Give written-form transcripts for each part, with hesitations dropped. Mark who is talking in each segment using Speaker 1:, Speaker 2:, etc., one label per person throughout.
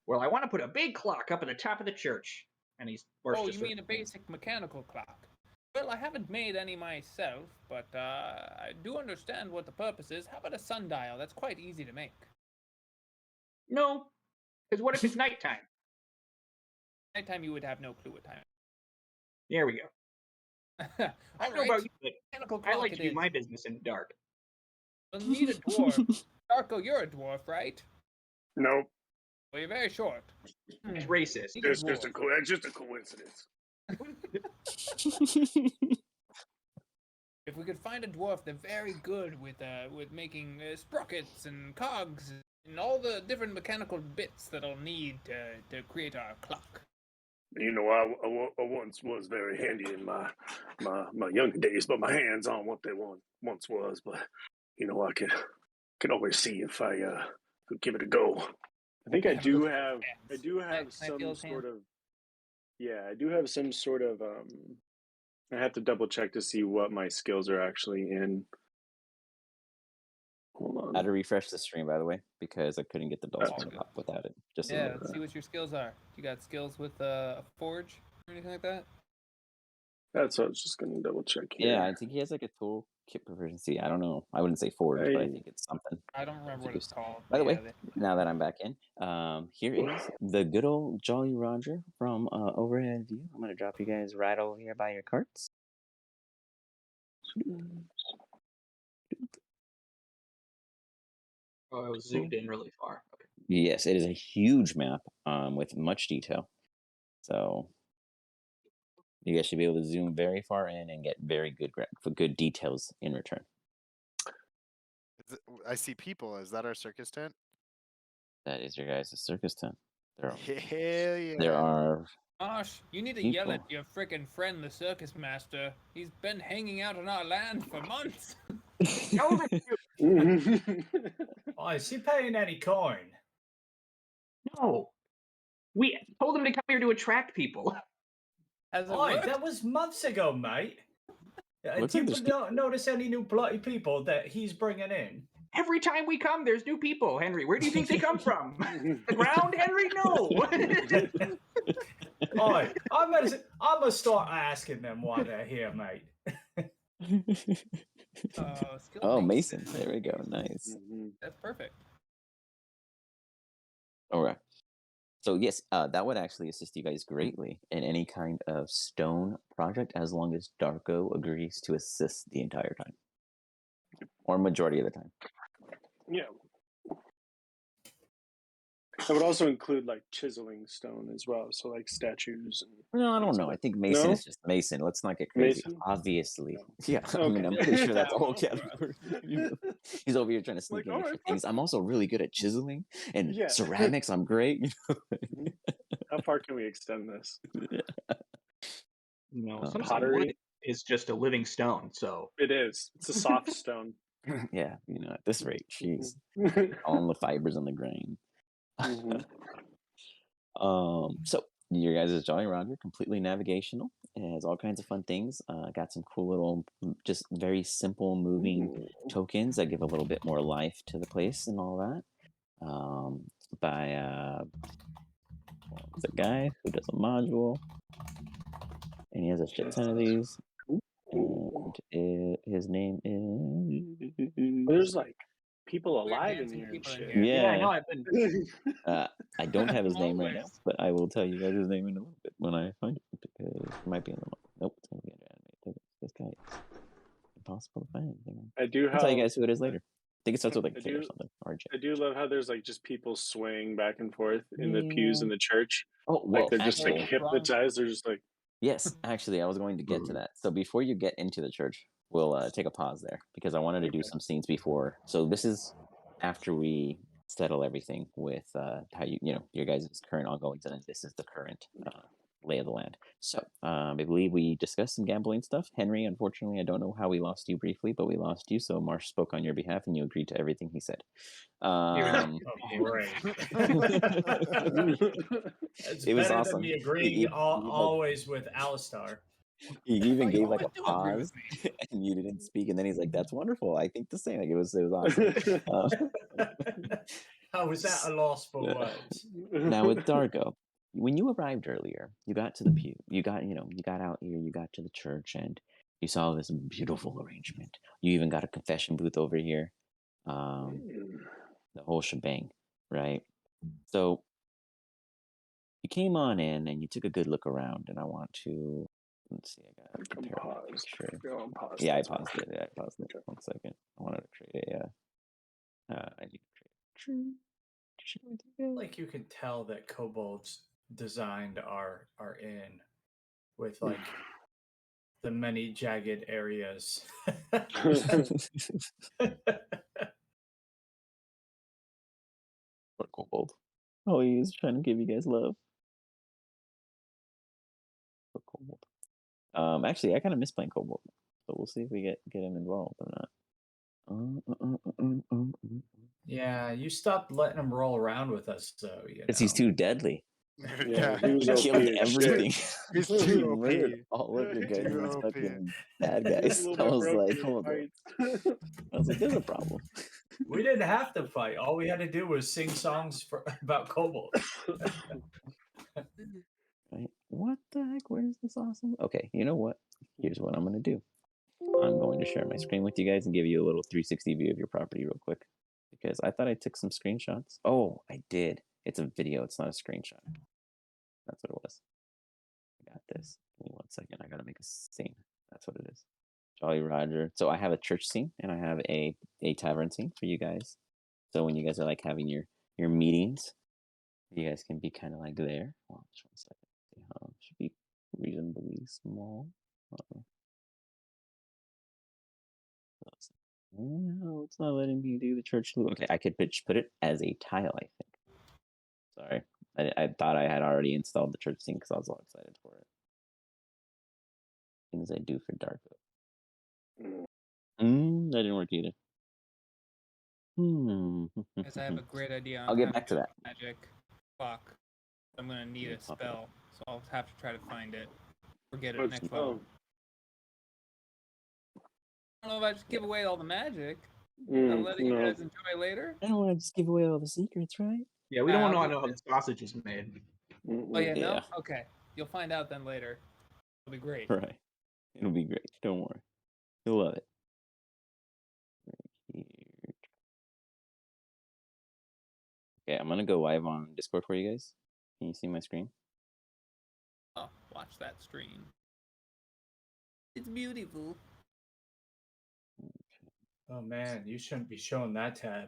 Speaker 1: Well, I want to put a big clock up at the top of the church. And he's
Speaker 2: Oh, you mean a basic mechanical clock? Well, I haven't made any myself, but I do understand what the purpose is. How about a sundial? That's quite easy to make.
Speaker 1: No, because what if it's nighttime?
Speaker 2: Nighttime, you would have no clue what time.
Speaker 1: There we go. I don't know about you, but I like to do my business in the dark.
Speaker 2: You'll need a dwarf. Darko, you're a dwarf, right?
Speaker 3: Nope.
Speaker 2: Well, you're very short.
Speaker 1: It's racist.
Speaker 3: It's just a coincidence.
Speaker 2: If we could find a dwarf, they're very good with making sprockets and cogs and all the different mechanical bits that I'll need to create our clock.
Speaker 3: You know, I once was very handy in my younger days, but my hands on what they once was. But you know, I could always see if I could give it a go. I think I do have some sort of. Yeah, I do have some sort of. I have to double check to see what my skills are actually in. Hold on.
Speaker 4: I had to refresh the stream, by the way, because I couldn't get the dull screen up without it. Just
Speaker 2: let's see what your skills are. You got skills with a forge or anything like that?
Speaker 3: That's what I was just going to double check here.
Speaker 4: Yeah, I think he has like a tool kit proficiency. I don't know. I wouldn't say forge, but I think it's something.
Speaker 2: I don't remember what it's called.
Speaker 4: By the way, now that I'm back in, here is the good old Jolly Roger from Overhead View. I'm going to drop you guys right over here by your carts.
Speaker 1: Oh, I was zoomed in really far. Okay.
Speaker 4: Yes, it is a huge map with much detail. So you guys should be able to zoom very far in and get very good details in return.
Speaker 5: I see people. Is that our circus tent?
Speaker 4: That is your guys' circus tent.
Speaker 5: Hell yeah.
Speaker 4: There are.
Speaker 2: Gosh, you need to yell at your frickin' friend, the circus master. He's been hanging out on our land for months.
Speaker 6: Oh, is he paying any coin?
Speaker 1: No. We told him to come here to attract people.
Speaker 6: That was months ago, mate. Do you notice any new bloody people that he's bringing in?
Speaker 1: Every time we come, there's new people, Henry. Where do you think they come from? The ground, Henry? No.
Speaker 6: I'm gonna start asking them why they're here, mate.
Speaker 4: Oh, Mason. There we go. Nice.
Speaker 2: That's perfect.
Speaker 4: All right. So yes, that would actually assist you guys greatly in any kind of stone project, as long as Darko agrees to assist the entire time, or majority of the time.
Speaker 3: Yeah. That would also include like chiseling stone as well, so like statues.
Speaker 4: No, I don't know. I think Mason is just Mason. Let's not get crazy. Mason? Obviously, yeah. Okay. I mean, I'm pretty sure that's a whole category. He's over here trying to sneak in extra things. I'm also really good at chiseling and ceramics. I'm great.
Speaker 3: How far can we extend this?
Speaker 1: No, some pottery is just a living stone. So
Speaker 3: it is. It's a soft stone.
Speaker 4: Yeah, at this rate, jeez, all the fibers on the grain. So your guys' Jolly Roger, completely navigational. It has all kinds of fun things. Got some cool little, just very simple moving tokens that give a little bit more life to the place and all that. By it's a guy who does a module, and he has a shit ton of these. And his name is.
Speaker 3: There's like people alive in here.
Speaker 4: Yeah,
Speaker 1: I know. I've been.
Speaker 4: I don't have his name right now, but I will tell you guys his name in a little bit when I find it, because it might be in the. Nope, it's gonna be under animated. This guy is impossible to find anything. I'll tell you guys who it is later. I think it starts with like K or something. RJ.
Speaker 3: I do love how there's like just people swaying back and forth in the pews in the church.
Speaker 4: Oh, well,
Speaker 3: like they're just like hypnotized. They're just like.
Speaker 4: Yes, actually, I was going to get to that. So before you get into the church, we'll take a pause there, because I wanted to do some scenes before. So this is after we settle everything with how your guys' current ongoings, and then this is the current lay of the land. So I believe we discussed some gambling stuff. Henry, unfortunately, I don't know how we lost you briefly, but we lost you. So Marsh spoke on your behalf, and you agreed to everything he said.
Speaker 6: Great.
Speaker 4: It was awesome.
Speaker 6: Than me agreeing always with Alistar.
Speaker 4: He even gave like a pause, and you didn't speak, and then he's like, "That's wonderful. I think the same." Like it was awesome.
Speaker 6: I was at a loss for words.
Speaker 4: Now with Dargo, when you arrived earlier, you got to the pew. You got out here. You got to the church, and you saw this beautiful arrangement. You even got a confession booth over here. The whole shebang, right? So you came on in and you took a good look around, and I want to let's see. I got to prepare my picture. Yeah, I paused it. Yeah, I paused it. 1 second. I wanted to create a. I need to create.
Speaker 6: Like you can tell that kobolds designed our inn with like the many jagged areas.
Speaker 4: What kobold? Oh, he's trying to give you guys love. What kobold? Actually, I kind of miss playing kobold, so we'll see if we get him involved or not.
Speaker 6: Yeah, you stopped letting him roll around with us, though.
Speaker 4: Because he's too deadly.
Speaker 3: Yeah,
Speaker 4: He killed everything.
Speaker 5: He's
Speaker 4: He
Speaker 5: too
Speaker 4: murdered
Speaker 5: OP.
Speaker 4: all of your guys'
Speaker 5: Too OP.
Speaker 4: fucking bad guys. I was like, hold on. I was like, there's a problem.
Speaker 6: We didn't have to fight. All we had to do was sing songs about kobolds.
Speaker 4: Right? What the heck? Where's this awesome? Okay, you know what? Here's what I'm going to do. I'm going to share my screen with you guys and give you a little 360 view of your property real quick. Because I thought I took some screenshots. Oh, I did. It's a video. It's not a screenshot. That's what it was. I got this. Give me 1 second. I got to make a scene. That's what it is. Jolly Roger. So I have a church scene and I have a tavern scene for you guys. So when you guys are like having your meetings, you guys can be kind of like there. Well, just 1 second. Should be reasonably small. No, it's not letting me do the church loop. Okay, I could put it as a tile, I think. Sorry. I thought I had already installed the church scene because I was all excited for it. Things I do for Darko. That didn't work either.
Speaker 2: Because I have a great idea on
Speaker 4: I'll get back to that.
Speaker 2: Magic clock. I'm gonna need a spell, so I'll have to try to find it or get it next level. I don't know if I just give away all the magic. I'm letting you guys enjoy later.
Speaker 4: I don't want to just give away all the secrets, right?
Speaker 1: Yeah, we don't want to know how the sausage is made.
Speaker 2: Oh yeah, no? Okay. You'll find out then later. It'll be great.
Speaker 4: Right. It'll be great. Don't worry. You'll love it. Right here. Okay, I'm gonna go live on Discord for you guys. Can you see my screen?
Speaker 2: Oh, watch that stream. It's beautiful.
Speaker 6: Oh man, you shouldn't be showing that tab.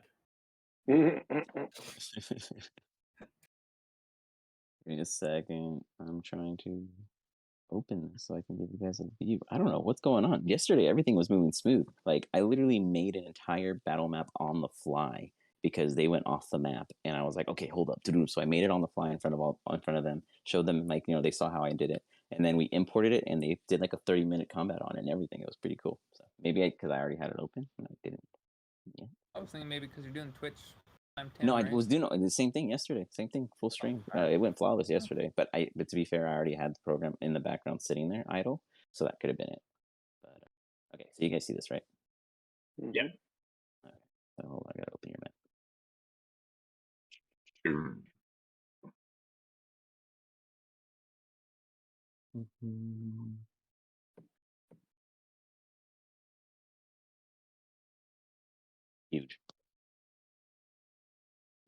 Speaker 4: Give me a second. I'm trying to open this so I can give you guys a view. I don't know what's going on. Yesterday, everything was moving smooth. Like, I literally made an entire battle map on the fly because they went off the map, and I was like, okay, hold up. So I made it on the fly in front of them, showed them, like, they saw how I did it, and then we imported it, and they did like a 30-minute combat on it and everything. It was pretty cool. So maybe because I already had it open and I didn't. Yeah.
Speaker 2: I was thinking maybe because you're doing Twitch.
Speaker 4: No, I was doing the same thing yesterday. Same thing, full stream. It went flawless yesterday. But to be fair, I already had the program in the background sitting there idle, so that could have been it. But okay, so you guys see this, right?
Speaker 1: Yeah.
Speaker 4: Okay. So hold on, I gotta open your map. Huge.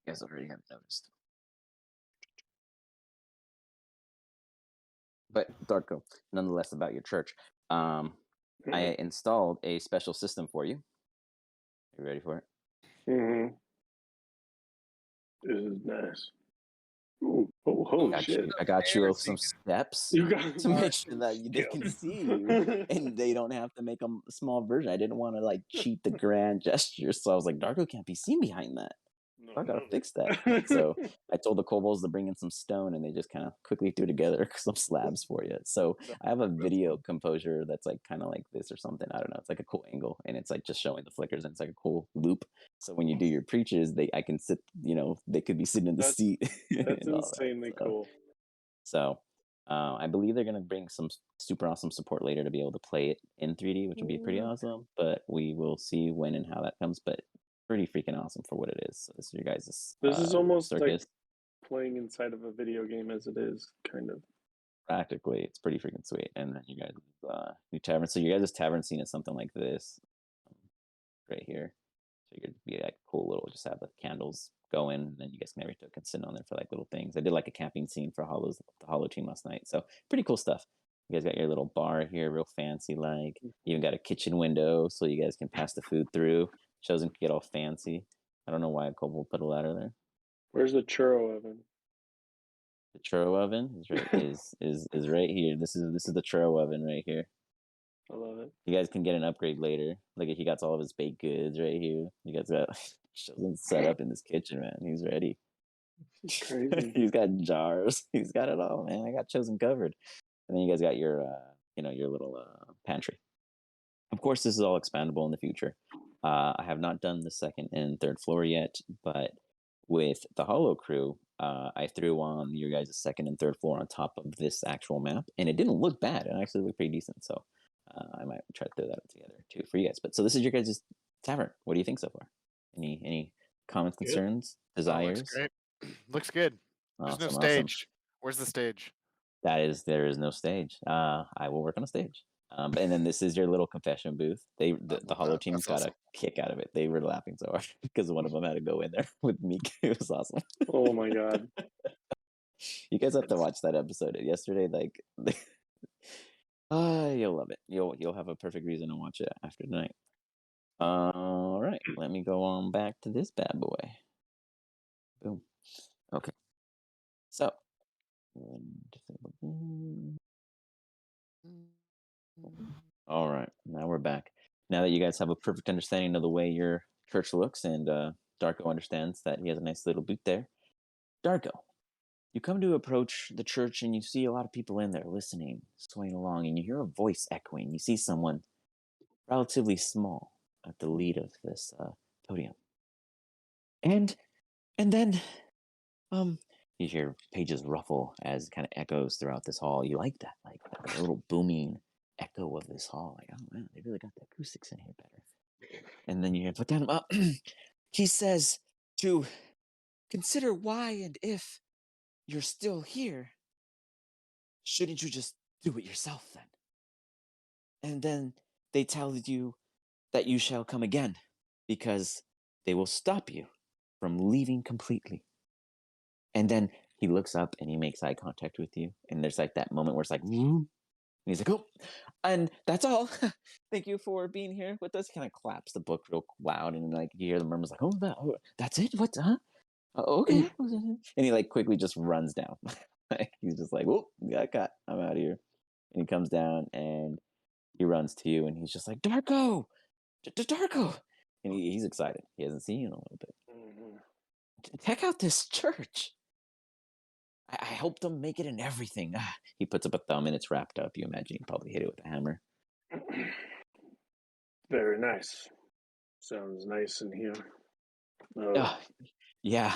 Speaker 4: You guys already have noticed. But Darko, nonetheless, about your church, I installed a special system for you. You ready for it?
Speaker 3: This is nice. Ooh, oh shit!
Speaker 4: I got you some steps to make sure that they can see you and they don't have to make a small version. I didn't want to like cheat the grand gesture, so I was like, Darko can't be seen behind that. I gotta fix that. So I told the kobolds to bring in some stone, and they just kind of quickly threw together some slabs for you. So I have a video composure that's like kind of like this or something. I don't know. It's like a cool angle, and it's like just showing the flickers, and it's like a cool loop. So when you do your preaches, I can sit. They could be sitting in the seat.
Speaker 3: That's insanely cool.
Speaker 4: So I believe they're gonna bring some super awesome support later to be able to play it in 3D, which would be pretty awesome. But we will see when and how that comes. But pretty freaking awesome for what it is. So this is your guys'
Speaker 3: This is almost
Speaker 4: circus.
Speaker 3: like playing inside of a video game as it is, kind of.
Speaker 4: Practically, it's pretty freaking sweet. And then you guys new tavern. So your guys' tavern scene is something like this, right here. So you'd be like cool little, just have the candles going, and then you guys can have your tokens sitting on there for like little things. I did like a camping scene for the Hollow team last night. So pretty cool stuff. You guys got your little bar here, real fancy like. You even got a kitchen window so you guys can pass the food through. Chosen can get all fancy. I don't know why Kobold put a ladder there.
Speaker 3: Where's the churro oven?
Speaker 4: The churro oven is right is right here. This is the churro oven right here.
Speaker 3: I love it.
Speaker 4: You guys can get an upgrade later. Like he got all of his baked goods right here. You guys got Chosen set up in this kitchen, man. He's ready.
Speaker 3: Crazy.
Speaker 4: He's got jars. He's got it all, man. I got Chosen covered. And then you guys got your your little pantry. Of course, this is all expandable in the future. I have not done the second and third floor yet, but with the Hollow crew, I threw on your guys' second and third floor on top of this actual map, and it didn't look bad. It actually looked pretty decent. So I might try to throw that together too for you guys. But so this is your guys' tavern. What do you think so far? Any comments, concerns, desires?
Speaker 5: Looks great. Looks good. There's no
Speaker 4: Awesome.
Speaker 5: stage. Where's the stage?
Speaker 4: There is no stage. I will work on a stage. And then this is your little confession booth. The Hollow team got
Speaker 5: awesome.
Speaker 4: a kick out of it. They were laughing so hard because one of them had to go in there with Meek. It was awesome.
Speaker 3: Oh my god.
Speaker 4: You guys have to watch that episode yesterday. Like, you'll love it. You'll have a perfect reason to watch it after tonight. All right, let me go on back to this bad boy. Boom. Okay. So. All right, now we're back. Now that you guys have a perfect understanding of the way your church looks, and Darko understands that he has a nice little booth there. Darko, you come to approach the church, and you see a lot of people in there listening, swaying along, and you hear a voice echoing. You see someone relatively small at the lead of this podium, and then you hear pages ruffle as it kind of echoes throughout this hall. You like that, like a little booming echo of this hall. Like, oh man, they really got the acoustics in here better. And then you hear, but then he says to consider why and if you're still here, shouldn't you just do it yourself then? And then they tell you that you shall come again because they will stop you from leaving completely. And then he looks up and he makes eye contact with you. And there's like that moment where it's like, and he's like, oh, and that's all. Thank you for being here with us. He kind of claps the book real loud. And like you hear the murmurs like, oh, that's it? What? Huh? Okay. And he like quickly just runs down. He's just like, oh, got caught. I'm out of here. And he comes down and he runs to you and he's just like, Darko! Darko! And he's excited. He hasn't seen you in a little bit. Check out this church. I helped them make it and everything. He puts up a thumb and it's wrapped up. You imagine he probably hit it with a hammer.
Speaker 3: Very nice. Sounds nice in here.
Speaker 4: Yeah,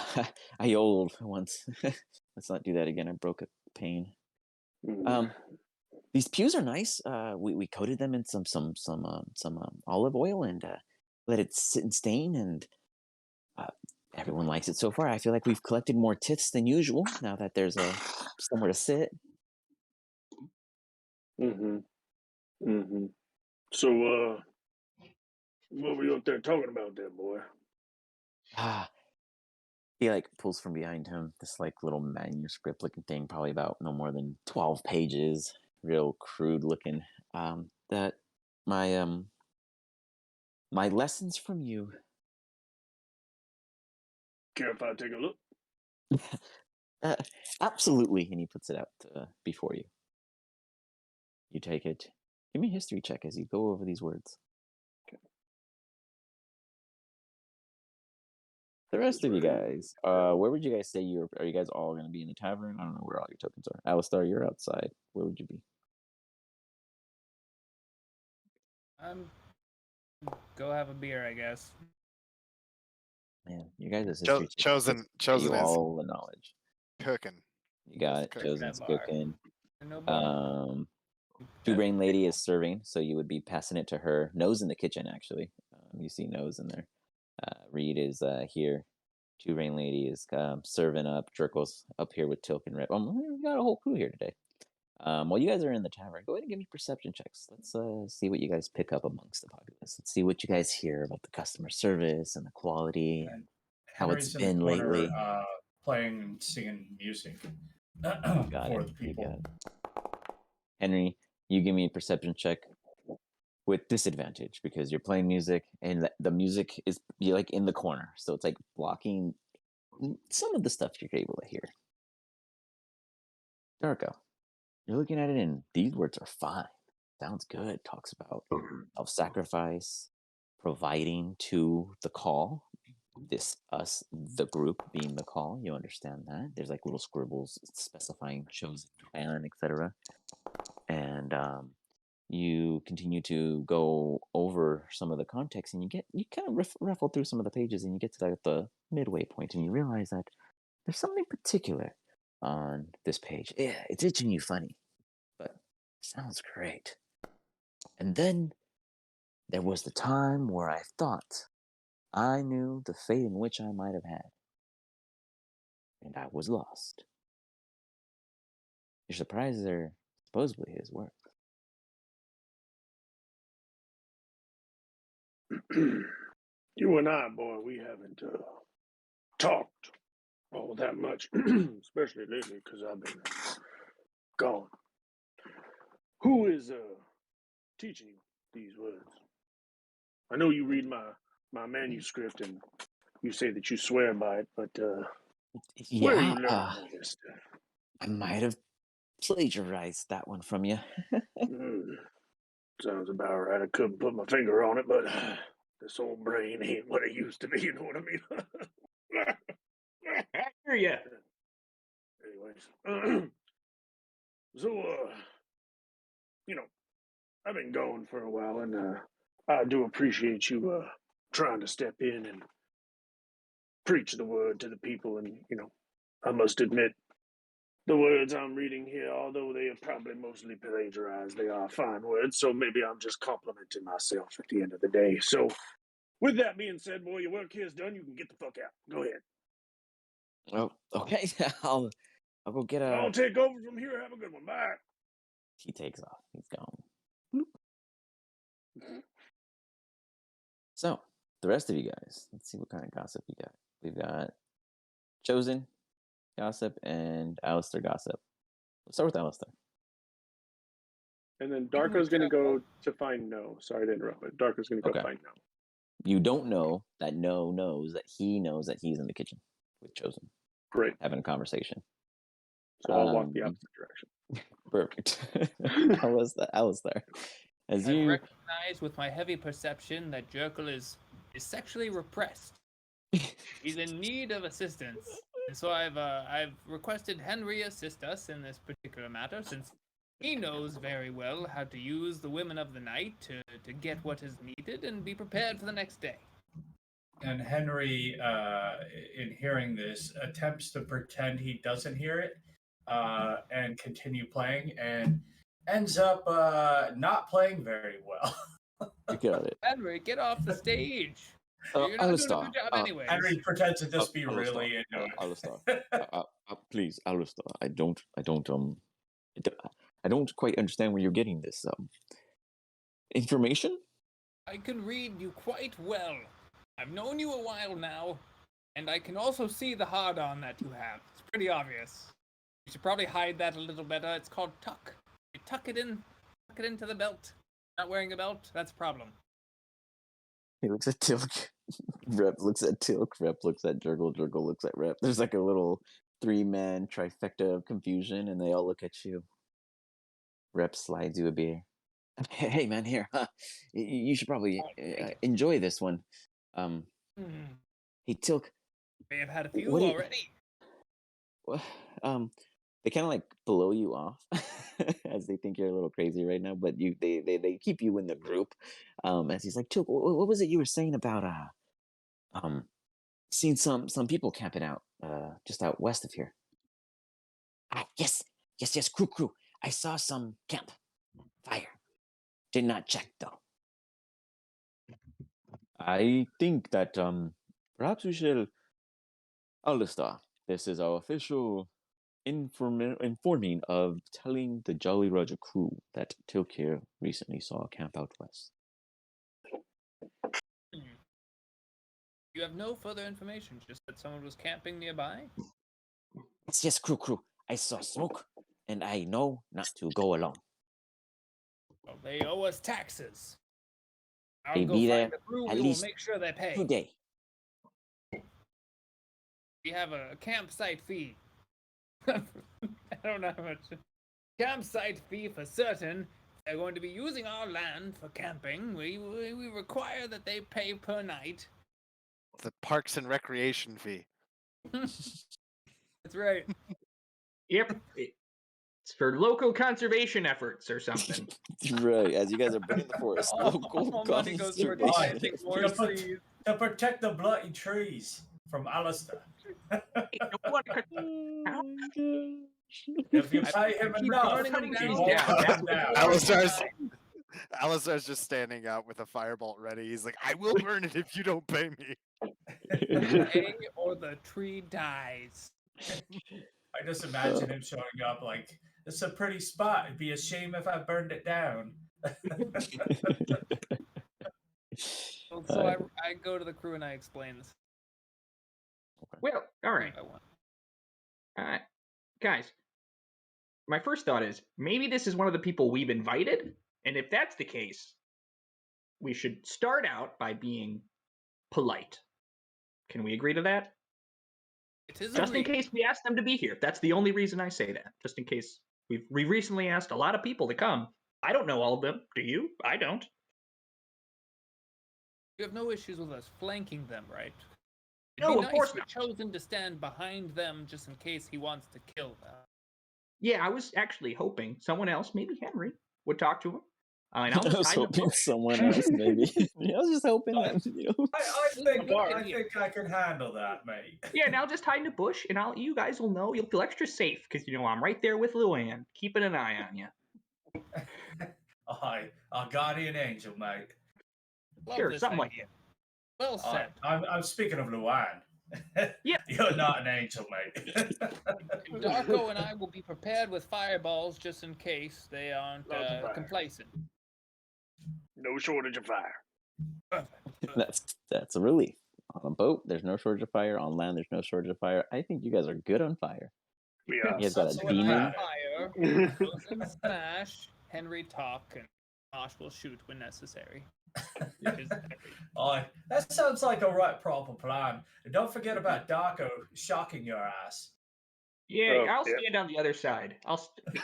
Speaker 4: I yelled once. Let's not do that again. I broke a pane. These pews are nice. We coated them in some olive oil and let it sit and stain, and everyone likes it so far. I feel like we've collected more tits than usual now that there's somewhere to sit.
Speaker 3: So, what were you up there talking about there, boy?
Speaker 4: He like pulls from behind him this like little manuscript looking thing, probably about no more than 12 pages, real crude looking. That my lessons from you.
Speaker 3: Care if I take a look?
Speaker 4: Absolutely. And he puts it out before you. You take it. Give me a history check as you go over these words. Okay. The rest of you guys, where would you guys say are you guys all going to be in the tavern? I don't know where all your tokens are. Alistar, you're outside. Where would you be?
Speaker 2: Go have a beer, I guess.
Speaker 4: Man, you guys is
Speaker 5: Chosen
Speaker 4: you
Speaker 5: is
Speaker 4: all the knowledge.
Speaker 5: cooking.
Speaker 4: You got it.
Speaker 5: Cooking.
Speaker 4: Chosen's cooking.
Speaker 2: No
Speaker 4: Two Brain Lady is serving, so you would be passing it to her. Nose in the kitchen, actually. You see Nose in there. Reed is here. Two Rain Lady is serving up. Jerkle's up here with Tilk and Rip. We got a whole crew here today. While you guys are in the tavern, go ahead and give me perception checks. Let's see what you guys pick up amongst the populace. Let's see what you guys hear about the customer service and the quality and how it's
Speaker 6: Henry's in
Speaker 4: been
Speaker 6: the corner,
Speaker 4: lately.
Speaker 6: playing and singing music
Speaker 4: Got
Speaker 6: for
Speaker 4: it.
Speaker 6: the
Speaker 4: You
Speaker 6: people.
Speaker 4: got it. Henry, you give me a perception check with disadvantage because you're playing music and the music is you're like in the corner, so it's like blocking some of the stuff you're able to hear. Darko, you're looking at it and these words are fine. Sounds good. Talks about self-sacrifice, providing to the call. This us, the group being the call. You understand that? There's like little scribbles specifying chosen clan, etc. And you continue to go over some of the context, and you kind of ruffle through some of the pages, and you get to the midway point, and you realize that there's something particular on this page. Yeah, it's itching you funny, but sounds great. And then there was the time where I thought I knew the fate in which I might have had, and I was lost. Your surprises are supposedly his work.
Speaker 3: You and I, boy, we haven't talked all that much, especially lately because I've been gone. Who is teaching you these words? I know you read my manuscript and you say that you swear by it, but where are you learning all this stuff?
Speaker 4: I might have plagiarized that one from you.
Speaker 3: Sounds about right. I couldn't put my finger on it, but this old brain ain't what it used to be. You know what I mean?
Speaker 1: I hear ya.
Speaker 3: Anyways, so I've been gone for a while, and I do appreciate you trying to step in and preach the word to the people. And I must admit, the words I'm reading here, although they are probably mostly plagiarized, they are fine words. So maybe I'm just complimenting myself at the end of the day. So, with that being said, boy, your work here is done. You can get the fuck out. Go ahead.
Speaker 4: Oh, okay. I'll go get a.
Speaker 3: I'll take over from here. Have a good one. Bye.
Speaker 4: He takes off. He's gone. So, the rest of you guys, let's see what kind of gossip you got. We've got Chosen gossip and Alistair gossip. Let's start with Alistair.
Speaker 7: And then Darko's going to go to find No. Sorry to interrupt, but Darko's going to go find No.
Speaker 4: You don't know that No knows that he's in the kitchen with Chosen.
Speaker 7: Great.
Speaker 4: Having a conversation.
Speaker 7: So I'll walk the opposite direction.
Speaker 4: Perfect. Alistair.
Speaker 2: I recognize with my heavy perception that Jerkle is sexually repressed. He's in need of assistance. And so I've requested Henry assist us in this particular matter, since he knows very well how to use the women of the night to get what is needed and be prepared for the next day.
Speaker 6: And Henry, in hearing this, attempts to pretend he doesn't hear it and continue playing, and ends up not playing very well.
Speaker 4: You got it.
Speaker 2: Henry, get off the stage. You're not doing a good job anyway.
Speaker 6: Henry pretends to just be really into it.
Speaker 4: Alistair, please, Alistair. I don't quite understand where you're getting this information.
Speaker 2: I can read you quite well. I've known you a while now, and I can also see the hard-on that you have. It's pretty obvious. You should probably hide that a little better. It's called tuck. You tuck it into the belt. Not wearing a belt, that's a problem.
Speaker 4: He looks at Tilk. Rep looks at Tilk. Rep looks at Jurgle. Jurgle looks at Rep. There's like a little 3-man trifecta of confusion, and they all look at you. Rep slides you a beer. Hey man, here. You should probably enjoy this one. Hey Tilk.
Speaker 2: May have had a few already.
Speaker 4: They kind of like blow you off as they think you're a little crazy right now, but they keep you in the group. As he's like, Tilk, what was it you were saying about seeing some people camping out just out west of here? Yes, crew. I saw some camp fire. Did not check though. I think that perhaps we shall. Alistair, this is our official informing of telling the Jolly Roger crew that Tilkir recently saw a camp out west.
Speaker 2: You have no further information, just that someone was camping nearby?
Speaker 4: Yes, crew. I saw smoke, and I know not to go along.
Speaker 2: Well, they owe us taxes. I'll
Speaker 4: They
Speaker 2: go
Speaker 4: be
Speaker 2: find
Speaker 4: there
Speaker 2: the crew.
Speaker 4: at
Speaker 2: We will
Speaker 4: least
Speaker 2: make sure they pay.
Speaker 4: today.
Speaker 2: We have a campsite fee. I don't know how much. Campsite fee for certain. They're going to be using our land for camping. We require that they pay per night.
Speaker 5: The Parks and Recreation fee.
Speaker 2: That's right.
Speaker 1: Yep. It's for local conservation efforts or something.
Speaker 4: Right, as you guys are burning the forest,
Speaker 2: All money goes for planting more
Speaker 6: Yeah, but-
Speaker 2: trees.
Speaker 6: To protect the bloody trees from Alistair. If you pay him
Speaker 2: keep
Speaker 6: enough,
Speaker 2: burning them
Speaker 6: he
Speaker 2: down.
Speaker 6: won't
Speaker 1: Yeah,
Speaker 6: come
Speaker 1: that's
Speaker 6: down.
Speaker 5: Alistair's just standing out with a firebolt ready. He's like, I will burn it if you don't pay me.
Speaker 2: Pay or the tree dies.
Speaker 6: I just imagine him showing up like, it's a pretty spot. It'd be a shame if I burned it down.
Speaker 2: So I go to the crew and I explain this.
Speaker 1: Well, all right. Guys, my first thought is maybe this is one of the people we've invited, and if that's the case, we should start out by being polite. Can we agree to that? Just in case we ask them to be here. That's the only reason I say that. Just in case we recently asked a lot of people to come. I don't know all of them. Do you? I don't.
Speaker 2: You have no issues with us flanking them, right?
Speaker 1: No, of course
Speaker 2: not.
Speaker 1: not.
Speaker 2: Chosen to stand behind them just in case he wants to kill them.
Speaker 1: Yeah, I was actually hoping someone else, maybe Henry, would talk to him. And
Speaker 4: I
Speaker 1: I'll just
Speaker 4: was
Speaker 1: hide in the
Speaker 4: hoping
Speaker 1: bush.
Speaker 4: someone else, maybe. I was just hoping that,
Speaker 6: I think I can handle that, mate.
Speaker 1: Yeah, and I'll just hide in the bush, and you guys will know. You'll feel extra safe because I'm right there with Luann, keeping an eye on you.
Speaker 6: Our guardian angel, mate.
Speaker 1: Sure, something like that.
Speaker 2: Well said.
Speaker 6: I'm speaking of Luann.
Speaker 1: Yeah.
Speaker 6: You're not an angel, mate.
Speaker 2: Darko and I will be prepared with fireballs just in case they aren't complacent.
Speaker 3: No shortage of fire.
Speaker 4: That's a relief. On a boat, there's no shortage of fire. On land, there's no shortage of fire. I think you guys are good on fire.
Speaker 3: Yeah.
Speaker 4: You guys got a demon.
Speaker 2: Fire, smash, Henry talk, and Josh will shoot when necessary.
Speaker 6: That sounds like a right proper plan. And don't forget about Darko shocking your ass.
Speaker 1: Yeah, I'll stand on the other side.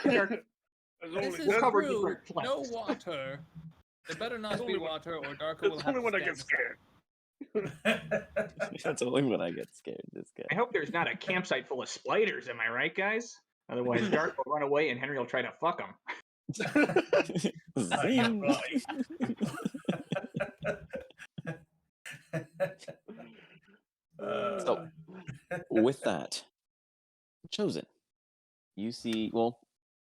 Speaker 2: This is
Speaker 1: cover
Speaker 2: true.
Speaker 1: different flanks.
Speaker 2: No water. There better not be water, or Darko will
Speaker 3: It's
Speaker 2: have
Speaker 3: only
Speaker 2: to
Speaker 3: when I
Speaker 2: stand
Speaker 3: get scared.
Speaker 4: That's only when I get scared. This guy.
Speaker 1: I hope there's not a campsite full of spiders. Am I right, guys? Otherwise, Dark will run away and Henry will try to fuck him.
Speaker 4: Zing. So, with that, Chosen, you see, well,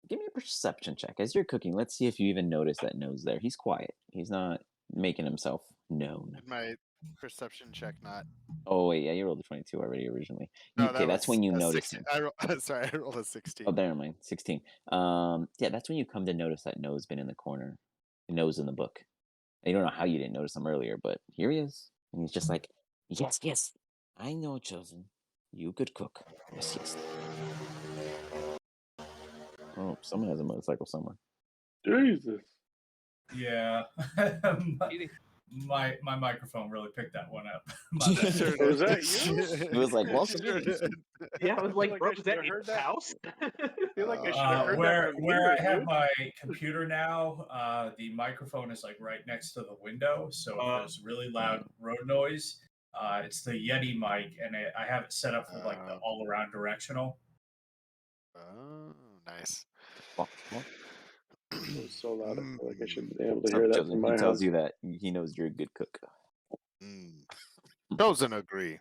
Speaker 4: give me a perception check. As you're cooking, let's see if you even notice that No's there. He's quiet. He's not making himself known.
Speaker 5: Did my perception check not?
Speaker 4: Oh, wait, yeah, you rolled a 22 already originally.
Speaker 5: No,
Speaker 4: Okay, that's when you notice
Speaker 5: 16.
Speaker 4: him.
Speaker 5: Sorry, I rolled a 16.
Speaker 4: Oh, never mind. 16. Yeah, that's when you come to notice that No's been in the corner. No's in the book. You don't know how you didn't notice him earlier, but here he is. And he's just like, yes, I know, Chosen. You could cook. Yes. Oh, someone has a motorcycle somewhere.
Speaker 7: Jesus.
Speaker 6: Yeah. My microphone really picked that one up.
Speaker 7: Was that you?
Speaker 4: It was like, welcome.
Speaker 1: Yeah, I was like, bro,
Speaker 7: I
Speaker 1: is that
Speaker 7: should've
Speaker 1: your
Speaker 7: heard that.
Speaker 1: house?
Speaker 7: I feel like I should have heard
Speaker 6: where
Speaker 7: that.
Speaker 6: where I have my computer now, the microphone is like right next to the window. So if there's really loud road noise, it's the Yeti mic, and I have it set up for like the all-around directional.
Speaker 5: Oh, nice.
Speaker 7: It was so loud. I feel like I should be able to
Speaker 4: So
Speaker 7: hear that
Speaker 4: Chosen,
Speaker 7: from my
Speaker 4: he
Speaker 7: house.
Speaker 4: tells you that he knows you're a good cook.
Speaker 5: Chosen agree.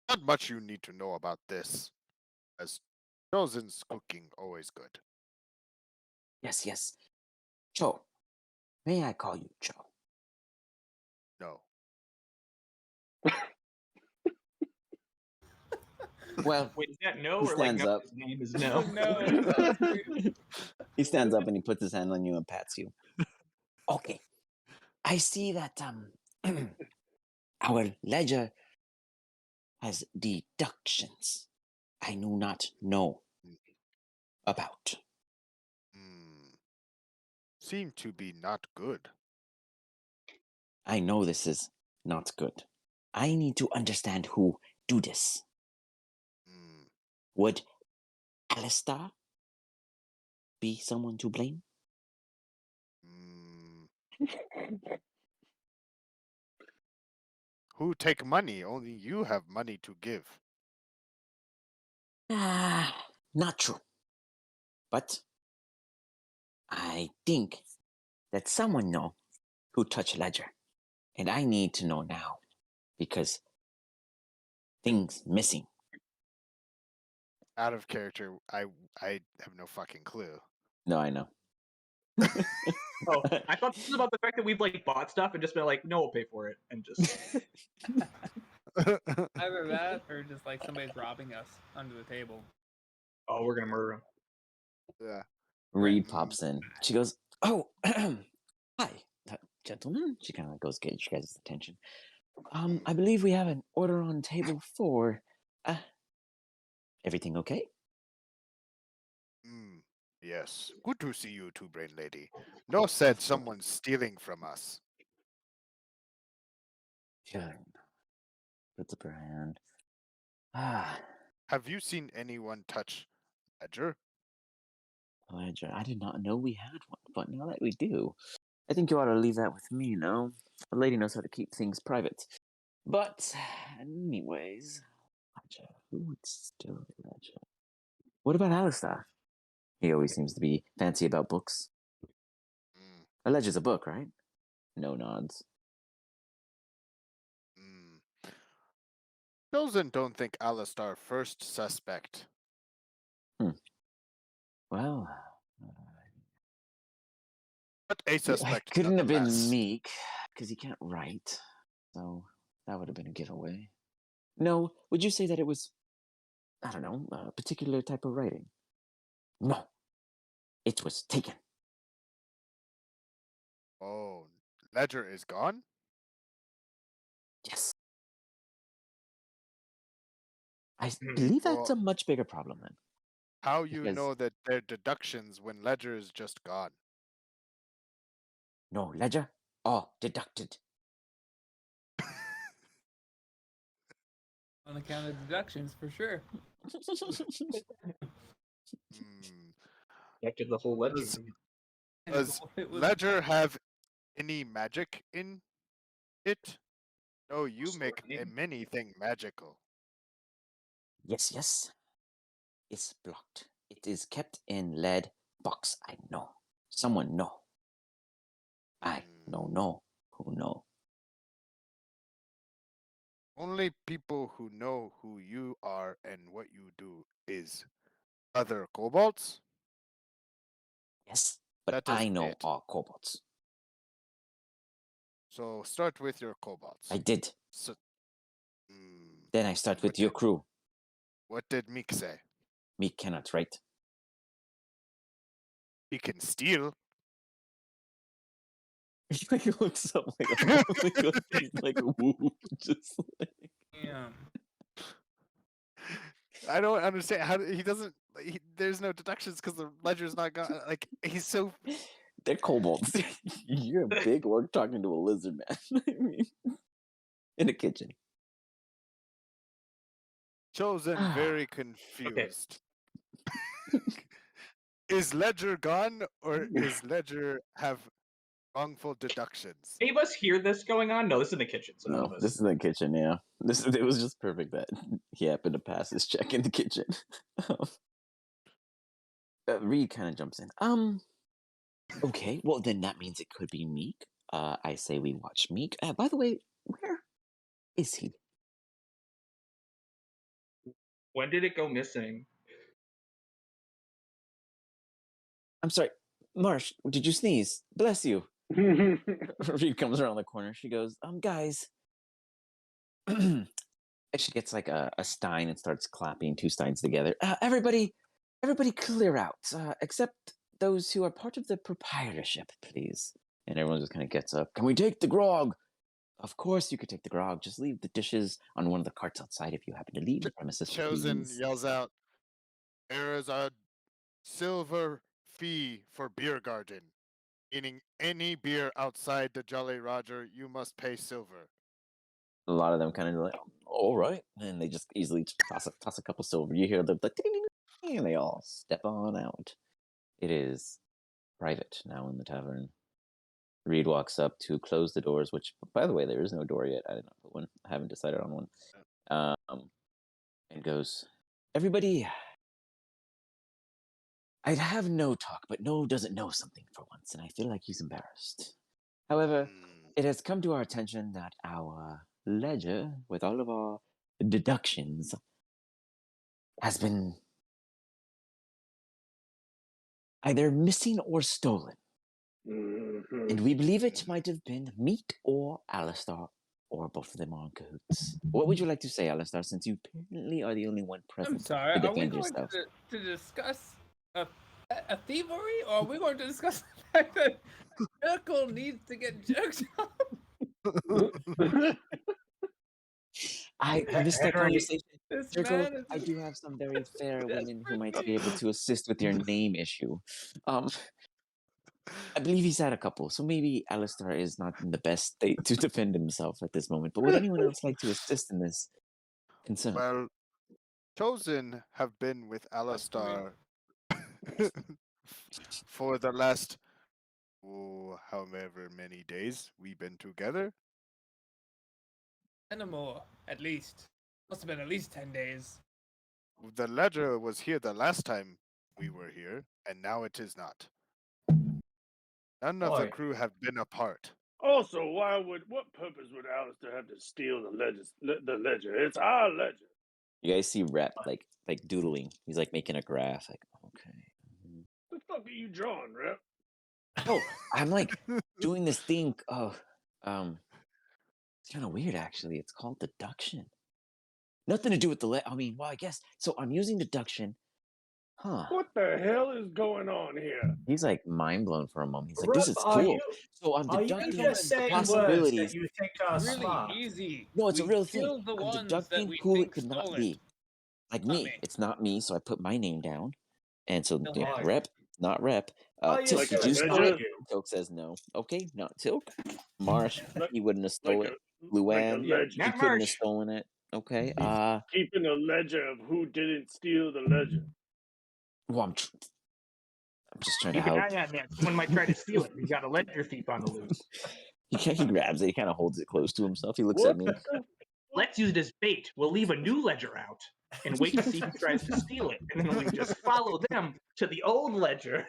Speaker 5: Not much you need to know about this, as Chosen's cooking always good.
Speaker 4: Yes. Cho. May I call you Cho?
Speaker 5: No.
Speaker 4: Well,
Speaker 1: Wait, is that no
Speaker 4: he
Speaker 1: or like
Speaker 4: stands
Speaker 1: no?
Speaker 4: up.
Speaker 1: His name is no.
Speaker 2: No.
Speaker 4: He stands up and he puts his hand on you and pats you. Okay, I see that our ledger has deductions I do not know about.
Speaker 5: Seem to be not good.
Speaker 4: I know this is not good. I need to understand who do this. Would Alistar be someone to blame?
Speaker 5: Who take money? Only you have money to give.
Speaker 4: Not true. But I think that someone know who touched ledger. And I need to know now because things missing.
Speaker 5: Out of character, I have no fucking clue.
Speaker 4: No, I know.
Speaker 1: Oh, I thought this was about the fact that we've like bought stuff and just been like, no, we'll pay for it, and just
Speaker 2: Either that or just like somebody's robbing us under the table.
Speaker 1: oh, we're gonna murder him.
Speaker 5: Yeah.
Speaker 4: Reed pops in. She goes, "Oh, hi, gentlemen." She kind of like goes get you guys' attention. I believe we have an order on table 4. Everything okay?
Speaker 5: Yes. Good to see you too, Brain Lady. No said someone's stealing from us.
Speaker 4: Good. Puts up her hand.
Speaker 5: Have you seen anyone touch Ledger?
Speaker 4: Ledger. I did not know we had one, but now that we do, I think you ought to leave that with me, no? The lady knows how to keep things private. But, anyways, Ledger. Who would steal Ledger? What about Alistar? He always seems to be fancy about books. A Ledger's a book, right? No nods.
Speaker 5: Chosen don't think Alistar first suspect.
Speaker 4: Well,
Speaker 5: But a suspect
Speaker 4: couldn't have been
Speaker 5: nonetheless.
Speaker 4: Meek, because he can't write. So that would have been a giveaway. No, would you say that it was, I don't know, a particular type of writing? No. It was taken.
Speaker 5: Oh, Ledger is gone?
Speaker 4: Yes. I believe that's
Speaker 5: Well,
Speaker 4: a much bigger problem then.
Speaker 5: how you
Speaker 4: Because-
Speaker 5: know that they're deductions when Ledger is just gone?
Speaker 4: No, Ledger, all deducted.
Speaker 2: On account of deductions, for sure.
Speaker 1: Affected the whole ledger.
Speaker 5: Does
Speaker 2: It was-
Speaker 5: Ledger have any magic in it? No, you
Speaker 1: Store
Speaker 5: make
Speaker 1: name?
Speaker 5: many thing magical.
Speaker 4: Yes, yes. It's blocked. It is kept in lead box. I know. Someone know. I know who know.
Speaker 5: Only people who know who you are and what you do is other kobolds?
Speaker 4: Yes, but
Speaker 5: That
Speaker 4: I
Speaker 5: is
Speaker 4: know
Speaker 5: it.
Speaker 4: all kobolds.
Speaker 5: So start with your kobolds.
Speaker 4: I did.
Speaker 5: So,
Speaker 4: Then I start with
Speaker 5: What
Speaker 4: your
Speaker 5: did-
Speaker 4: crew.
Speaker 5: what did Meek say?
Speaker 4: Me cannot write.
Speaker 5: He can steal.
Speaker 4: He looks up like woo, just like.
Speaker 2: Damn.
Speaker 5: I don't understand how he doesn't. There's no deductions because the ledger's not gone. Like he's so.
Speaker 4: They're kobolds. You're a big orc talking to a lizard man. I mean, in a kitchen.
Speaker 5: Chosen very confused. Is Ledger gone or is Ledger have wrongful deductions?
Speaker 1: Any of us hear this going on? No, this is in the kitchen, so none
Speaker 4: No,
Speaker 1: of us.
Speaker 4: this is the kitchen. Yeah, it was just perfect that he happened to pass his check in the kitchen. Reed kind of jumps in. Okay, well then that means it could be Meek. I say we watch Meek. By the way, where is he?
Speaker 1: When did it go missing?
Speaker 4: I'm sorry, Marsh. Did you sneeze? Bless you. Reed comes around the corner. She goes, guys. She gets like a stein and starts clapping two steins together. Everybody clear out, except those who are part of the proprietorship, please. And everyone just kind of gets up. Can we take the grog? Of course you could take the grog. Just leave the dishes on one of the carts outside if you happen to leave the premises,
Speaker 5: Chosen
Speaker 4: please.
Speaker 5: yells out, "There is a silver fee for beer garden, meaning any beer outside the Jolly Roger, you must pay silver."
Speaker 4: A lot of them kind of like, all right. And they just easily toss a couple silver. You hear the ding, and they all step on out. It is private now in the tavern. Reed walks up to close the doors, which, by the way, there is no door yet. I did not put one. I haven't decided on one. And goes, everybody, I'd have no talk, but No doesn't know something for once, and I feel like he's embarrassed. However, it has come to our attention that our ledger, with all of our deductions, has been either missing or stolen. And we believe it might have been Meat or Alistar, or both of them are in cahoots. What would you like to say, Alistar, since you apparently are the only one present
Speaker 2: I'm sorry.
Speaker 4: to
Speaker 2: Are we
Speaker 4: defend
Speaker 2: going
Speaker 4: yourself?
Speaker 2: to discuss a thievery, or are we going to discuss the fact that Miracle needs to get jerked off?
Speaker 4: I missed that
Speaker 6: Henry,
Speaker 4: conversation.
Speaker 2: This
Speaker 4: Jericho,
Speaker 2: man is
Speaker 4: I do have some very fair women who might be
Speaker 2: desperate.
Speaker 4: able to assist with your name issue. I believe he's had a couple, so maybe Alistar is not in the best state to defend himself at this moment. But would anyone else like to assist in this concern?
Speaker 5: Well, Chosen have been with Alistar for the last, however many days we've been together.
Speaker 2: And more, at least. Must have been at least 10 days.
Speaker 5: The ledger was here the last time we were here, and now it is not. None of the
Speaker 6: Boy.
Speaker 5: crew have been apart.
Speaker 3: Also, what purpose would Alistair have to steal the ledger? It's our ledger.
Speaker 4: You guys see Rep like doodling. He's like making a graph. Like, okay.
Speaker 3: The fuck are you drawing, Rep?
Speaker 4: Oh, I'm like doing this thing. Oh, it's kind of weird actually. It's called deduction. Nothing to do with the I mean, well, I guess so. I'm using deduction. Huh.
Speaker 3: What the hell is going on here?
Speaker 4: He's like mind blown for a moment. He's like,
Speaker 6: Rep,
Speaker 4: "This is
Speaker 6: are
Speaker 4: cool."
Speaker 6: you-
Speaker 4: So I'm
Speaker 6: Are you
Speaker 4: deducting
Speaker 6: just
Speaker 4: the
Speaker 6: saying words
Speaker 4: possibilities.
Speaker 6: that you think are
Speaker 2: Really
Speaker 6: smart?
Speaker 2: easy.
Speaker 4: No, it's a
Speaker 2: We
Speaker 4: real thing.
Speaker 2: killed the
Speaker 4: I'm
Speaker 2: ones that
Speaker 4: deducting
Speaker 2: we
Speaker 4: who it
Speaker 2: think
Speaker 4: could not
Speaker 2: stole
Speaker 4: be.
Speaker 2: it.
Speaker 4: Like
Speaker 2: Not
Speaker 4: me.
Speaker 2: me.
Speaker 4: It's not me, so I put my name down. And so
Speaker 2: No,
Speaker 4: yeah,
Speaker 6: Why?
Speaker 4: Rep, not Rep.
Speaker 6: Are you
Speaker 4: Tilk,
Speaker 3: Like
Speaker 4: did
Speaker 3: a
Speaker 4: you steal
Speaker 3: ledger?
Speaker 4: it? Tilk says no. Okay, not Tilk. Marsh,
Speaker 3: Like-
Speaker 4: he wouldn't have
Speaker 3: Like
Speaker 4: stole
Speaker 3: a
Speaker 4: it.
Speaker 3: like a
Speaker 4: Luann,
Speaker 3: ledger.
Speaker 4: he
Speaker 1: Not
Speaker 4: couldn't have
Speaker 1: Marsh.
Speaker 4: stolen it. Okay.
Speaker 3: He's keeping a ledger of who didn't steal the ledger.
Speaker 4: Well, I'm just trying to
Speaker 1: Keep an
Speaker 4: help.
Speaker 1: eye on that. Someone might try to steal it. He's got a ledger thief on the loose.
Speaker 4: He grabs it. He kind of holds it close to himself. He looks at me.
Speaker 1: Let's use it as bait. We'll leave a new ledger out and wait to see who tries to steal it. And then we just follow them to the old ledger.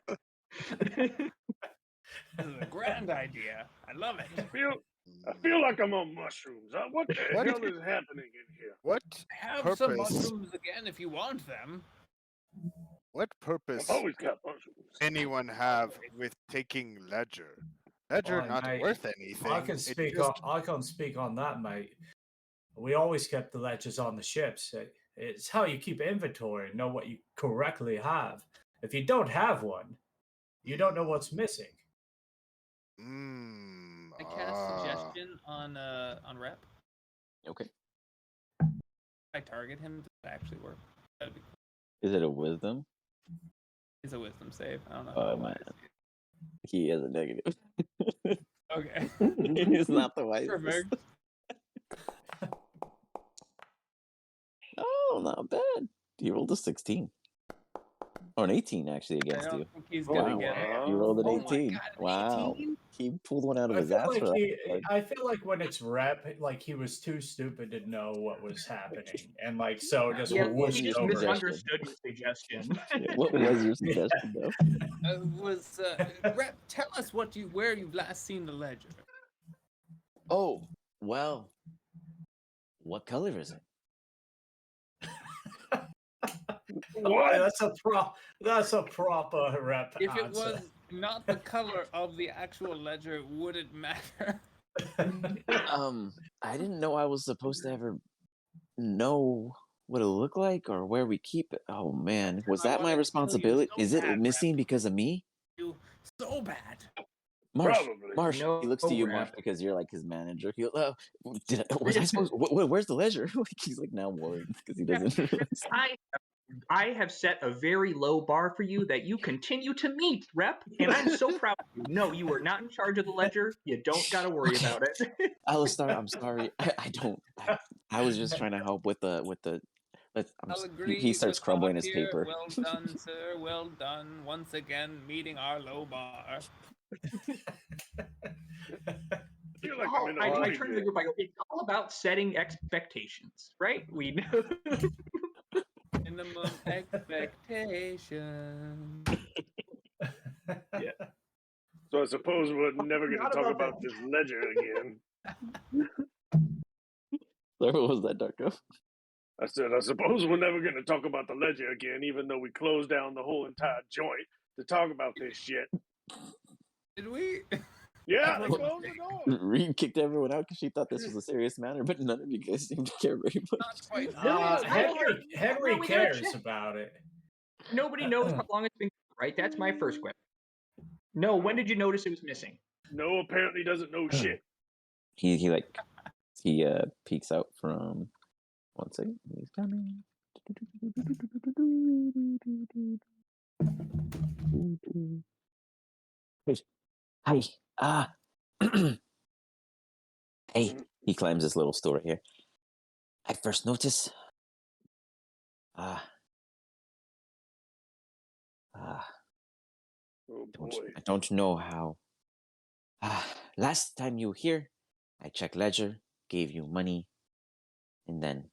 Speaker 2: This is a grand idea. I love it.
Speaker 3: I feel like I'm on mushrooms. What the
Speaker 5: What?
Speaker 3: hell is happening in here?
Speaker 5: What
Speaker 2: Have some
Speaker 5: purpose?
Speaker 2: mushrooms again if you want them.
Speaker 5: What purpose
Speaker 3: I've always got mushrooms.
Speaker 5: anyone have with taking ledger? Ledger
Speaker 6: Why,
Speaker 5: not
Speaker 6: mate,
Speaker 5: worth anything.
Speaker 6: I can
Speaker 5: It
Speaker 6: speak
Speaker 5: just-
Speaker 6: on. I can speak on that, mate. We always kept the ledgers on the ships. It's how you keep inventory and know what you correctly have. If you don't have one, you don't know what's missing.
Speaker 2: I cast suggestion on Rep.
Speaker 4: Okay.
Speaker 2: I target him. Does that actually work? That'd be cool.
Speaker 4: Is it a wisdom?
Speaker 2: It's a wisdom save. I don't know.
Speaker 4: Oh,
Speaker 2: how
Speaker 4: man.
Speaker 2: wise
Speaker 4: He has a negative.
Speaker 2: he is. Okay.
Speaker 4: He's not the wisest.
Speaker 2: Perfect.
Speaker 4: Oh, not bad. He rolled a 16. Or an 18, actually,
Speaker 2: I
Speaker 4: against
Speaker 2: don't
Speaker 4: you.
Speaker 2: think he's
Speaker 4: Oh,
Speaker 2: gonna
Speaker 4: wow.
Speaker 2: get it.
Speaker 4: He rolled an
Speaker 6: Oh my
Speaker 4: 18.
Speaker 2: God, an
Speaker 4: Wow.
Speaker 2: 18?
Speaker 4: He pulled one out of
Speaker 6: I
Speaker 4: his
Speaker 6: feel
Speaker 4: ass
Speaker 6: like
Speaker 4: for that.
Speaker 6: I feel like when it's Rep, like he was too stupid to know what was happening, and like so just
Speaker 1: Yeah,
Speaker 4: what was
Speaker 1: he
Speaker 6: whooshed
Speaker 1: just
Speaker 4: your
Speaker 6: over.
Speaker 1: misunderstood your suggestion.
Speaker 4: Yeah, what was your suggestion, though?
Speaker 2: Rep, tell us where you've last seen the ledger.
Speaker 4: Oh, well. What color is it?
Speaker 6: Boy, that's a proper Rep
Speaker 2: If it
Speaker 6: answer.
Speaker 2: was not the color of the actual ledger, would it matter?
Speaker 4: I didn't know I was supposed to ever know what it looked like or where we keep it. Oh man, was
Speaker 2: I
Speaker 4: that my
Speaker 2: wanted to kill you
Speaker 4: responsibility?
Speaker 2: so
Speaker 4: Is it
Speaker 2: bad,
Speaker 4: missing
Speaker 2: Rep.
Speaker 4: because of me?
Speaker 2: You so bad.
Speaker 4: Marsh,
Speaker 3: Probably.
Speaker 4: Marsh.
Speaker 1: No,
Speaker 4: He looks to you,
Speaker 1: Rep.
Speaker 4: Marsh, because you're like his manager. He, was I supposed? Where's the ledger? He's like now worried because he doesn't realize.
Speaker 1: I have set a very low bar for you that you continue to meet, Rep, and I'm so proud of you. No, you are not in charge of the ledger. You don't got to worry about it.
Speaker 4: Alistar, I'm sorry. I don't. I was just trying to help with the.
Speaker 2: I'll agree.
Speaker 4: He starts
Speaker 2: with
Speaker 4: crumbling
Speaker 2: Bob
Speaker 4: his
Speaker 2: here.
Speaker 4: paper.
Speaker 2: Well done, sir. Well done. Once again, meeting our low bar.
Speaker 3: Feel like I'm in a
Speaker 1: I
Speaker 3: movie
Speaker 1: turn to the
Speaker 3: here.
Speaker 1: group. I go, it's all about setting expectations, right? We know.
Speaker 2: Minimum expectation.
Speaker 3: So I suppose we're never going to
Speaker 1: forgot
Speaker 3: talk
Speaker 1: about
Speaker 3: about
Speaker 1: that.
Speaker 3: this ledger again.
Speaker 4: What was that, Darko?
Speaker 3: I said, I suppose we're never going to talk about the ledger again, even though we closed down the whole entire joint to talk about this shit.
Speaker 2: Did we?
Speaker 3: Yeah, they closed the door.
Speaker 4: Reed kicked everyone out because she thought this was a serious matter, but none of you guys seem to care very much.
Speaker 2: Not quite.
Speaker 6: Henry
Speaker 1: we gotta
Speaker 6: cares
Speaker 1: check.
Speaker 6: about it.
Speaker 1: Nobody knows how long it's been, right? That's my first question. No, when did you notice it was missing?
Speaker 3: No, apparently doesn't know shit.
Speaker 4: He peeks out from 1 second. He's coming. Hi. Hey. He climbs this little store here. I first noticed.
Speaker 3: Oh boy.
Speaker 4: I don't know how. Last time you were here, I checked ledger, gave you money, and then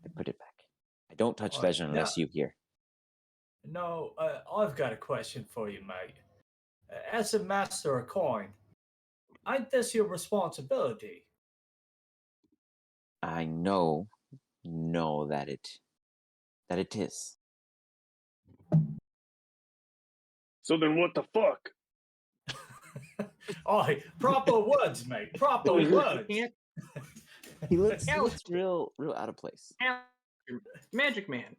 Speaker 4: I put it back. I don't touch ledger unless you here.
Speaker 6: No, I've got a question for you, mate. As a master of coin, ain't this your responsibility?
Speaker 4: I know that it is.
Speaker 3: So then what the fuck?
Speaker 6: Oh, proper words, mate. Proper words.
Speaker 4: He looks real out of place.
Speaker 1: Magic man.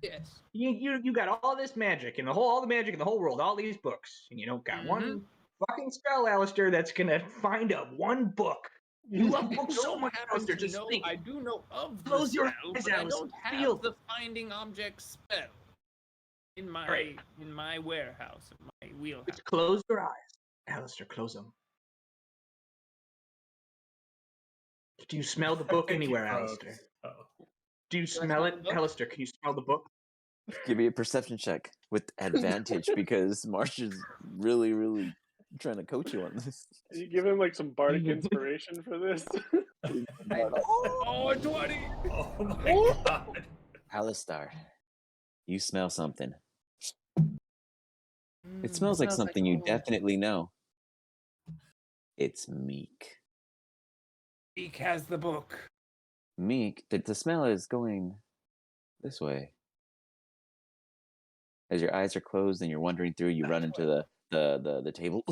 Speaker 2: Yes.
Speaker 1: You got all this magic and all the magic in the whole world, all these books, and you don't got one fucking spell, Alistair, that's gonna find one book. You love books so much, Alistair. Just think.
Speaker 2: I do know of the
Speaker 1: Close your
Speaker 2: spell,
Speaker 1: eyes,
Speaker 2: but I
Speaker 1: Alistair.
Speaker 2: don't have
Speaker 1: Feel
Speaker 2: the finding object spell in my warehouse, in my wheelhouse.
Speaker 1: Just close your eyes, Alistair. Close them. Do you smell the book anywhere, Alistair? Do you smell it, Alistair? Can you smell the book?
Speaker 4: Give me a perception check with advantage because Marsh is really trying to coach you on this.
Speaker 7: Can you give him like some bardic inspiration for this?
Speaker 2: Oh, 20!
Speaker 6: Oh my god.
Speaker 4: Alistar, you smell something. It smells like something you definitely know. It's Meek.
Speaker 2: Meek has the book.
Speaker 4: Meek, the smell is going this way. As your eyes are closed and you're wandering through, you run into the table.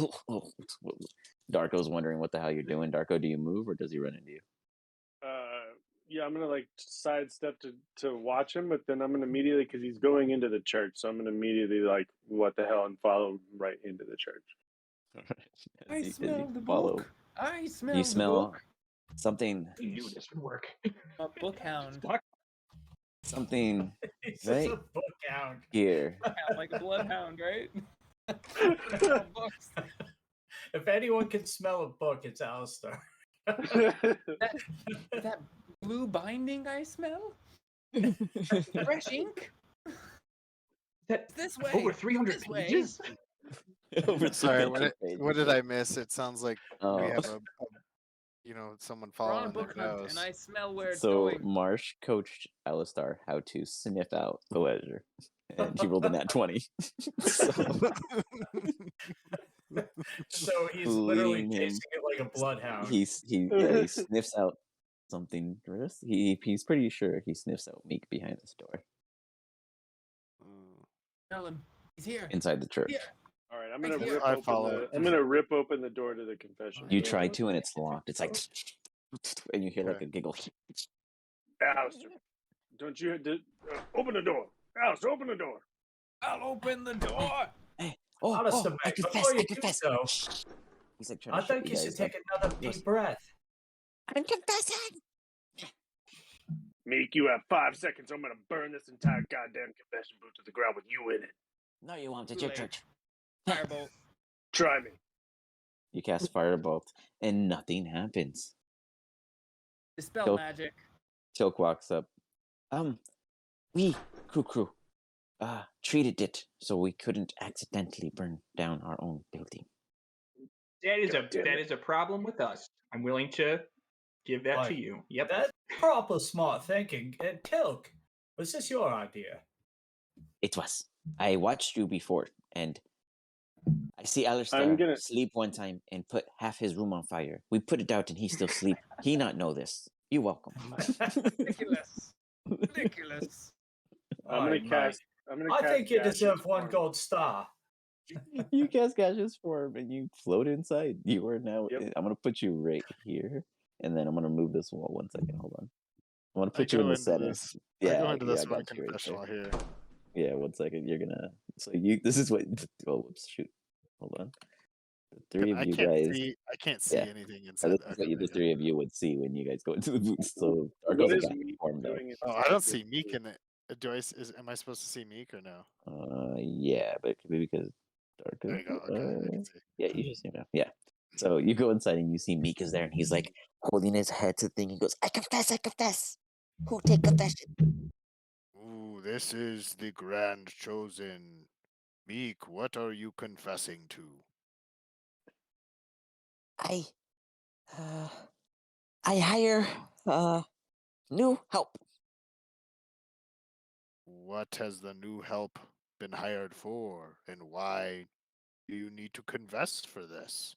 Speaker 4: Darko's wondering what the hell you're doing. Darko, do you move or does he run into you?
Speaker 7: Yeah, I'm gonna like sidestep to watch him, but then I'm gonna immediately, because he's going into the church, so I'm gonna immediately like, what the hell, and follow right into the church.
Speaker 2: I smell the book. I smell the book.
Speaker 4: Something.
Speaker 1: You knew this would work.
Speaker 2: A bookhound.
Speaker 4: Something
Speaker 6: He's
Speaker 4: right
Speaker 6: just a book hound.
Speaker 4: here.
Speaker 2: Like a bloodhound, right? Books.
Speaker 6: If anyone can smell a book, it's Alistar.
Speaker 2: That blue binding I smell? Fresh ink?
Speaker 1: That
Speaker 2: This way.
Speaker 1: over 300
Speaker 2: this way.
Speaker 1: pages?
Speaker 5: Sorry, what did I miss? It sounds like
Speaker 4: Oh.
Speaker 5: we have someone
Speaker 2: We're on a
Speaker 5: following
Speaker 2: book
Speaker 5: their
Speaker 2: hunt,
Speaker 5: nose.
Speaker 2: and I smell where it's
Speaker 4: So
Speaker 2: going.
Speaker 4: Marsh coached Alistar how to sniff out the ledger, and he rolled a nat 20.
Speaker 6: So he's literally tasting it like a bloodhound.
Speaker 4: He sniffs out something. He's pretty sure he sniffs out Meek behind this door
Speaker 2: Tell him. He's here.
Speaker 4: inside the church.
Speaker 2: Here.
Speaker 7: All right, I'm
Speaker 2: Right
Speaker 7: gonna rip open the door to the confession.
Speaker 4: You try to, and it's locked. It's like, and you hear like a giggle.
Speaker 3: Alistair, don't you open the door? Alistair, open the door.
Speaker 2: I'll open the door.
Speaker 4: Hey,
Speaker 6: Alistair,
Speaker 4: I
Speaker 6: mate,
Speaker 4: confess,
Speaker 6: before
Speaker 4: I
Speaker 6: you do
Speaker 4: confess.
Speaker 6: so,
Speaker 4: Shh. He's like trying
Speaker 6: I
Speaker 4: to shut
Speaker 6: think
Speaker 4: you
Speaker 6: you should
Speaker 4: guys up.
Speaker 6: take another
Speaker 4: Yes.
Speaker 6: deep breath.
Speaker 4: I'm confessing.
Speaker 3: Meek, you have 5 seconds. I'm gonna burn this entire goddamn confession booth to the ground with you in it.
Speaker 4: No, you won't. It's
Speaker 2: Too
Speaker 4: your
Speaker 2: late.
Speaker 4: church.
Speaker 2: Firebolt.
Speaker 3: Try me.
Speaker 4: You cast Firebolt, and nothing happens.
Speaker 2: Dispel
Speaker 4: Go.
Speaker 2: magic.
Speaker 4: Tilk walks up. We, crew, treated it so we couldn't accidentally burn down our own building.
Speaker 1: That is a problem with us. I'm willing to give that to
Speaker 6: Like,
Speaker 1: you. Yep.
Speaker 6: That's proper smart thinking. Tilk, was this your idea?
Speaker 4: It was. I watched you before, and I see Alistair
Speaker 7: I'm gonna-
Speaker 4: sleep one time and put half his room on fire. We put it out, and he still sleep. He not know this. You're welcome.
Speaker 2: Ridiculous. Ridiculous.
Speaker 7: I'm gonna cast. I'm gonna.
Speaker 6: I
Speaker 7: cast
Speaker 6: think you
Speaker 7: Gaseous
Speaker 6: deserve one
Speaker 7: Form.
Speaker 6: gold star.
Speaker 4: You cast Gaseous Form, and you float inside. You are now.
Speaker 7: Yep.
Speaker 4: I'm gonna put you right here, and then I'm gonna move this wall. 1 second. Hold on. I'm gonna
Speaker 5: I
Speaker 4: put you in
Speaker 5: go
Speaker 4: the
Speaker 5: into
Speaker 4: center.
Speaker 5: this.
Speaker 4: Yeah,
Speaker 5: I go into this
Speaker 4: I
Speaker 5: one
Speaker 4: got you right
Speaker 5: confessional
Speaker 4: there.
Speaker 5: here.
Speaker 4: Yeah, 1 second. You're gonna. So you. This is what. Oh, whoops! Shoot. Hold on. The three of
Speaker 5: I
Speaker 4: you
Speaker 5: can't
Speaker 4: guys.
Speaker 5: see. I can't see
Speaker 4: Yeah.
Speaker 5: anything
Speaker 4: This
Speaker 5: inside.
Speaker 4: is what you, the three of you would see when you guys go into the booth. So
Speaker 7: What
Speaker 4: Darko's a
Speaker 7: is
Speaker 4: guy
Speaker 7: Meek
Speaker 4: form though.
Speaker 7: doing?
Speaker 5: Oh, I don't see Meek in it. Do I? Am I supposed to see Meek or no?
Speaker 4: Yeah, but it could be because Darko.
Speaker 5: There you go. Okay, I can see.
Speaker 4: Yeah, you just see him now. Yeah. So you go inside and you see Meek is there, and he's like holding his head to the thing. He goes, "I confess, I confess. Who take confession?"
Speaker 5: Ooh, this is the grand chosen. Meek, what are you confessing to?
Speaker 4: I hire new help.
Speaker 5: What has the new help been hired for, and why do you need to confess for this?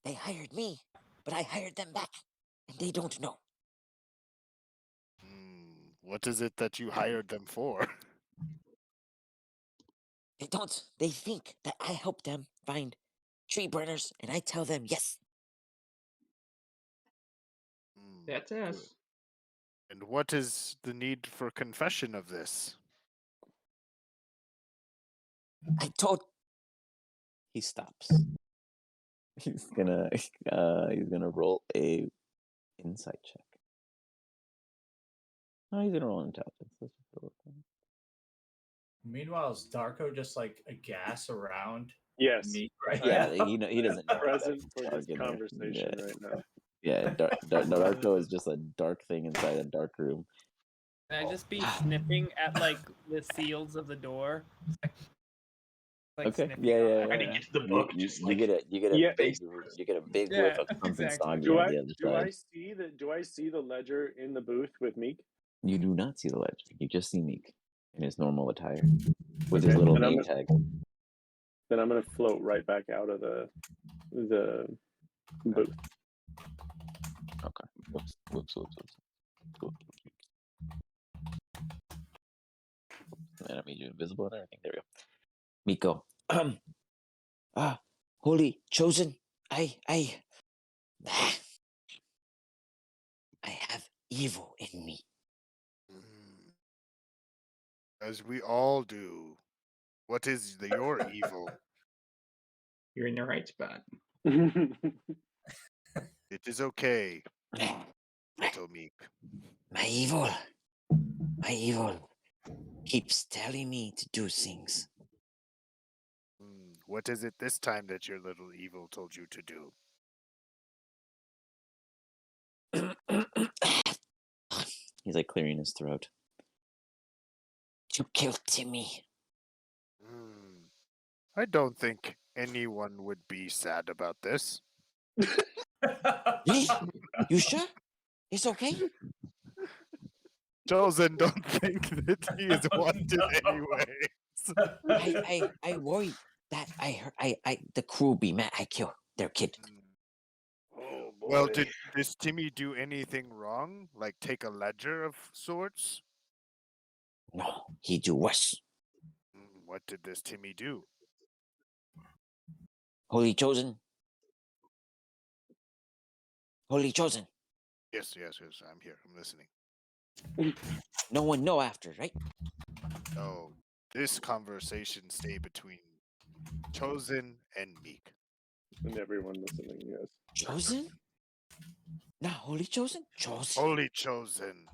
Speaker 4: They hired me, but I hired them back, and they don't know.
Speaker 5: What is it that you hired them for?
Speaker 4: They don't. They think that I help them find tree burners, and I tell them yes.
Speaker 1: That's
Speaker 5: good.
Speaker 1: us.
Speaker 5: And what is the need for confession of this?
Speaker 4: I told. He stops. He's gonna roll a insight check. No, he's gonna roll intelligence. Let's just go with that.
Speaker 6: Meanwhile, is Darko just like a gas around
Speaker 7: Yes.
Speaker 6: Meek right
Speaker 4: Yeah,
Speaker 6: now?
Speaker 4: he doesn't know
Speaker 7: Present
Speaker 4: that
Speaker 7: for
Speaker 4: dark
Speaker 7: this
Speaker 4: in there.
Speaker 7: conversation
Speaker 4: Yeah.
Speaker 7: right now.
Speaker 4: Yeah, Darko is just a dark thing inside a dark room.
Speaker 2: Can I just be sniffing at like the seals of the door? Like
Speaker 4: Okay.
Speaker 2: sniffing
Speaker 4: Yeah,
Speaker 2: on
Speaker 4: yeah,
Speaker 2: it.
Speaker 1: Trying to
Speaker 4: yeah.
Speaker 1: get to the book, just
Speaker 4: You
Speaker 1: like
Speaker 4: get a
Speaker 7: Yeah,
Speaker 4: big
Speaker 2: Yeah,
Speaker 4: whiff of something
Speaker 2: exactly.
Speaker 4: soggy
Speaker 7: Do
Speaker 4: on
Speaker 7: I
Speaker 4: the other
Speaker 7: do I
Speaker 4: side.
Speaker 7: see the ledger in the booth with Meek?
Speaker 4: You do not see the ledger. You just see Meek in his normal attire with his
Speaker 7: Okay,
Speaker 4: little
Speaker 7: then I'm
Speaker 4: name
Speaker 7: gonna-
Speaker 4: tag.
Speaker 7: Then I'm gonna float right back out of the booth.
Speaker 4: Okay. Whoops. And I made you invisible and everything. There we go. Miko. Holy chosen. I have evil in me.
Speaker 5: As we all do. What is your evil?
Speaker 1: you're in the right spot.
Speaker 5: It is okay, little Meek.
Speaker 4: My evil keeps telling me to do things.
Speaker 5: What is it this time that your little evil told you to do?
Speaker 4: He's like clearing his throat. To kill Timmy.
Speaker 5: I don't think anyone would be sad about this.
Speaker 4: Really? You sure? It's okay?
Speaker 5: Chosen don't think that he is wanted anyway.
Speaker 4: I worry that the crew be mad I kill their kid.
Speaker 3: Oh boy.
Speaker 5: Well, does Timmy do anything wrong? Like take a ledger of sorts?
Speaker 4: No, he do worse.
Speaker 5: What did this Timmy do?
Speaker 4: Holy chosen.
Speaker 5: Yes. I'm here. I'm listening.
Speaker 4: No one know after, right?
Speaker 5: No, this conversation stay between Chosen and Meek.
Speaker 7: And everyone listening, yes.
Speaker 4: Chosen? Not holy chosen? Chosen.
Speaker 5: Holy Chosen.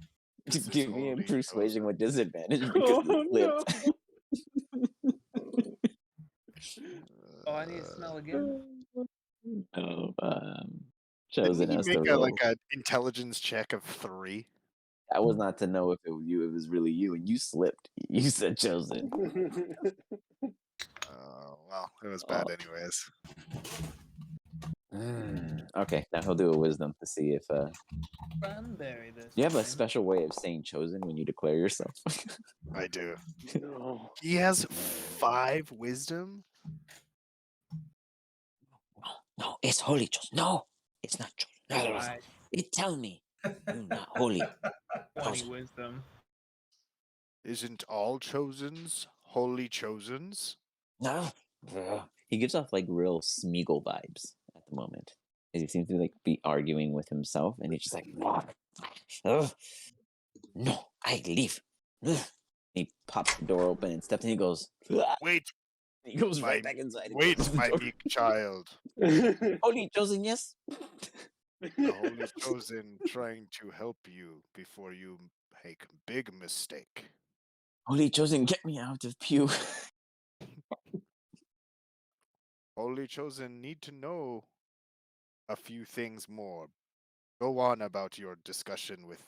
Speaker 5: This is
Speaker 4: Give me a
Speaker 5: holy
Speaker 4: persuasion
Speaker 5: chosen.
Speaker 4: with disadvantage because
Speaker 7: Oh
Speaker 4: he
Speaker 7: no!
Speaker 4: flipped.
Speaker 2: Oh, I need to smell again.
Speaker 4: Oh,
Speaker 5: Didn't
Speaker 4: chosen
Speaker 5: he
Speaker 4: has to
Speaker 5: make
Speaker 4: roll.
Speaker 5: like an intelligence check of 3?
Speaker 4: That was not to know if it was you. It was really you, and you slipped. You said chosen.
Speaker 5: Well, it was bad
Speaker 4: Oh.
Speaker 5: anyways.
Speaker 4: Okay, now he'll do a wisdom to see if.
Speaker 2: Cranberry this.
Speaker 4: You have a
Speaker 2: time.
Speaker 4: special way of saying chosen when you declare yourself.
Speaker 5: I do.
Speaker 7: No.
Speaker 5: He has 5 wisdom.
Speaker 4: No, it's holy chosen. No, it's not chosen. No,
Speaker 2: I
Speaker 4: tell me, you're not holy.
Speaker 2: 20
Speaker 4: Chosen.
Speaker 2: wisdom.
Speaker 5: Isn't all chosens holy chosens?
Speaker 4: No. He gives off like real Smeagol vibes at the moment. He seems to like be arguing with himself, and he's just like, "Ugh. No, I leave. Ugh." He pops the door open and steps in. He goes, "Ah."
Speaker 5: Wait,
Speaker 4: He goes
Speaker 5: my-
Speaker 4: right back inside. and
Speaker 5: wait,
Speaker 4: closes the
Speaker 5: my
Speaker 4: door.
Speaker 5: meek child.
Speaker 4: Holy chosen, yes.
Speaker 5: The holy chosen trying to help you before you make a big mistake.
Speaker 4: Holy chosen, get me out of pew.
Speaker 5: Holy chosen need to know a few things more. Go on about your discussion with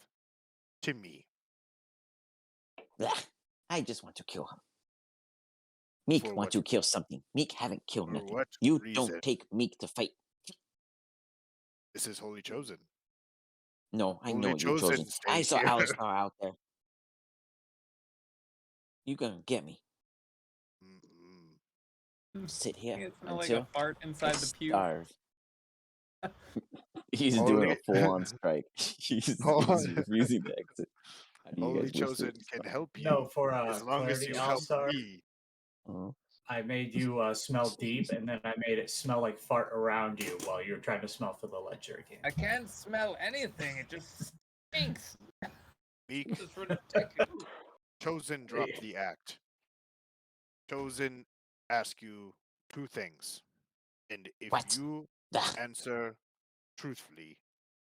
Speaker 5: Timmy.
Speaker 4: Blah. I just want to kill him. Meek
Speaker 5: For
Speaker 4: want
Speaker 5: what-
Speaker 4: to kill something. Meek haven't killed
Speaker 5: For
Speaker 4: nothing.
Speaker 5: what
Speaker 4: You
Speaker 5: reason?
Speaker 4: don't take Meek to fight.
Speaker 5: This is holy chosen.
Speaker 4: No, I
Speaker 5: Holy
Speaker 4: know you chosen.
Speaker 5: chosen
Speaker 4: I
Speaker 5: stay
Speaker 4: saw
Speaker 5: here.
Speaker 4: Alistar out there. You gonna get me.
Speaker 5: Mm-mm.
Speaker 4: Sit here
Speaker 2: It smell like a
Speaker 4: until
Speaker 2: fart
Speaker 4: I
Speaker 2: inside the pew.
Speaker 4: starve. He's doing
Speaker 5: Holy-
Speaker 4: a full-on strike. he's refusing to exit. How do you
Speaker 5: Holy
Speaker 4: guys wish to
Speaker 5: chosen can
Speaker 4: respond?
Speaker 5: help you
Speaker 6: No, for
Speaker 5: as long as
Speaker 6: clarity,
Speaker 5: you help
Speaker 6: Alistar,
Speaker 5: me.
Speaker 6: I made you smell deep, and then I made it smell like fart around you while you were trying to smell for the ledger again.
Speaker 2: I can't smell anything. It just stinks.
Speaker 5: Meek,
Speaker 2: It's ridiculous.
Speaker 5: chosen drop the act. Chosen ask you 2 things. And if
Speaker 4: What?
Speaker 5: you
Speaker 4: Ah,
Speaker 5: answer truthfully,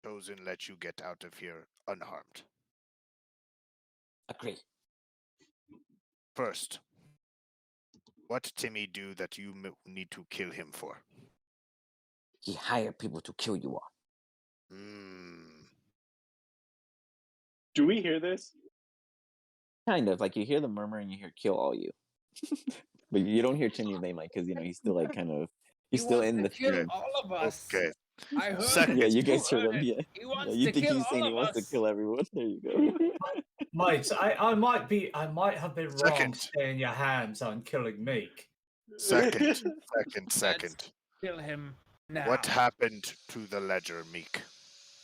Speaker 5: chosen let you get out of here unharmed.
Speaker 4: agree.
Speaker 5: First, what Timmy do that you need to kill him for?
Speaker 4: He hired people to kill you all.
Speaker 7: Do we hear this?
Speaker 4: Kind of like you hear the murmur and you hear "kill all you," but you don't hear Timmy's name like because he's still like kind of he's
Speaker 2: He
Speaker 4: still
Speaker 2: wants
Speaker 4: in
Speaker 2: to
Speaker 4: the
Speaker 2: kill
Speaker 4: theme.
Speaker 2: all of us.
Speaker 5: Okay.
Speaker 2: I heard
Speaker 5: Second.
Speaker 2: it.
Speaker 4: Yeah, you guys heard him.
Speaker 2: it.
Speaker 4: Yeah,
Speaker 2: He wants
Speaker 4: you
Speaker 2: to
Speaker 4: think
Speaker 2: kill
Speaker 4: he's saying
Speaker 2: all
Speaker 4: he
Speaker 2: of
Speaker 4: wants to
Speaker 2: us.
Speaker 4: kill everyone? There you go.
Speaker 6: Mates, I might have been wrong
Speaker 5: Second.
Speaker 6: staying your hands on killing Meek.
Speaker 5: Second.
Speaker 2: Kill him now.
Speaker 5: What happened to the ledger, Meek?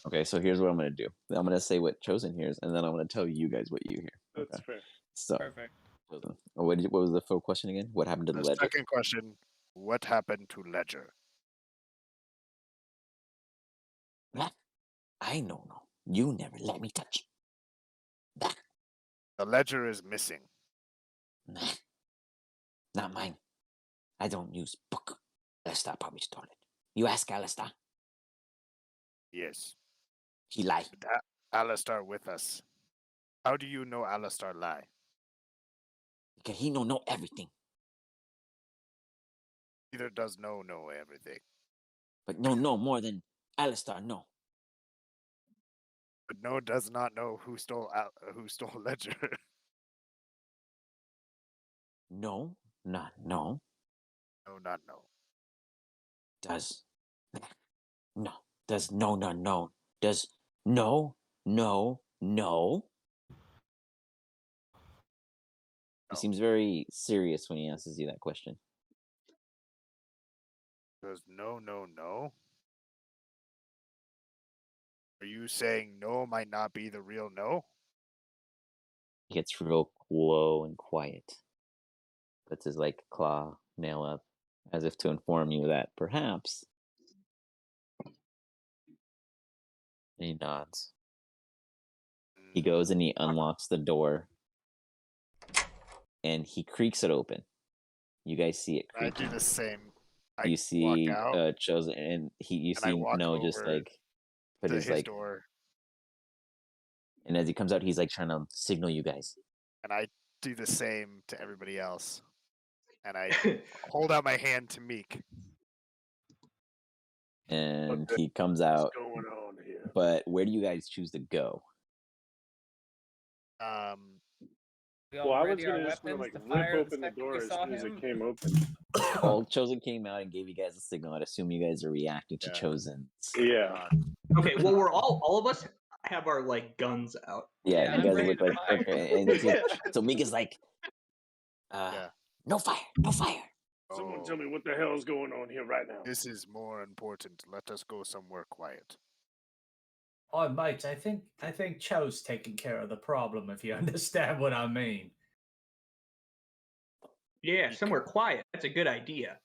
Speaker 4: Okay, so here's what I'm gonna do. I'm gonna say what Chosen hears, and then I'm gonna tell you guys what you hear.
Speaker 7: That's
Speaker 4: Okay.
Speaker 7: fair.
Speaker 4: So,
Speaker 2: Perfect.
Speaker 4: Chosen. What was the full question again? What happened to the
Speaker 5: The
Speaker 4: ledger?
Speaker 5: second question, what happened to ledger?
Speaker 4: That I know. No, you never let me touch. That
Speaker 5: The ledger is missing.
Speaker 4: nah, not mine. I don't use book. Alistar probably stole it. You ask Alistar.
Speaker 5: Yes.
Speaker 4: He lie.
Speaker 5: Alistar with us. How do you know Alistar lie?
Speaker 4: Because he know everything.
Speaker 5: Neither does know everything.
Speaker 4: But no more than Alistar, no.
Speaker 5: But no does not know who stole ledger.
Speaker 4: No, not no.
Speaker 5: No, not no.
Speaker 4: Does no. Does no, not no. Does no. He
Speaker 5: No.
Speaker 4: seems very serious when he answers you that question.
Speaker 5: Does no. Are you saying no might not be the real no?
Speaker 4: He gets real low and quiet. Puts his like claw nail up, as if to inform you that perhaps And he nods. He goes and he unlocks the door, and he creaks it open. You guys see it
Speaker 5: I
Speaker 4: creaking.
Speaker 5: do the same.
Speaker 4: You
Speaker 5: walk
Speaker 4: see
Speaker 5: out,
Speaker 4: Chosen, and you
Speaker 5: and I
Speaker 4: see
Speaker 5: walk
Speaker 4: No just
Speaker 5: over
Speaker 4: like put
Speaker 5: to
Speaker 4: his
Speaker 5: his
Speaker 4: like,
Speaker 5: door,
Speaker 4: and as he comes out, he's like trying to signal you guys.
Speaker 5: and I do the same to everybody else. And I hold out my hand to Meek.
Speaker 4: And
Speaker 3: the
Speaker 4: he comes
Speaker 3: What's
Speaker 4: out.
Speaker 3: going on here?
Speaker 4: But where do you guys choose to go?
Speaker 2: We all
Speaker 7: Well, I was
Speaker 2: ready our
Speaker 7: gonna just want to
Speaker 2: weapons
Speaker 7: like
Speaker 2: to
Speaker 7: rip
Speaker 2: fire the
Speaker 7: open the
Speaker 2: second
Speaker 7: door
Speaker 2: we
Speaker 7: as
Speaker 2: saw
Speaker 7: soon as it
Speaker 2: him?
Speaker 7: came open.
Speaker 4: Well, Chosen came out and gave you guys a signal. I'd assume you guys are reacting to
Speaker 5: Yeah.
Speaker 4: Chosen's.
Speaker 7: Yeah.
Speaker 1: Okay, well, we're all of us have our like guns out.
Speaker 4: Yeah,
Speaker 2: Yeah,
Speaker 4: you
Speaker 2: I'm
Speaker 4: guys
Speaker 2: ready
Speaker 4: look
Speaker 2: to
Speaker 4: like
Speaker 2: fire.
Speaker 4: okay. And so Meek is like,
Speaker 5: Yeah.
Speaker 4: no fire, no fire.
Speaker 3: Someone
Speaker 5: Oh,
Speaker 3: tell me what the hell is going on here right now.
Speaker 5: this is more important. Let us go somewhere quiet.
Speaker 6: Oh, mate, I think Cho's taking care of the problem, if you understand what I mean.
Speaker 1: Yeah, somewhere quiet. That's a good idea.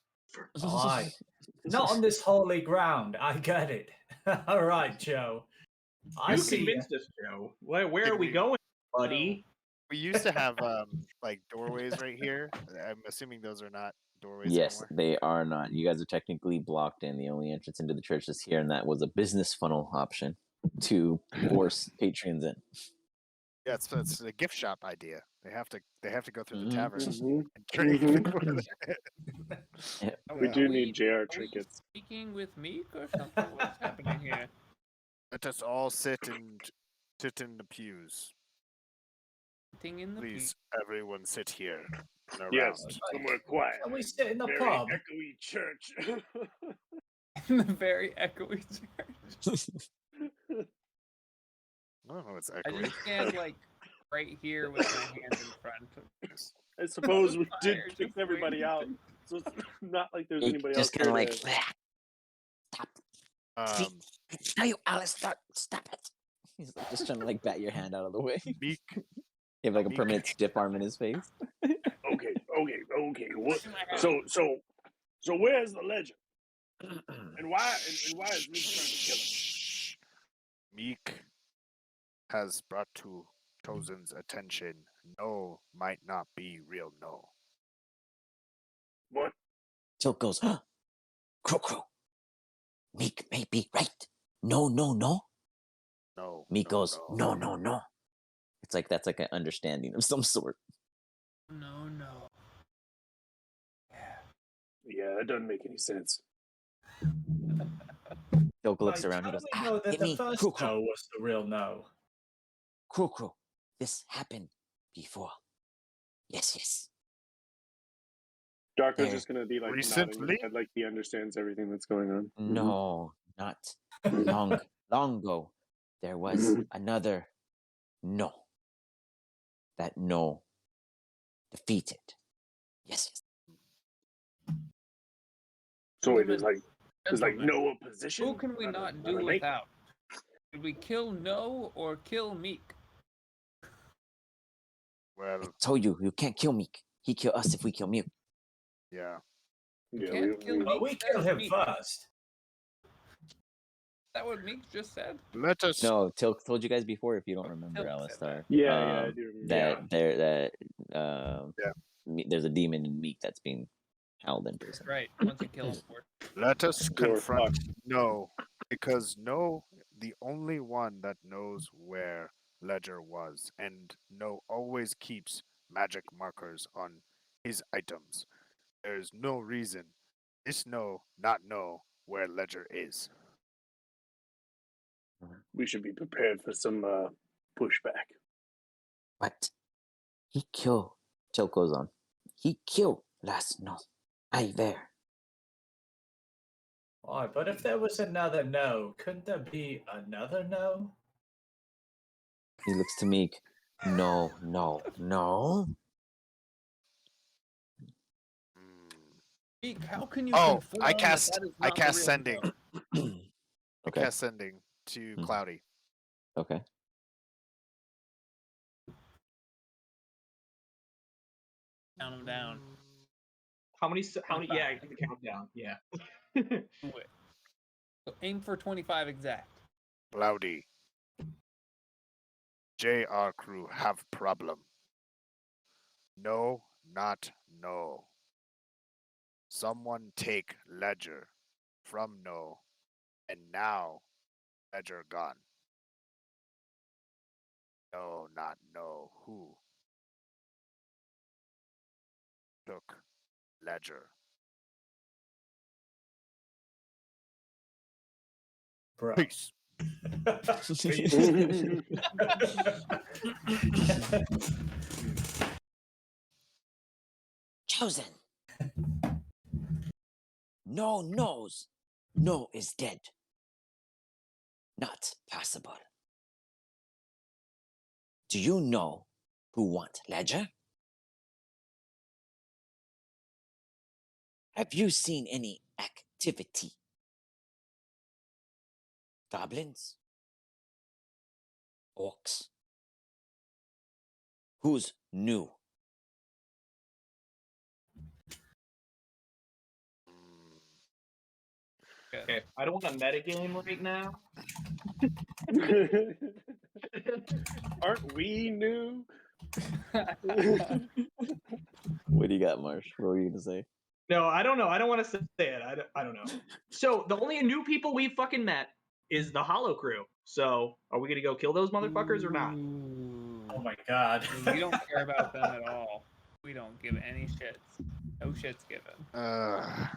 Speaker 6: Aye. Not on this holy ground. I get it. All right, Joe. I
Speaker 1: You
Speaker 6: see ya.
Speaker 1: convinced us, Joe. Where
Speaker 5: Did
Speaker 1: are we
Speaker 5: we-
Speaker 1: going, buddy?
Speaker 5: We used to have like doorways right here. I'm assuming those are not doorways
Speaker 4: Yes,
Speaker 5: anymore.
Speaker 4: they are not. You guys are technically blocked in. The only entrance into the church is here, and that was a business funnel option to force patrons in.
Speaker 5: Yeah, it's a gift shop idea. They have to go through the
Speaker 4: Mhm.
Speaker 5: tavern
Speaker 3: Mhm.
Speaker 5: and drink.
Speaker 7: We do
Speaker 2: Are
Speaker 7: need JR
Speaker 2: are
Speaker 7: trinkets.
Speaker 2: we speaking with Meek or something? What's happening here?
Speaker 5: Let us all sit in the pews.
Speaker 2: Sitting in the
Speaker 5: Please, everyone, sit here and around.
Speaker 3: Yes, somewhere quiet.
Speaker 6: Can we sit in the
Speaker 3: Very
Speaker 6: pub?
Speaker 3: echoey church.
Speaker 2: in the very echoey church.
Speaker 5: I don't know what's
Speaker 2: I
Speaker 5: echoey.
Speaker 2: just stand like right here with my hands in front.
Speaker 3: I suppose we did
Speaker 2: Fire,
Speaker 3: kick
Speaker 2: just
Speaker 3: everybody
Speaker 2: waiting
Speaker 3: out,
Speaker 2: to-
Speaker 3: so it's not like there's
Speaker 4: He
Speaker 3: anybody
Speaker 4: just
Speaker 3: else
Speaker 4: kind
Speaker 3: here
Speaker 4: of like,
Speaker 3: to...
Speaker 4: stop.
Speaker 5: Um,
Speaker 4: No, you, Alice, stop it. He's like just trying to like bat your hand out of the way.
Speaker 5: Meek,
Speaker 4: You have like a
Speaker 5: Meek.
Speaker 4: permanent stiff arm in his face.
Speaker 3: Okay. What? So where's the legend? And why is Meek trying to kill him?
Speaker 5: Shh. Meek has brought to Chosen's attention. No might not be real no.
Speaker 3: What?
Speaker 4: Tilt goes, crow, crow. Meek may be right. No.
Speaker 5: No.
Speaker 4: Meek
Speaker 5: no,
Speaker 4: goes,
Speaker 5: no.
Speaker 4: no. It's like that's like an understanding of some sort.
Speaker 2: No.
Speaker 3: Yeah, that doesn't make any sense.
Speaker 4: Tilt looks
Speaker 6: Mate,
Speaker 4: around. He
Speaker 6: how
Speaker 4: goes,
Speaker 6: do we know that
Speaker 4: hit
Speaker 6: the
Speaker 4: me,
Speaker 6: first
Speaker 4: crow,
Speaker 6: no was the real no?
Speaker 4: crow. This happened before. Yes.
Speaker 7: Darko's
Speaker 4: There.
Speaker 7: just gonna be like nodding
Speaker 5: Recently?
Speaker 7: his head like he understands everything that's going on.
Speaker 4: No, not long ago. There was another no. That no defeated. Yes.
Speaker 3: So it is
Speaker 2: Gentlemen,
Speaker 3: like
Speaker 2: gentlemen,
Speaker 3: no opposition.
Speaker 2: who can we not do without? Did we kill No or kill Meek?
Speaker 5: Well,
Speaker 4: I told you, you can't kill Meek. He kill us if we kill Meek.
Speaker 5: yeah.
Speaker 2: You
Speaker 3: Yeah,
Speaker 2: can't kill Meek.
Speaker 6: But we killed him
Speaker 2: Meek.
Speaker 6: first.
Speaker 2: Is that what Meek just said?
Speaker 5: Let us.
Speaker 4: No, told you guys before if you don't
Speaker 2: Oh,
Speaker 4: remember,
Speaker 2: Tilk said
Speaker 4: Alistar.
Speaker 7: Yeah, I do remember.
Speaker 4: There's a demon in Meek that's being held in prison.
Speaker 2: Right. Once you kill him for it.
Speaker 5: Let us
Speaker 7: You're
Speaker 5: confront
Speaker 7: fucked.
Speaker 5: No, because No, the only one that knows where Ledger was, and No always keeps magic markers on his items. There is no reason this No not know where Ledger is.
Speaker 3: We should be prepared for some pushback.
Speaker 4: But he killed. Tilt goes on. He killed last no. I there.
Speaker 6: Alright, but if there was another no, couldn't there be another no?
Speaker 4: He looks to Meek. No.
Speaker 2: Meek, how can you
Speaker 5: Oh,
Speaker 2: confirm
Speaker 5: I cast
Speaker 2: that is not the real
Speaker 5: sending.
Speaker 2: No?
Speaker 5: I
Speaker 4: Okay.
Speaker 5: cast sending to
Speaker 4: Mhm.
Speaker 5: Cloudy.
Speaker 4: Okay.
Speaker 2: Count him down.
Speaker 1: How many? Yeah, I can count down. Yeah.
Speaker 2: Do it. So aim for 25 exact.
Speaker 5: Cloudy. JR crew have problem. No, not no. Someone take ledger from no, and now ledger gone. No, not no. Who took ledger?
Speaker 6: Bro.
Speaker 5: Peace.
Speaker 8: Chosen. No knows. No is dead. Not possible. Do you know who want ledger? Have you seen any activity? Goblins? Orcs? Who's new?
Speaker 1: Okay, I don't want to metagame right now.
Speaker 7: Aren't we new?
Speaker 4: What do you got, Marsh? What were you gonna say?
Speaker 1: No, I don't know. I don't want to say it. I don't know. So the only new people we've fucking met is the Hollow Crew. So are we gonna go kill those motherfuckers or not?
Speaker 6: Oh my god.
Speaker 2: We don't care about them at all. We don't give any shits. No shits given.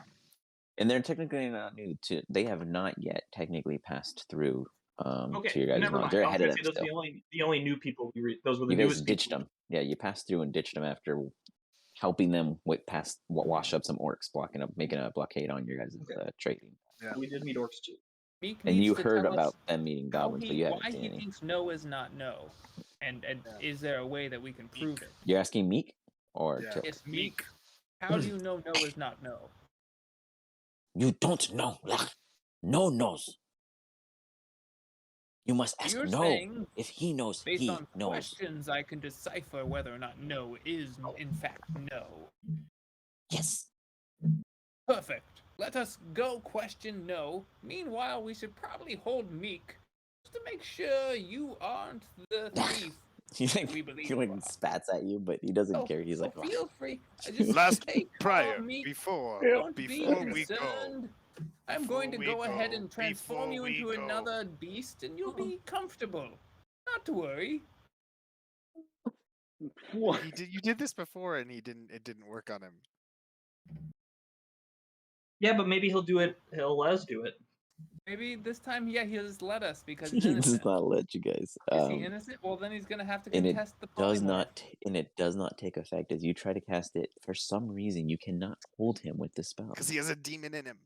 Speaker 4: And they're technically not new. They have not yet technically passed through
Speaker 1: Okay,
Speaker 4: to your guys'
Speaker 1: never
Speaker 4: knowledge.
Speaker 1: mind.
Speaker 4: They're
Speaker 1: I was
Speaker 4: ahead of
Speaker 1: gonna
Speaker 4: them
Speaker 1: say those
Speaker 4: still.
Speaker 1: are the only new people those were the
Speaker 4: You guys
Speaker 1: newest
Speaker 4: ditched
Speaker 1: people.
Speaker 4: them. Yeah, you passed through and ditched them after helping them wash up some orcs, making a blockade on your guys' trading.
Speaker 5: Yeah.
Speaker 1: We did meet orcs too.
Speaker 2: Meek
Speaker 4: And
Speaker 2: needs
Speaker 4: you
Speaker 2: to
Speaker 4: heard
Speaker 2: tell us
Speaker 4: about them meeting
Speaker 2: how
Speaker 4: goblins, but you haven't
Speaker 2: why
Speaker 4: seen
Speaker 2: he
Speaker 4: any.
Speaker 2: thinks no is not no, and is there a way that we can prove it?
Speaker 4: You're asking Meek or
Speaker 5: Yeah.
Speaker 4: Tilt?
Speaker 2: Yes, Meek. How do you know no is not no?
Speaker 8: You don't know. No knows. You must ask
Speaker 2: You're
Speaker 8: no.
Speaker 2: saying,
Speaker 8: If he knows,
Speaker 2: based
Speaker 8: he
Speaker 2: on
Speaker 8: knows.
Speaker 2: questions, I can decipher whether or not no is in fact no.
Speaker 8: Yes.
Speaker 2: Perfect. Let us go question no. Meanwhile, we should probably hold Meek just to make sure you aren't the thief.
Speaker 4: He
Speaker 2: We believe
Speaker 4: he
Speaker 2: you are.
Speaker 4: spats at you, but he doesn't care. He's
Speaker 2: So
Speaker 4: like,
Speaker 2: feel free. Just
Speaker 5: Last
Speaker 2: take
Speaker 5: prior,
Speaker 2: Meek.
Speaker 5: before
Speaker 2: Don't be
Speaker 5: we go.
Speaker 2: concerned. I'm going to
Speaker 5: Before we
Speaker 2: go ahead
Speaker 5: go,
Speaker 2: and transform you
Speaker 5: before we
Speaker 2: into
Speaker 5: go.
Speaker 2: another beast, and you'll be comfortable. Not to worry.
Speaker 7: What?
Speaker 5: You did this before and it didn't work on him.
Speaker 1: Yeah, but maybe he'll do it. He'll let us do it.
Speaker 2: Maybe this time, yeah, he'll just let us because he's
Speaker 4: he
Speaker 2: innocent.
Speaker 4: does not let you guys.
Speaker 2: Is he innocent? Well, then he's gonna have to
Speaker 4: And it
Speaker 2: contest the
Speaker 4: does
Speaker 2: polymorph.
Speaker 4: not take effect as you try to cast it. For some reason, you cannot hold him with the spell.
Speaker 5: Because he has a demon in him.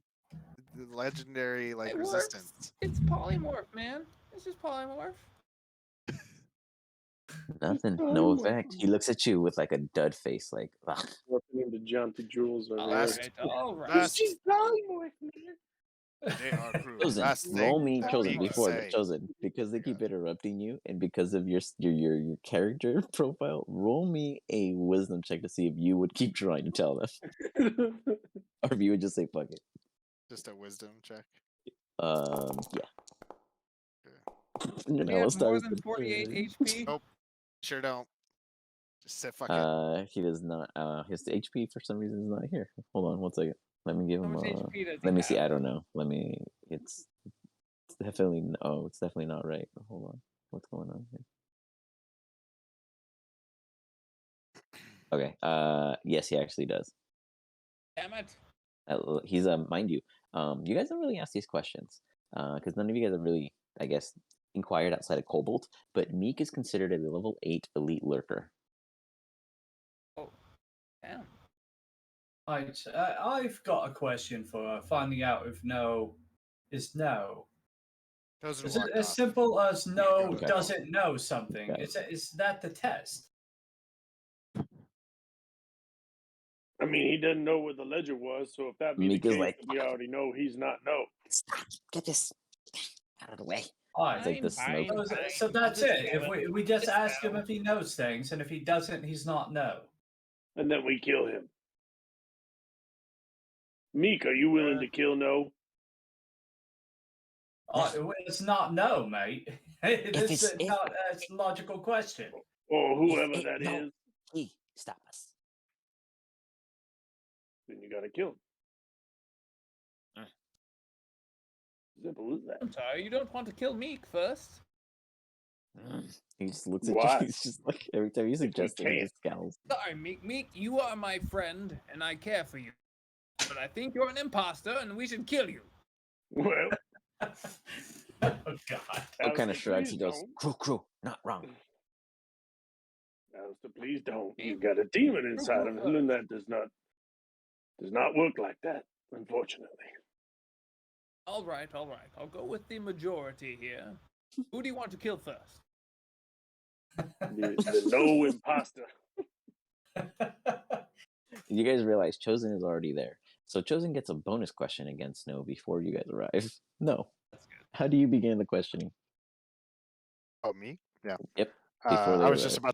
Speaker 5: The legendary
Speaker 2: It
Speaker 5: resistance.
Speaker 2: works. It's polymorph, man. It's just polymorph.
Speaker 4: Nothing, no effect. He looks at you with like a dud face, like. Ugh.
Speaker 7: Flipping into Jonty Jules over
Speaker 5: Last-
Speaker 7: there.
Speaker 2: All right.
Speaker 5: last-
Speaker 7: She's polymorph, man.
Speaker 5: JR crew.
Speaker 4: Chosen,
Speaker 5: Last
Speaker 4: roll
Speaker 5: thing
Speaker 4: me
Speaker 5: that
Speaker 4: chosen
Speaker 5: we
Speaker 4: before
Speaker 5: say.
Speaker 4: chosen because they keep interrupting you and because of your character profile. Roll me a wisdom check to see if you would keep trying to tell them, or if you would just say fuck it.
Speaker 5: Just a wisdom check.
Speaker 4: Yeah.
Speaker 2: Do you have more than 48 HP?
Speaker 5: Nope. Sure don't. Just say fuck it.
Speaker 4: He does not. His HP for some reason is not here. Hold on 1 second. Let me give
Speaker 2: How
Speaker 4: him.
Speaker 2: much HP does he
Speaker 4: Let me see.
Speaker 2: have?
Speaker 4: I don't know. Let me. It's definitely. Oh, it's definitely not right. Hold on. What's going on here? Okay. Yes, he actually does.
Speaker 2: Damn it.
Speaker 4: He's mind you. You guys don't really ask these questions because none of you guys have really, I guess, inquired outside of Cobalt. But Meek is considered a level 8 elite lurker.
Speaker 2: Oh, damn.
Speaker 6: Right, I've got a question for finding out if no is no.
Speaker 5: Chosen
Speaker 6: Is it
Speaker 5: walked
Speaker 6: as
Speaker 5: off.
Speaker 6: simple as no
Speaker 4: Okay.
Speaker 6: doesn't know something?
Speaker 4: Okay.
Speaker 6: Is that the test?
Speaker 7: I mean, he doesn't know where the ledger was, so if that be the
Speaker 4: Meek is
Speaker 7: case,
Speaker 4: like,
Speaker 7: we already know he's not no.
Speaker 8: Stop. Get this out of the way.
Speaker 6: Alright.
Speaker 4: It's like the smoke.
Speaker 6: So that's it. If we just ask him if he knows things, and if he doesn't, he's not no.
Speaker 7: And then we kill him. Meek, are you willing to kill no?
Speaker 6: It's not no, mate. This
Speaker 8: it's
Speaker 6: is not a logical question.
Speaker 3: Or whoever
Speaker 8: it,
Speaker 3: that
Speaker 8: no,
Speaker 3: is,
Speaker 8: he stop us.
Speaker 3: then you gotta kill him. Simple as that.
Speaker 2: I'm sorry, you don't want to kill Meek first.
Speaker 4: He just looks at you.
Speaker 3: Why?
Speaker 4: He's just like every time you suggest it, he
Speaker 3: can't.
Speaker 4: just scowls.
Speaker 2: Sorry, Meek. Meek, you are my friend, and I care for you. But I think you're an imposter, and we should kill you.
Speaker 3: Well,
Speaker 6: Oh God.
Speaker 4: What kind of
Speaker 3: Alistair,
Speaker 4: shrugs?
Speaker 3: please
Speaker 4: He goes,
Speaker 3: don't.
Speaker 8: Crew, not wrong.
Speaker 3: Alistair, please don't. You've got a demon inside of him, and that does not work like that, unfortunately.
Speaker 2: All right. I'll go with the majority here. Who do you want to kill first?
Speaker 3: The no imposter.
Speaker 4: You guys realize Chosen is already there. So Chosen gets a bonus question against Snow before you guys arrive. No.
Speaker 2: That's good.
Speaker 4: How do you begin the questioning?
Speaker 5: Oh, me? Yeah.
Speaker 4: Yep. Before they
Speaker 5: I was just
Speaker 4: arrive.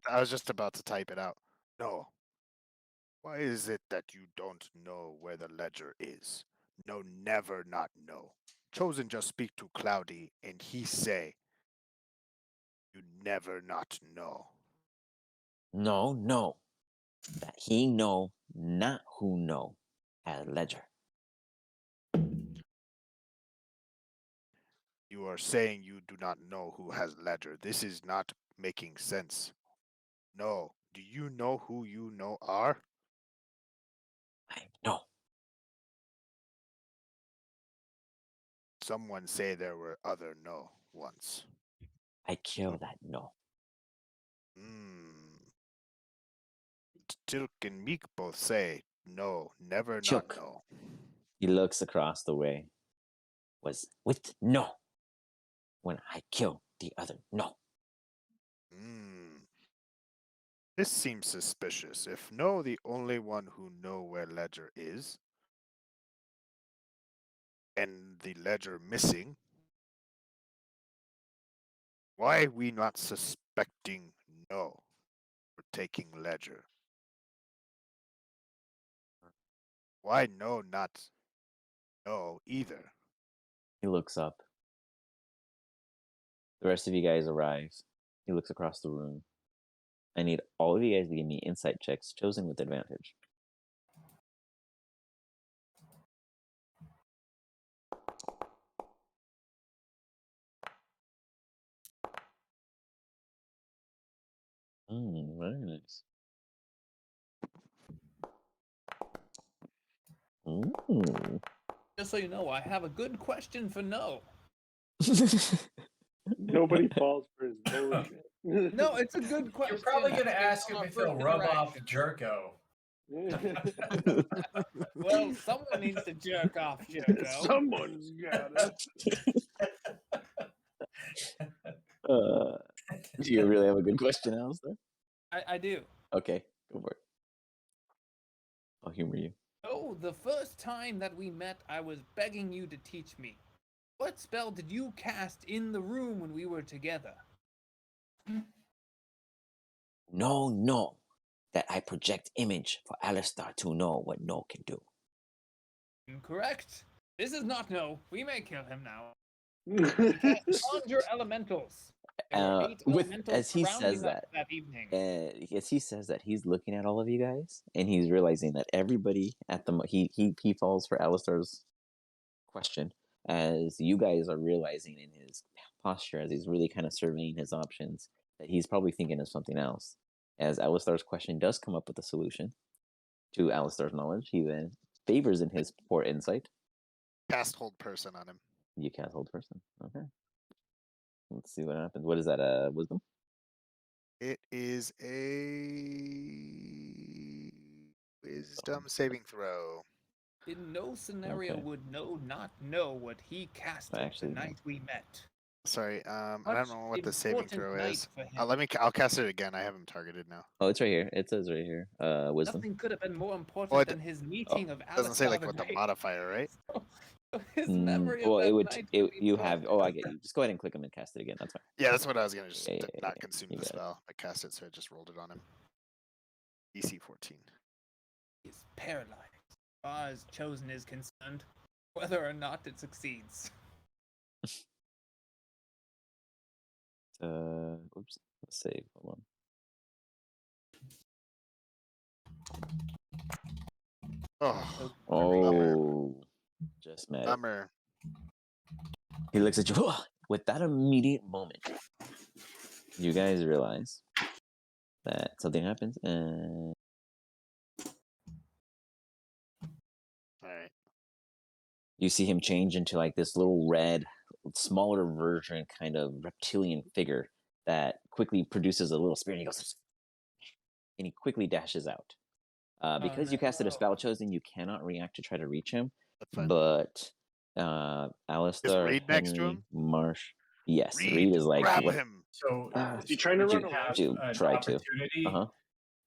Speaker 5: about to type it out. No. Why is it that you don't know where the ledger is? No, never not know. Chosen just speak to Cloudy, and he say, you never not know.
Speaker 8: No. That he know, not who know, has ledger.
Speaker 5: You are saying you do not know who has ledger. This is not making sense. No. Do you know who you know are?
Speaker 8: I know.
Speaker 5: Someone say there were other no once.
Speaker 8: I kill that no.
Speaker 5: Tilk and Meek both say no, never
Speaker 8: Chook.
Speaker 5: not know.
Speaker 4: He looks across the way.
Speaker 8: Was with no. When I kill the other no.
Speaker 5: This seems suspicious. If no, the only one who know where ledger is, and the ledger missing, why we not suspecting no for taking ledger? Why no not no either?
Speaker 4: He looks up. The rest of you guys arrive. He looks across the room. I need all of you guys to give me insight checks, Chosen with advantage. Very nice.
Speaker 2: Just so you know, I have a good question for no.
Speaker 7: Nobody falls for his bullshit.
Speaker 2: No, it's a good question.
Speaker 6: You're probably going to
Speaker 2: based
Speaker 6: ask
Speaker 2: on
Speaker 6: him
Speaker 2: our
Speaker 6: if he'll
Speaker 2: first
Speaker 6: rub off
Speaker 2: interaction.
Speaker 6: Jerko.
Speaker 2: Well, someone needs to jerk off Jerko.
Speaker 3: Someone's got it.
Speaker 4: Do you really have a good question, Alistair?
Speaker 2: I do.
Speaker 4: Okay, go for it. I'll humor you.
Speaker 2: Oh, the first time that we met, I was begging you to teach me. What spell did you cast in the room when we were together?
Speaker 8: No. That I project image for Alistair to know what no can do.
Speaker 2: Incorrect. This is not no. We may kill him now. We can't conjure elementals. There were 8 elementals
Speaker 4: as he
Speaker 2: surrounding
Speaker 4: says
Speaker 2: us that evening.
Speaker 4: as he says that, he's looking at all of you guys, and he's realizing that everybody at the he falls for Alistair's question, as you guys are realizing in his posture, as he's really kind of surveying his options, that he's probably thinking of something else. As Alistair's question does come up with a solution to Alistair's knowledge, he then favors in his poor insight.
Speaker 5: Cast hold person on him.
Speaker 4: You cast hold person. Okay. Let's see what happens. What is that? Wisdom?
Speaker 5: It is a wisdom saving throw.
Speaker 2: In no scenario
Speaker 4: Okay.
Speaker 2: would no not know what he casted
Speaker 4: Actually,
Speaker 2: the night we met.
Speaker 5: Sorry, I
Speaker 2: Much
Speaker 5: don't know what the saving
Speaker 2: important
Speaker 5: throw
Speaker 2: night
Speaker 5: is.
Speaker 2: for him.
Speaker 5: I'll cast it again. I have him targeted now.
Speaker 4: Oh, it's right here. It says right here. Wisdom.
Speaker 2: Nothing could have been more important
Speaker 5: Well, it
Speaker 2: than his meeting of
Speaker 5: It doesn't say
Speaker 2: Alistair
Speaker 5: like
Speaker 2: the
Speaker 5: what the
Speaker 2: night.
Speaker 5: modifier, right?
Speaker 2: So his memory
Speaker 4: Well,
Speaker 2: of that
Speaker 4: it would.
Speaker 2: night
Speaker 4: It,
Speaker 2: would be
Speaker 4: you have.
Speaker 2: important.
Speaker 4: Oh, I get you. Just go ahead and click him and cast it again. That's fine.
Speaker 5: Yeah, that's what I was gonna just
Speaker 4: Yeah,
Speaker 5: not consume
Speaker 4: you
Speaker 5: the
Speaker 4: got it.
Speaker 5: spell. I cast it, so I just rolled it on him. DC 14.
Speaker 2: He's paralyzed as far as chosen is concerned, whether or not it succeeds.
Speaker 4: Oops. Let's save. Hold
Speaker 5: Oh,
Speaker 4: on. Oh, just met it.
Speaker 5: bummer.
Speaker 4: He looks at you. With that immediate moment, you guys realize that something happens, and
Speaker 5: All right.
Speaker 4: you see him change into like this little red, smaller version, kind of reptilian figure that quickly produces a little spear, and he goes, and he quickly dashes out. Because you casted a spell chosen, you cannot react to try to reach him.
Speaker 5: That's fine.
Speaker 4: But
Speaker 5: Is
Speaker 4: Alistar,
Speaker 5: Reed next to
Speaker 4: Henry,
Speaker 5: him?
Speaker 4: Marsh, yes,
Speaker 5: Reed,
Speaker 4: Reed is like,
Speaker 5: grab
Speaker 4: what?
Speaker 5: him.
Speaker 6: So
Speaker 7: Is he trying to
Speaker 6: would you
Speaker 7: run away?
Speaker 6: have
Speaker 4: Do
Speaker 6: an
Speaker 4: try to.
Speaker 6: opportunity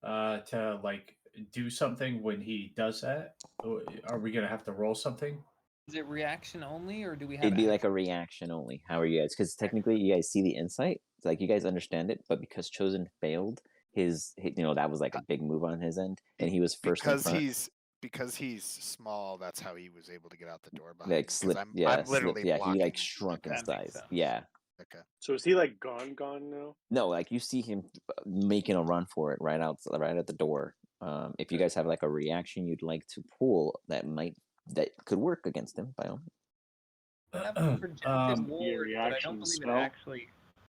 Speaker 6: to like do something when he does that? Or are we gonna have to roll something?
Speaker 2: Is it reaction only, or do we have?
Speaker 4: It'd be like a
Speaker 2: action?
Speaker 4: reaction only. How are you guys? Because technically, you guys see the insight. It's like you guys understand it, but because Chosen failed, that was like a big move on his end, and he was first in front.
Speaker 5: Because he's small. That's how he was able to get out the door behind.
Speaker 4: Like
Speaker 5: me, 'cause
Speaker 4: slip,
Speaker 5: I'm
Speaker 4: yeah,
Speaker 5: literally
Speaker 4: yeah. He
Speaker 5: blocking.
Speaker 4: like shrunk in
Speaker 2: That makes
Speaker 4: size.
Speaker 2: sense.
Speaker 4: Yeah.
Speaker 5: Okay.
Speaker 7: So is he like gone now?
Speaker 4: No, like you see him making a run for it right at the door. If you guys have like a reaction you'd like to pull that could work against him, by all means.
Speaker 2: I have a projected
Speaker 7: Be a
Speaker 2: ward, but I
Speaker 7: reaction
Speaker 2: don't believe
Speaker 7: spell?
Speaker 2: it actually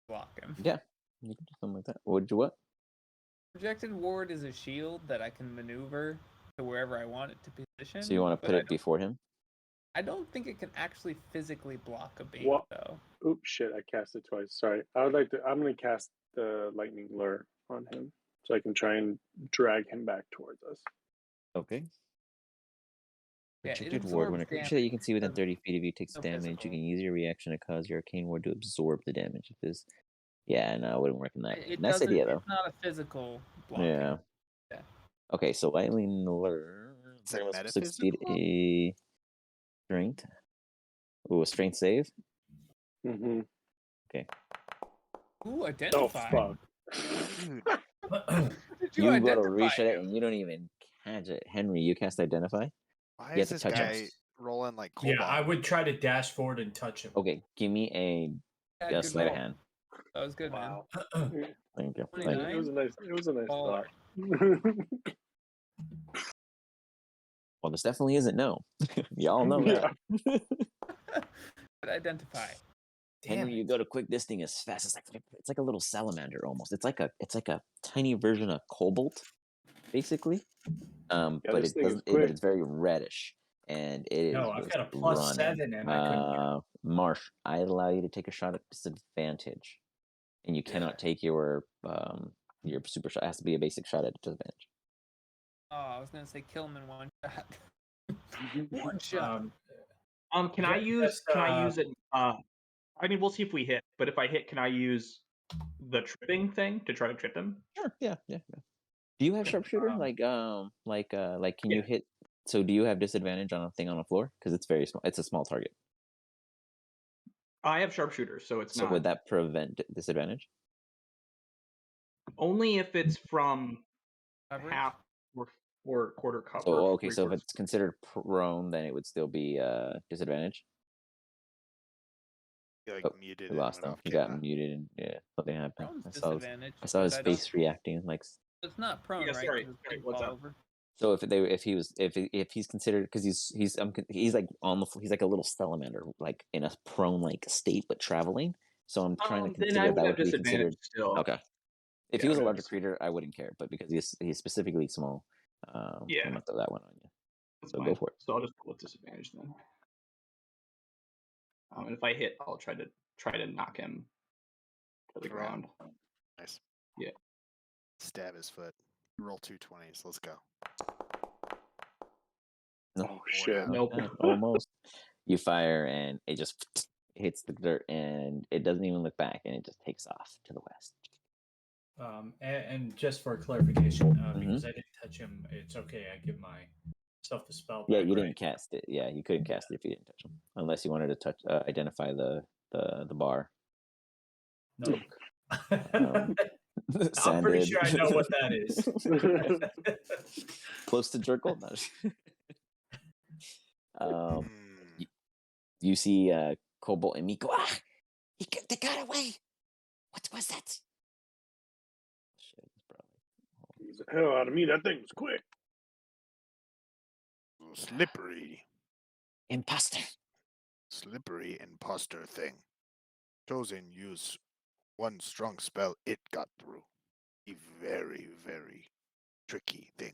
Speaker 2: block him.
Speaker 4: Yeah, you can do something like that. What do what?
Speaker 2: Projected ward is a shield that I can maneuver to wherever I want it to position.
Speaker 4: So you want to put it before him?
Speaker 2: I don't think it can actually physically block a beam,
Speaker 7: What?
Speaker 2: though.
Speaker 7: Oops, shit! I cast it twice. Sorry. I'm gonna cast the lightning lure on him, so I can try and drag him back towards us.
Speaker 4: Okay.
Speaker 2: Yeah, it
Speaker 4: Projected ward. When a
Speaker 2: absorbs
Speaker 4: creature that you can see within
Speaker 2: damage.
Speaker 4: 30 feet of you takes
Speaker 2: No
Speaker 4: damage,
Speaker 2: physical.
Speaker 4: you can use your reaction to cause your arcane ward to absorb the damage. If this, yeah, no, it wouldn't work in that.
Speaker 2: It
Speaker 4: Nice
Speaker 2: doesn't.
Speaker 4: idea though.
Speaker 2: It's not a physical block.
Speaker 4: Yeah.
Speaker 2: Yeah.
Speaker 4: Okay, so lightning lure.
Speaker 5: Is it
Speaker 4: Must succeed
Speaker 5: metaphysical?
Speaker 4: a strength. Ooh, a strength save.
Speaker 7: Mm-hmm.
Speaker 4: Okay.
Speaker 2: Ooh,
Speaker 7: Oh
Speaker 2: identify.
Speaker 7: fuck!
Speaker 5: Dude,
Speaker 2: Did
Speaker 4: You go to
Speaker 2: identify
Speaker 4: reach at it
Speaker 2: him?
Speaker 4: and you don't even catch it. Henry, you cast identify.
Speaker 5: why
Speaker 4: You
Speaker 5: is
Speaker 4: have to
Speaker 5: this
Speaker 4: touch
Speaker 5: guy
Speaker 4: him.
Speaker 5: rolling like
Speaker 6: Yeah,
Speaker 5: cobalt?
Speaker 6: I would try to dash forward and touch him.
Speaker 4: Okay, give me
Speaker 2: Yeah,
Speaker 4: a
Speaker 2: good
Speaker 4: sleight of
Speaker 2: roll.
Speaker 4: hand.
Speaker 2: That was good,
Speaker 7: Wow.
Speaker 4: Thank you. Thank you.
Speaker 2: 29?
Speaker 7: It was a nice
Speaker 2: Baller.
Speaker 7: thought.
Speaker 4: Well, this definitely isn't no. Y'all know that.
Speaker 2: But identify.
Speaker 4: Henry, you go to quick this thing as fast as it's like a little salamander almost. It's like a tiny version of cobalt, basically.
Speaker 7: Yeah,
Speaker 4: But
Speaker 7: this
Speaker 4: it
Speaker 7: thing is
Speaker 4: doesn't. But
Speaker 7: quick.
Speaker 4: it's very reddish, and it is.
Speaker 6: No, I've
Speaker 4: just
Speaker 6: got a
Speaker 4: running.
Speaker 6: +7 and I couldn't.
Speaker 4: Marsh, I allow you to take a shot at disadvantage, and you cannot take your super shot. It has to be a basic shot at disadvantage.
Speaker 2: Oh, I was gonna say kill him in one shot. One shot.
Speaker 1: Can I use it? I mean, we'll see if we hit. But if I hit, can I use the tripping thing to try to trip him?
Speaker 4: Sure. Yeah. Do you have sharpshooter? Can you hit? So do you have disadvantage on a thing on the floor? Because it's very small. It's a small target.
Speaker 1: I have sharpshooter, so it's
Speaker 4: So
Speaker 1: not.
Speaker 4: would that prevent disadvantage?
Speaker 1: Only if it's from
Speaker 2: Coverage?
Speaker 1: half or quarter cover.
Speaker 4: So okay, so if it's considered prone, then it would still be disadvantage.
Speaker 5: He, like,
Speaker 4: Oh,
Speaker 5: muted
Speaker 4: we
Speaker 5: and
Speaker 4: lost
Speaker 5: went
Speaker 4: him.
Speaker 5: off
Speaker 4: He got
Speaker 5: camera.
Speaker 4: muted, and yeah, something happened.
Speaker 2: Prone's
Speaker 4: I saw
Speaker 2: disadvantage.
Speaker 4: his
Speaker 2: but I don't-
Speaker 4: face reacting like.
Speaker 2: It's not prone,
Speaker 1: Yeah,
Speaker 2: right?
Speaker 1: sorry,
Speaker 2: 'Cause it's
Speaker 1: sorry,
Speaker 2: gonna
Speaker 1: what's
Speaker 2: fall
Speaker 1: up?
Speaker 2: over.
Speaker 4: So if he's considered, because he's like on the he's like a little salamander, like in a prone like state but traveling. So I'm trying to
Speaker 1: Then
Speaker 4: consider
Speaker 1: I would
Speaker 4: that
Speaker 1: have
Speaker 4: would be
Speaker 1: disadvantage
Speaker 4: considered
Speaker 1: still.
Speaker 4: okay. If
Speaker 1: Yeah,
Speaker 4: he was a
Speaker 1: I would
Speaker 4: larger
Speaker 1: have
Speaker 4: creature, I wouldn't care, but because he's specifically small, I'm gonna throw that one on you.
Speaker 1: That's
Speaker 4: So
Speaker 1: fine.
Speaker 4: go for it.
Speaker 1: So I'll just roll with disadvantage then. And if I hit, I'll try to knock him to the
Speaker 5: Throw him.
Speaker 1: ground.
Speaker 5: Nice.
Speaker 1: Yeah.
Speaker 5: Stab his foot. Roll 2 20s. Let's go.
Speaker 4: No.
Speaker 7: Oh shit!
Speaker 1: Nope.
Speaker 4: Almost. You fire and it just hits the dirt and it doesn't even look back and it just takes off to the west.
Speaker 6: And just for clarification, because I didn't touch him, it's okay. I give myself the spell back.
Speaker 4: Yeah, you
Speaker 6: right?
Speaker 4: didn't cast it. Yeah, you couldn't cast it if you didn't touch him, unless you wanted to identify the bar.
Speaker 6: No.
Speaker 4: Um,
Speaker 6: I'm pretty
Speaker 4: Sanded.
Speaker 6: sure I know what that is.
Speaker 4: Close to Jerkle. No.
Speaker 5: Hmm.
Speaker 4: You see Cobalt and Miko. They got away.
Speaker 8: What was that?
Speaker 4: Shit, it's probably.
Speaker 3: He's the hell out of me. That thing was quick.
Speaker 5: Slippery.
Speaker 8: Imposter.
Speaker 5: Slippery imposter thing. Chosen use one strong spell, it got through. A very, very tricky thing.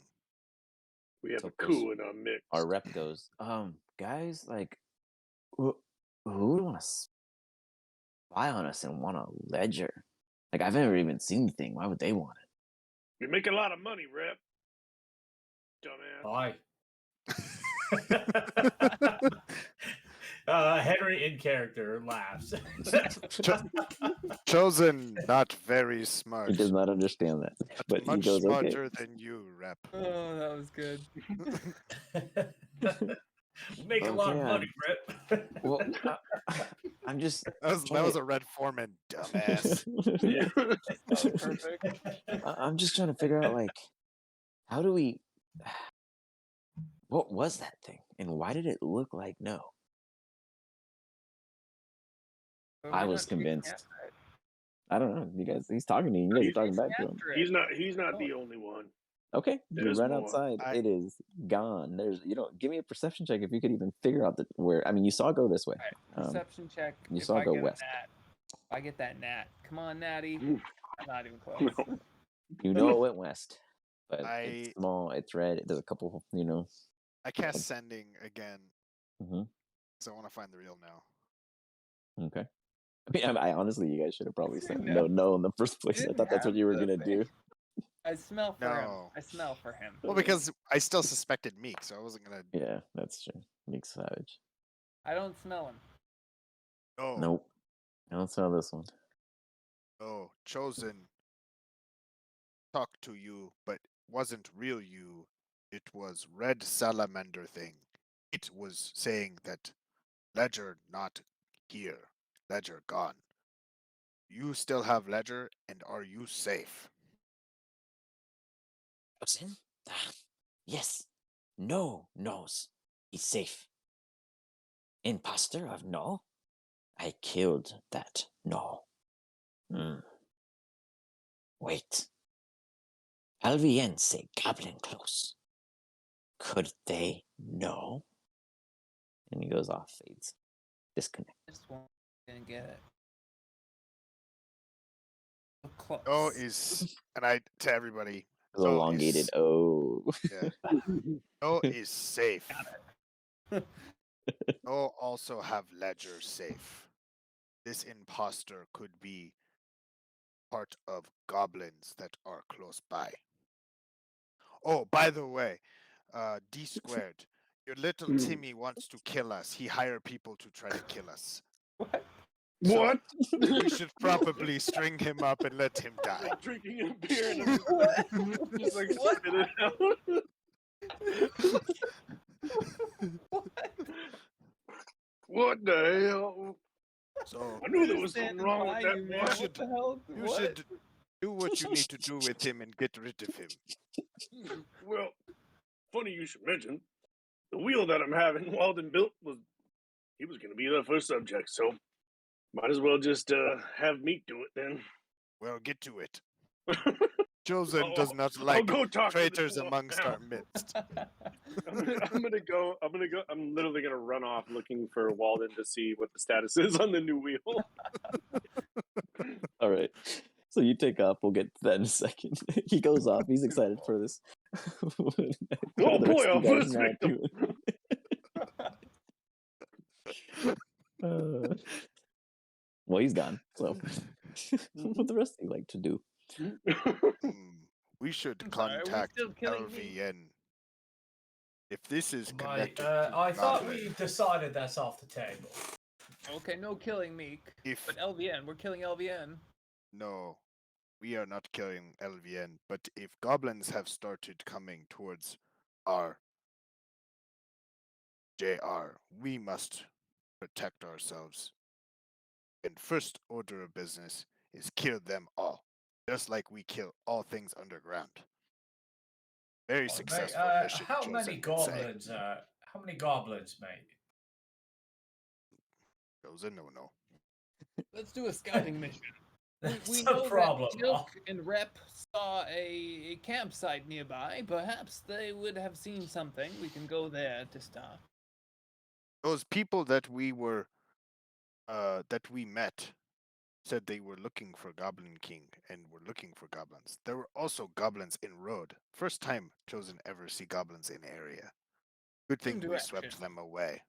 Speaker 3: We have
Speaker 4: So
Speaker 3: a coup in our mix.
Speaker 4: Our rep goes, guys, like, who would want to spy on us and want a ledger? Like, I've never even seen anything. Why would they want it?
Speaker 3: We make a lot of money, Rep. Dumbass.
Speaker 6: Bye. Henry in character laughs.
Speaker 5: Chosen, not very smart.
Speaker 4: He does not understand that. But he
Speaker 5: Much
Speaker 4: goes,
Speaker 5: smarter
Speaker 4: okay.
Speaker 5: than you, Rep.
Speaker 2: Oh, that was good.
Speaker 6: Make a lot of
Speaker 4: Okay,
Speaker 6: money, Rip.
Speaker 4: Well, I'm just.
Speaker 5: That was a Red Foreman, dumbass.
Speaker 3: Yeah.
Speaker 2: That was perfect.
Speaker 4: I'm just trying to figure out, like, how do we. What was that thing? And why did it look like no?
Speaker 2: But
Speaker 4: I
Speaker 2: we're
Speaker 4: was
Speaker 2: not doing
Speaker 4: convinced.
Speaker 2: after it.
Speaker 4: I don't know. You guys, he's talking to you. You guys are talking back to him.
Speaker 2: After it.
Speaker 3: He's not the only one.
Speaker 4: Okay, you
Speaker 3: There's
Speaker 4: run
Speaker 3: more.
Speaker 4: outside. It is gone. Give me a perception check if you could even figure out where. I mean, you saw it go this way.
Speaker 2: All right, perception check.
Speaker 4: you
Speaker 2: If
Speaker 4: saw it
Speaker 2: I
Speaker 4: go
Speaker 2: get a
Speaker 4: west.
Speaker 2: nat, I get that nat. Come on, Natty.
Speaker 3: Oof.
Speaker 2: I'm not even close.
Speaker 3: No.
Speaker 4: You know it went west, but
Speaker 5: I-
Speaker 4: it's small. It's red. There's a couple.
Speaker 5: I cast Sending again,
Speaker 4: hmm
Speaker 5: because I want to find the real now.
Speaker 4: Okay. I mean, I honestly, you guys should have probably said
Speaker 2: No.
Speaker 4: no in the first place. I
Speaker 2: Didn't
Speaker 4: thought that's what
Speaker 2: have
Speaker 4: you were
Speaker 2: the
Speaker 4: gonna
Speaker 2: thing.
Speaker 4: do.
Speaker 2: I smell for him.
Speaker 5: No.
Speaker 2: I smell for him.
Speaker 5: Well, because I still suspected Meek, so I wasn't gonna.
Speaker 4: Yeah, that's true. Meek Savage.
Speaker 2: I don't smell him.
Speaker 5: No,
Speaker 4: Nope. I don't smell this one.
Speaker 5: no, Chosen talked to you, but wasn't real you. It was Red Salamander thing. It was saying that Ledger not here, Ledger gone. You still have Ledger, and are you safe?
Speaker 8: Chosen? Yes. No knows. He's safe. Imposter of no? I killed that no. Wait. LVN say goblin close. Could they know?
Speaker 4: And he goes off, fades, disconnect.
Speaker 2: This one didn't get it. So close.
Speaker 5: No is, and I to everybody.
Speaker 4: It was elongated. Oh.
Speaker 5: Yeah. No is safe. No also have Ledger safe. This imposter could be part of goblins that are close by. Oh, by the way, D squared. Your little Timmy wants to kill us. He hired people to try to kill us.
Speaker 2: What?
Speaker 5: So,
Speaker 3: What?
Speaker 5: we should probably string him up and let him die.
Speaker 3: Drinking a beer and I'm just like
Speaker 2: What?
Speaker 3: spit it out.
Speaker 2: What?
Speaker 3: What the hell?
Speaker 5: So
Speaker 3: I knew there was
Speaker 2: Stand
Speaker 3: something wrong
Speaker 2: by
Speaker 3: with that
Speaker 2: you,
Speaker 3: man.
Speaker 2: man.
Speaker 5: should-
Speaker 2: What the hell?
Speaker 5: you
Speaker 2: What?
Speaker 5: should do what you need to do with him and get rid of him.
Speaker 3: Well, funny you should mention. The wheel that I'm having Walden built he was going to be the first subject, so might as well just have Meek do it then.
Speaker 5: Well, get to it. Chosen
Speaker 3: Oh,
Speaker 5: does not
Speaker 3: I'll
Speaker 5: like
Speaker 3: go talk to the
Speaker 5: traitors
Speaker 3: dwarf
Speaker 5: amongst
Speaker 3: now.
Speaker 5: our midst.
Speaker 3: I'm gonna go. I'm literally gonna run off looking for Walden to see what the status is on the new wheel.
Speaker 4: All right. So you take off. We'll get to that in a second. He goes off. He's excited for this. What
Speaker 3: Oh
Speaker 4: are the
Speaker 3: boy,
Speaker 4: rest
Speaker 3: our
Speaker 4: of you guys
Speaker 3: first
Speaker 4: now
Speaker 3: victim.
Speaker 4: doing? Well, he's gone. So, what the rest of you like to do?
Speaker 5: We should
Speaker 2: I'm sorry, are we
Speaker 5: contact
Speaker 2: still killing me?
Speaker 5: LVN. If this is
Speaker 6: My,
Speaker 5: connected to
Speaker 6: I thought
Speaker 5: Goblin,
Speaker 6: we decided that's off the table.
Speaker 2: Okay, no killing Meek.
Speaker 5: if
Speaker 2: But LVN, we're killing LVN.
Speaker 5: no, we are not killing LVN. But if goblins have started coming towards our JR, we must protect ourselves. And first order of business is kill them all, just like we kill all things underground. Very successful mission.
Speaker 6: How
Speaker 5: Chosen
Speaker 6: many
Speaker 5: would say.
Speaker 6: goblins? How many goblins, mate?
Speaker 5: Chosen, no.
Speaker 2: Let's do a scouting mission.
Speaker 6: That's
Speaker 2: we
Speaker 6: a
Speaker 2: know
Speaker 6: problem.
Speaker 2: that Tilk and Rep saw a campsite nearby. Perhaps they would have seen something. We can go there to start.
Speaker 5: Those people that we met said they were looking for Goblin King and were looking for goblins. There were also goblins in road. First time Chosen ever see goblins in area. Good thing we swept
Speaker 2: Direction.
Speaker 5: them away.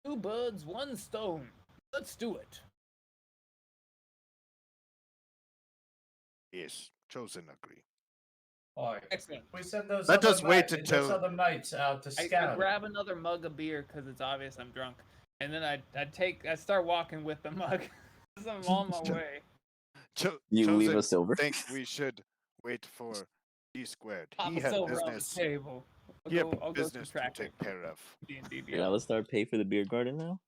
Speaker 2: 2 birds, 1 stone. Let's do it.
Speaker 5: Yes, Chosen agree.
Speaker 6: Alright.
Speaker 2: Excellent.
Speaker 6: We send those
Speaker 5: Let
Speaker 6: other
Speaker 5: us wait
Speaker 6: those
Speaker 5: until-
Speaker 6: other knights out to
Speaker 2: I
Speaker 6: scout.
Speaker 2: grab another mug of beer because it's obvious I'm drunk, and then I start walking with the mug as I'm on my way.
Speaker 4: You leave
Speaker 5: Chosen
Speaker 4: a silver.
Speaker 5: think we should wait for D squared.
Speaker 2: Pop
Speaker 5: He
Speaker 2: a
Speaker 5: had
Speaker 2: silver on the
Speaker 5: business.
Speaker 2: table.
Speaker 5: He had
Speaker 2: I'll go
Speaker 5: business to
Speaker 2: subtract
Speaker 5: take care of.
Speaker 2: D&D
Speaker 4: Did Alistar pay for the beer garden now?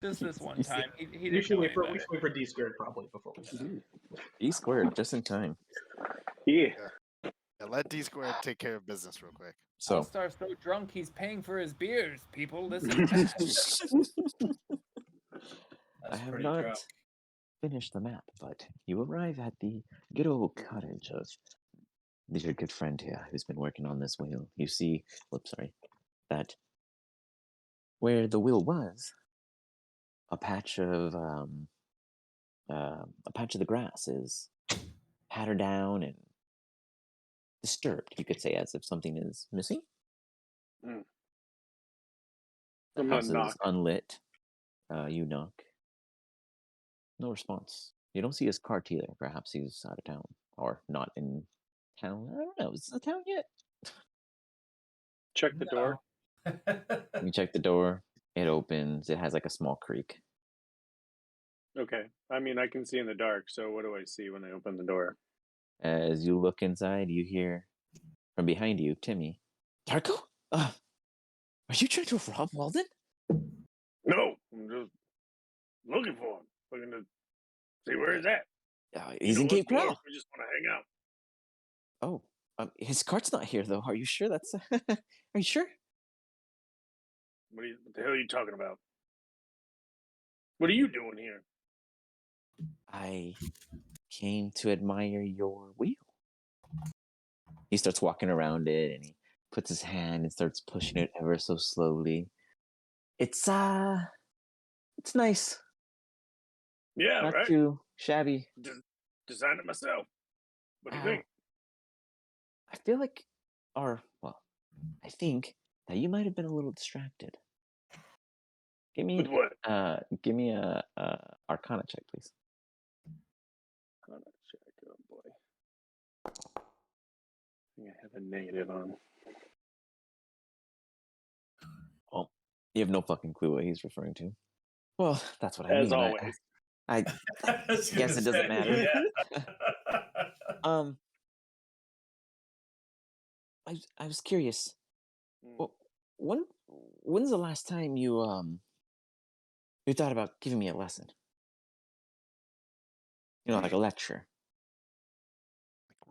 Speaker 2: Just this one
Speaker 4: You see-
Speaker 2: time. He
Speaker 1: We
Speaker 2: didn't
Speaker 1: should
Speaker 2: know
Speaker 1: wait for
Speaker 2: any better.
Speaker 1: D squared probably before we do that.
Speaker 4: E squared, just in time.
Speaker 7: Yeah.
Speaker 5: Yeah, let D squared take care of business real quick.
Speaker 4: So
Speaker 2: All-Star's so drunk he's paying for his beers. People, listen.
Speaker 6: That's
Speaker 4: I have
Speaker 6: pretty
Speaker 4: not
Speaker 6: drunk.
Speaker 4: finished the map, but you arrive at the good old cottage of your good friend here who's been working on this wheel. You see, that where the wheel was, a patch of the grass is pattered down and disturbed. You could say, as if something is missing.
Speaker 7: Mm.
Speaker 4: The
Speaker 7: I'm
Speaker 4: house
Speaker 7: gonna
Speaker 4: is
Speaker 7: knock.
Speaker 4: unlit. You knock. No response. You don't see his cart either. Perhaps he's out of town or not in town. I don't know. Is it a town yet?
Speaker 7: Check the door.
Speaker 4: You check the door. It opens. It has like a small creak.
Speaker 7: Okay. I mean, I can see in the dark, so what do I see when I open the door?
Speaker 4: As you look inside, you hear from behind you, Timmy. Darko? Are you trying to rob Walden?
Speaker 3: No, I'm just looking for him. Looking to see where he's at.
Speaker 4: He's in Cape Crow.
Speaker 3: We just want to hang out.
Speaker 4: Oh, his cart's not here though. Are you sure that's? Are you sure?
Speaker 3: What the hell are you talking about? What are you doing here?
Speaker 4: I came to admire your wheel. He starts walking around it and he puts his hand and starts pushing it ever so slowly. It's nice.
Speaker 3: Yeah,
Speaker 4: Not
Speaker 3: right.
Speaker 4: too shabby.
Speaker 3: Designed it myself. What do you think?
Speaker 4: I feel like, I think that you might have been a little distracted.
Speaker 3: With what?
Speaker 4: Give me a Arcana check, please.
Speaker 7: Arcana check. Oh boy. I think I have a negative on.
Speaker 4: Oh, you have no fucking clue what he's referring to. Well, that's what I
Speaker 7: As
Speaker 4: mean.
Speaker 7: always.
Speaker 4: I guess it doesn't matter.
Speaker 6: Yeah.
Speaker 4: I was curious.
Speaker 7: Mm.
Speaker 4: When's the last time you thought about giving me a lesson? You know, like a lecture.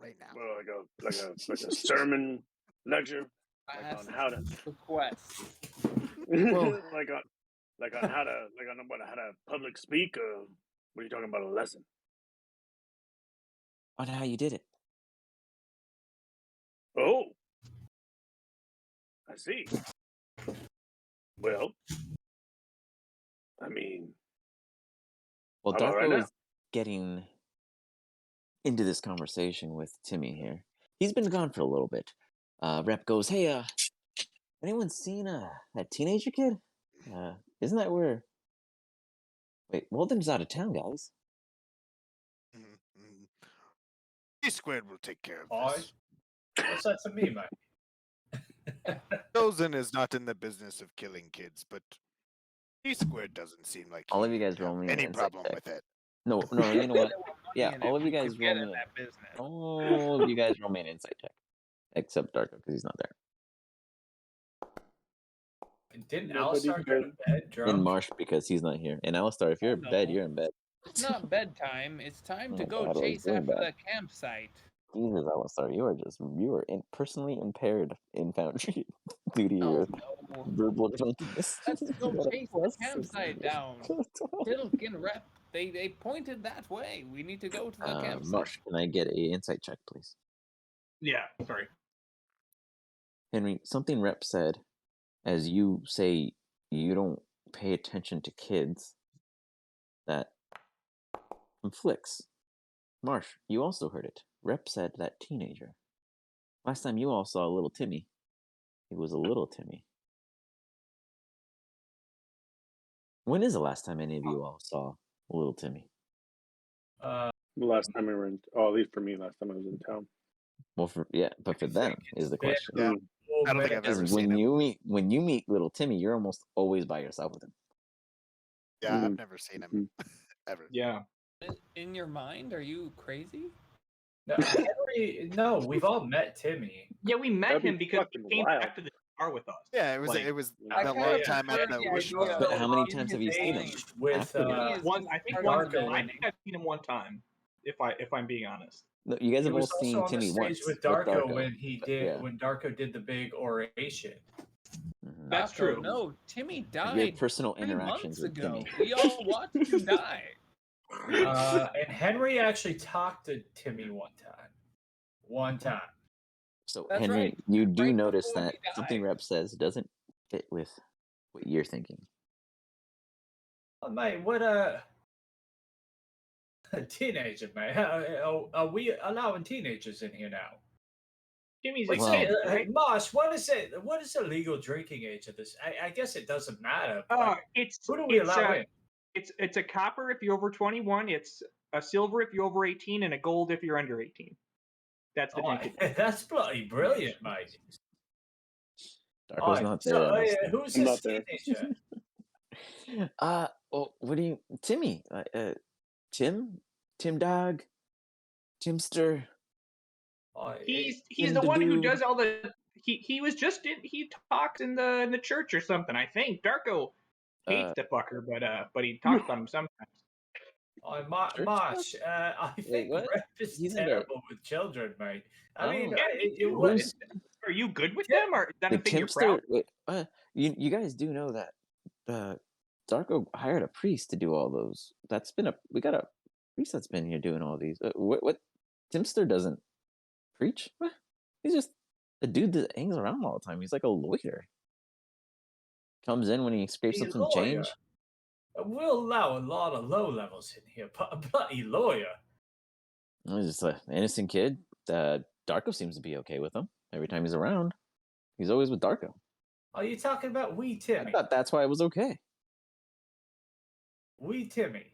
Speaker 5: Like right now.
Speaker 3: Well, like a sermon lecture, like on how to
Speaker 2: Request.
Speaker 4: Well-
Speaker 3: like on how to public speak. What are you talking about? A lesson?
Speaker 4: On how you did it.
Speaker 3: Oh, I see. Well, I mean,
Speaker 4: Well,
Speaker 3: how about right
Speaker 4: Darko
Speaker 3: now?
Speaker 4: is getting into this conversation with Timmy here. He's been gone for a little bit. Rep goes, "Hey, anyone seen that teenager kid? Isn't that where? Wait, Walden's out of town, guys.
Speaker 5: D squared will take care of
Speaker 6: Boys,
Speaker 5: this.
Speaker 6: what's that to me, mate?
Speaker 5: Chosen is not in the business of killing kids, but D squared doesn't seem like
Speaker 4: All of
Speaker 5: he
Speaker 4: you guys
Speaker 5: would have
Speaker 4: roll me an
Speaker 5: any
Speaker 4: insight
Speaker 5: problem
Speaker 4: check.
Speaker 5: with it.
Speaker 4: No, you know what? Yeah,
Speaker 2: And
Speaker 4: all
Speaker 2: if
Speaker 4: of you
Speaker 2: we
Speaker 4: guys
Speaker 2: could
Speaker 4: roll
Speaker 2: get
Speaker 4: me.
Speaker 2: in that business.
Speaker 4: All of you guys roll me an insight check, except Darko because he's not there.
Speaker 6: Didn't
Speaker 7: Nobody
Speaker 6: Alistar go to
Speaker 7: could.
Speaker 6: bed drunk?
Speaker 4: In Marsh because he's not here. And Alistar, if you're in bed,
Speaker 2: no.
Speaker 4: you're in bed.
Speaker 2: It's not bedtime. It's time to
Speaker 4: Oh,
Speaker 2: go
Speaker 4: God, I was
Speaker 2: chase
Speaker 4: doing
Speaker 2: after
Speaker 4: bad.
Speaker 2: the campsite.
Speaker 4: Jesus, Alistar, you are personally impaired in Foundry due to your
Speaker 2: No.
Speaker 4: verbal drunkenness.
Speaker 2: Let's go
Speaker 4: What a
Speaker 2: chase the
Speaker 4: plus
Speaker 2: campsite
Speaker 4: 16.
Speaker 2: down. Tilk and Rep They pointed that way. We need to go to the campsite.
Speaker 4: Marsh, can I get a insight check, please?
Speaker 1: Yeah, sorry.
Speaker 4: Henry, something Rep said, as you say you don't pay attention to kids, that conflicts. Marsh, you also heard it. Rep said that teenager. Last time you all saw little Timmy, he was a little Timmy. When is the last time any of you all saw little Timmy?
Speaker 7: The last time we were in, at least for me, last time I was in town.
Speaker 4: Well, but for them is the question.
Speaker 5: Yeah. I don't think I've ever
Speaker 4: Because
Speaker 5: seen him.
Speaker 4: when you meet little Timmy, you're almost always by yourself with him.
Speaker 5: Yeah, I've never seen him ever.
Speaker 1: Yeah.
Speaker 2: In your mind, are you crazy?
Speaker 6: No, Henry, no, we've all met Timmy.
Speaker 1: Yeah, we met
Speaker 7: That'd be
Speaker 1: him because
Speaker 7: fucking
Speaker 1: he came
Speaker 7: wild.
Speaker 1: back to the bar with us.
Speaker 5: Yeah, it was
Speaker 1: Like,
Speaker 5: it was
Speaker 6: I
Speaker 5: that
Speaker 6: kinda
Speaker 5: one time at
Speaker 6: prefer
Speaker 5: the
Speaker 6: the
Speaker 5: Wish
Speaker 6: idea
Speaker 5: Bar.
Speaker 4: But how many
Speaker 6: in
Speaker 4: times
Speaker 6: his
Speaker 4: have you seen him?
Speaker 6: age with
Speaker 4: after that?
Speaker 1: I think
Speaker 6: Darko
Speaker 1: I
Speaker 6: and-
Speaker 1: think I've seen him one time. If I'm being honest.
Speaker 4: No, you guys
Speaker 6: He
Speaker 4: have all
Speaker 6: was also
Speaker 4: seen
Speaker 6: on the
Speaker 4: Timmy
Speaker 6: stage
Speaker 4: once
Speaker 6: with Darko,
Speaker 4: Darko.
Speaker 6: when he did
Speaker 4: Yeah.
Speaker 6: when Darko did the big oration.
Speaker 4: Mhm.
Speaker 1: That's
Speaker 2: Darko,
Speaker 1: true.
Speaker 2: No, Timmy
Speaker 4: You
Speaker 2: died
Speaker 4: had personal
Speaker 2: 3
Speaker 4: interactions
Speaker 2: months
Speaker 4: with
Speaker 2: ago.
Speaker 4: Timmy.
Speaker 2: We all watched him die.
Speaker 6: And Henry actually talked to Timmy one time.
Speaker 4: So
Speaker 2: That's
Speaker 4: Henry,
Speaker 2: right.
Speaker 4: you do
Speaker 2: Right
Speaker 4: notice
Speaker 2: before
Speaker 4: that
Speaker 2: he
Speaker 4: something
Speaker 2: died.
Speaker 4: Rep says doesn't fit with what you're thinking.
Speaker 6: Oh, mate, what a teenager, mate. Are we allowing teenagers in here now?
Speaker 1: Timmy's
Speaker 6: Wait,
Speaker 1: a
Speaker 4: Well-
Speaker 6: say,
Speaker 1: kid, right?
Speaker 6: Mosh, what is it? What is the legal drinking age of this? I guess it doesn't matter. But who do we allow in?
Speaker 1: It's a copper if you're over 21. It's a silver if you're over 18, and a gold if you're under 18. That's the
Speaker 6: Oh,
Speaker 1: drinking.
Speaker 6: that's bloody brilliant, mate.
Speaker 4: Darko's
Speaker 6: Oh,
Speaker 4: not there.
Speaker 6: so,
Speaker 4: on this thing.
Speaker 6: who's
Speaker 7: I'm
Speaker 6: this
Speaker 7: not there.
Speaker 6: teenager?
Speaker 4: Well, what do you, Timmy? Tim Dog, Timster.
Speaker 6: Oh,
Speaker 1: He's
Speaker 4: in
Speaker 1: the
Speaker 4: the
Speaker 1: one who
Speaker 4: dude.
Speaker 1: does all the. He was just he talks in the church or something. I think Darko hates the fucker, but he talks about him sometimes.
Speaker 6: Oh,
Speaker 4: Church
Speaker 6: Marsh, I think
Speaker 4: what?
Speaker 6: Rep is
Speaker 4: He's into-
Speaker 6: terrible with children, mate. I mean,
Speaker 1: Yeah,
Speaker 6: what?
Speaker 4: Who's
Speaker 1: Are you good with
Speaker 6: Yeah,
Speaker 1: them, or is that
Speaker 4: the
Speaker 1: a thing you're proud?
Speaker 4: Timster? Wait, you guys do know that Darko hired a priest to do all those. We got a priest that's been here doing all these. What Timster doesn't preach? What? He's just a dude that hangs around all the time. He's like a lawyer. Comes in when he scrapes
Speaker 6: He's
Speaker 4: up
Speaker 6: a
Speaker 4: some
Speaker 6: lawyer.
Speaker 4: change.
Speaker 6: We'll allow a lot of low levels in here, but a bloody lawyer.
Speaker 4: He's just an innocent kid. Darko seems to be okay with him every time he's around. He's always with Darko.
Speaker 6: Are you talking about wee
Speaker 4: I
Speaker 6: Timmy?
Speaker 4: thought that's why it was okay.
Speaker 6: Wee Timmy.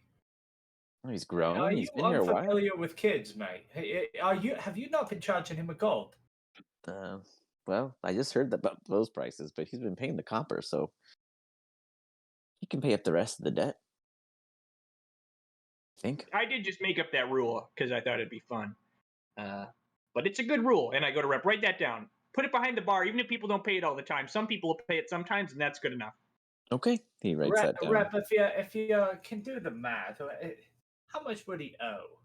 Speaker 4: Oh, he's grown.
Speaker 6: Are
Speaker 4: He's
Speaker 6: you
Speaker 4: been here a while.
Speaker 6: unfamiliar with kids, mate? Have you not been charging him a gold?
Speaker 4: Well, I just heard about those prices, but he's been paying the copper, so he can pay up the rest of the debt. I think.
Speaker 1: I did just make up that rule because I thought it'd be fun. But it's a good rule, and I go to Rep. Write that down. Put it behind the bar, even if people don't pay it all the time. Some people will pay it sometimes, and that's good enough.
Speaker 4: Okay, he writes that down.
Speaker 6: Rep, if you can do the math, how much would he owe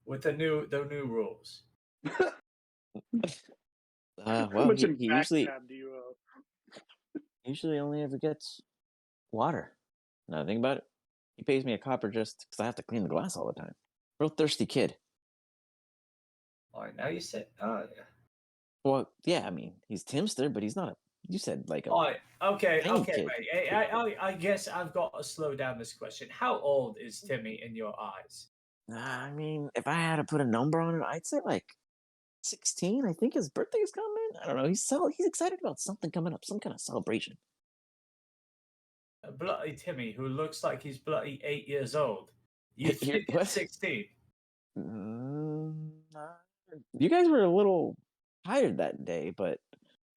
Speaker 6: with the new rules?
Speaker 7: How
Speaker 4: Well,
Speaker 7: much in
Speaker 4: he
Speaker 7: back
Speaker 4: usually
Speaker 7: tab do you owe?
Speaker 4: only ever gets water. Now think about it. He pays me a copper just because I have to clean the glass all the time. Real thirsty kid.
Speaker 6: All right, now you said,
Speaker 4: Well, yeah, I mean, he's Timster, but he's not a. You said like a.
Speaker 6: all right, okay,
Speaker 4: tiny
Speaker 6: mate.
Speaker 4: kid.
Speaker 6: I guess I've got to slow down this question. How old is Timmy in your eyes?
Speaker 4: I mean, if I had to put a number on it, I'd say like 16. I think his birthday's coming. I don't know. He's excited about something coming up, some kind of celebration.
Speaker 6: A bloody Timmy who looks like he's bloody 8 years old. You
Speaker 4: Here-
Speaker 6: think
Speaker 4: what?
Speaker 6: he's 16?
Speaker 4: You guys were a little tired that day, but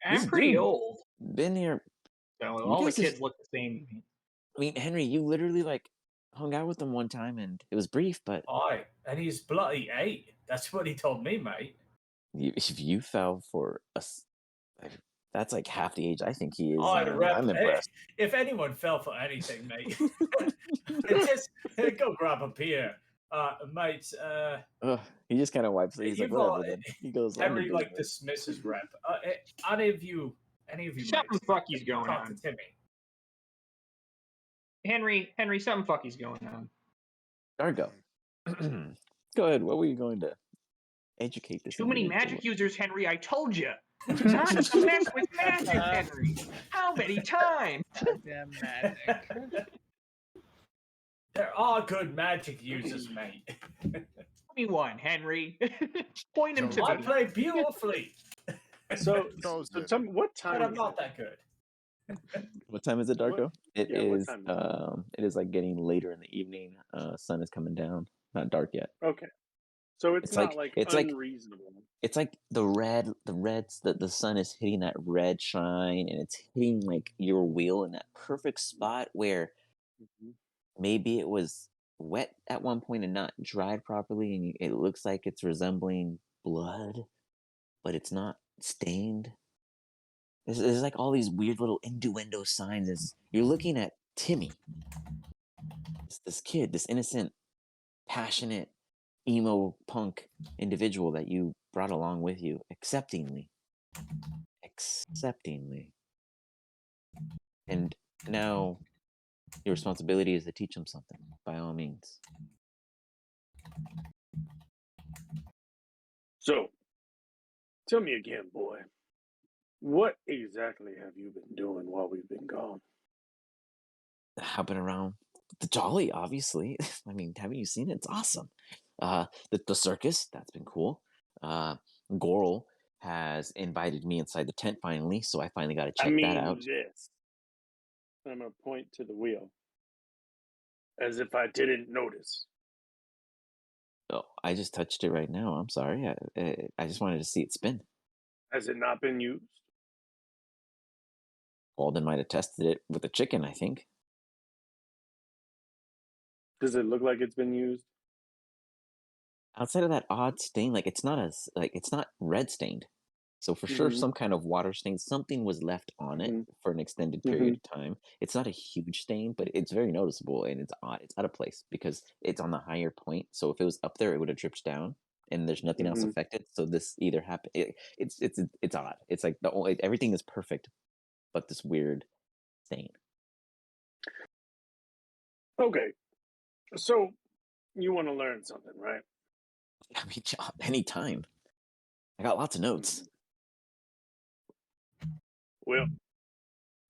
Speaker 1: I'm
Speaker 4: this
Speaker 1: pretty
Speaker 4: dude
Speaker 1: old,
Speaker 4: been here.
Speaker 1: so
Speaker 4: You
Speaker 1: all the
Speaker 4: guys
Speaker 1: kids
Speaker 4: just-
Speaker 1: look the same.
Speaker 4: I mean, Henry, you literally like hung out with him one time, and it was brief, but
Speaker 6: Aye, and he's bloody 8. That's what he told me, mate.
Speaker 4: if you fell for that's like half the age I think he is.
Speaker 6: Aye, Rep,
Speaker 4: I'm impressed.
Speaker 6: if anyone fell for anything, mate, just go grab a beer. Mate,
Speaker 4: Ugh, he just kind of wipes it. He's like,
Speaker 6: you've got-
Speaker 4: whatever. Then he goes. "On to
Speaker 6: Henry like
Speaker 4: business."
Speaker 6: dismisses Rep. Any of you
Speaker 1: Something
Speaker 6: mates,
Speaker 1: fucky's going
Speaker 6: talk
Speaker 1: on.
Speaker 6: to Timmy.
Speaker 1: Henry, something fucky's going on.
Speaker 4: Dargo. Go ahead. What were you going to educate this
Speaker 1: Too many
Speaker 4: individual?
Speaker 1: magic users, Henry. I told you. Not to mess with magic, Henry. How many times?
Speaker 2: Goddamn magic.
Speaker 6: There are good magic users, mate.
Speaker 1: Give me one, Henry. Point him to
Speaker 6: I
Speaker 1: me.
Speaker 6: play beautifully,
Speaker 7: So
Speaker 5: Those
Speaker 7: so
Speaker 5: that-
Speaker 7: tell me what
Speaker 6: but
Speaker 7: time
Speaker 6: I'm
Speaker 7: is
Speaker 6: not
Speaker 7: it?
Speaker 6: that good.
Speaker 4: What time is it, Darko? It
Speaker 7: yeah, what
Speaker 4: is.
Speaker 7: time is it?
Speaker 4: It is like getting later in the evening. Sun is coming down. Not dark yet.
Speaker 7: Okay. So it's
Speaker 4: It's
Speaker 7: not
Speaker 4: like-
Speaker 7: like
Speaker 4: it's like-
Speaker 7: unreasonable.
Speaker 4: It's like the sun is hitting that red shine, and it's hitting like your wheel in that perfect spot where
Speaker 7: Mhm.
Speaker 4: maybe it was wet at one point and not dried properly, and it looks like it's resembling blood, but it's not stained. There's like all these weird little innuendo signs as you're looking at Timmy, this kid, this innocent, passionate, emo punk individual that you brought along with you, acceptingly. And now your responsibility is to teach him something, by all means.
Speaker 3: So, tell me again, boy. What exactly have you been doing while we've been gone?
Speaker 4: Hopping around the Jolly, obviously. I mean, haven't you seen it? It's awesome. The circus, that's been cool. Goral has invited me inside the tent finally, so I finally got to check that out.
Speaker 3: This. I'm gonna point to the wheel, as if I didn't notice.
Speaker 4: Oh, I just touched it right now. I'm sorry. I just wanted to see it spin.
Speaker 3: Has it not been used?
Speaker 4: Walden might have tested it with a chicken, I think.
Speaker 7: Does it look like it's been used?
Speaker 4: Outside of that odd stain, like it's not it's not red stained. So for sure,
Speaker 7: Mhm.
Speaker 4: some kind of water stain, something was left on it
Speaker 7: Mhm.
Speaker 4: for an extended period of time. It's not a huge stain, but it's very noticeable and it's odd. It's out of place because it's on the higher point. So if it was up there, it would have dripped down, and there's nothing else
Speaker 7: Mhm.
Speaker 4: affected. So this either happened. It's odd. It's like everything is perfect, but this weird stain.
Speaker 3: Okay. So, you want to learn something, right?
Speaker 4: I mean, anytime. I got lots of notes.
Speaker 3: Well,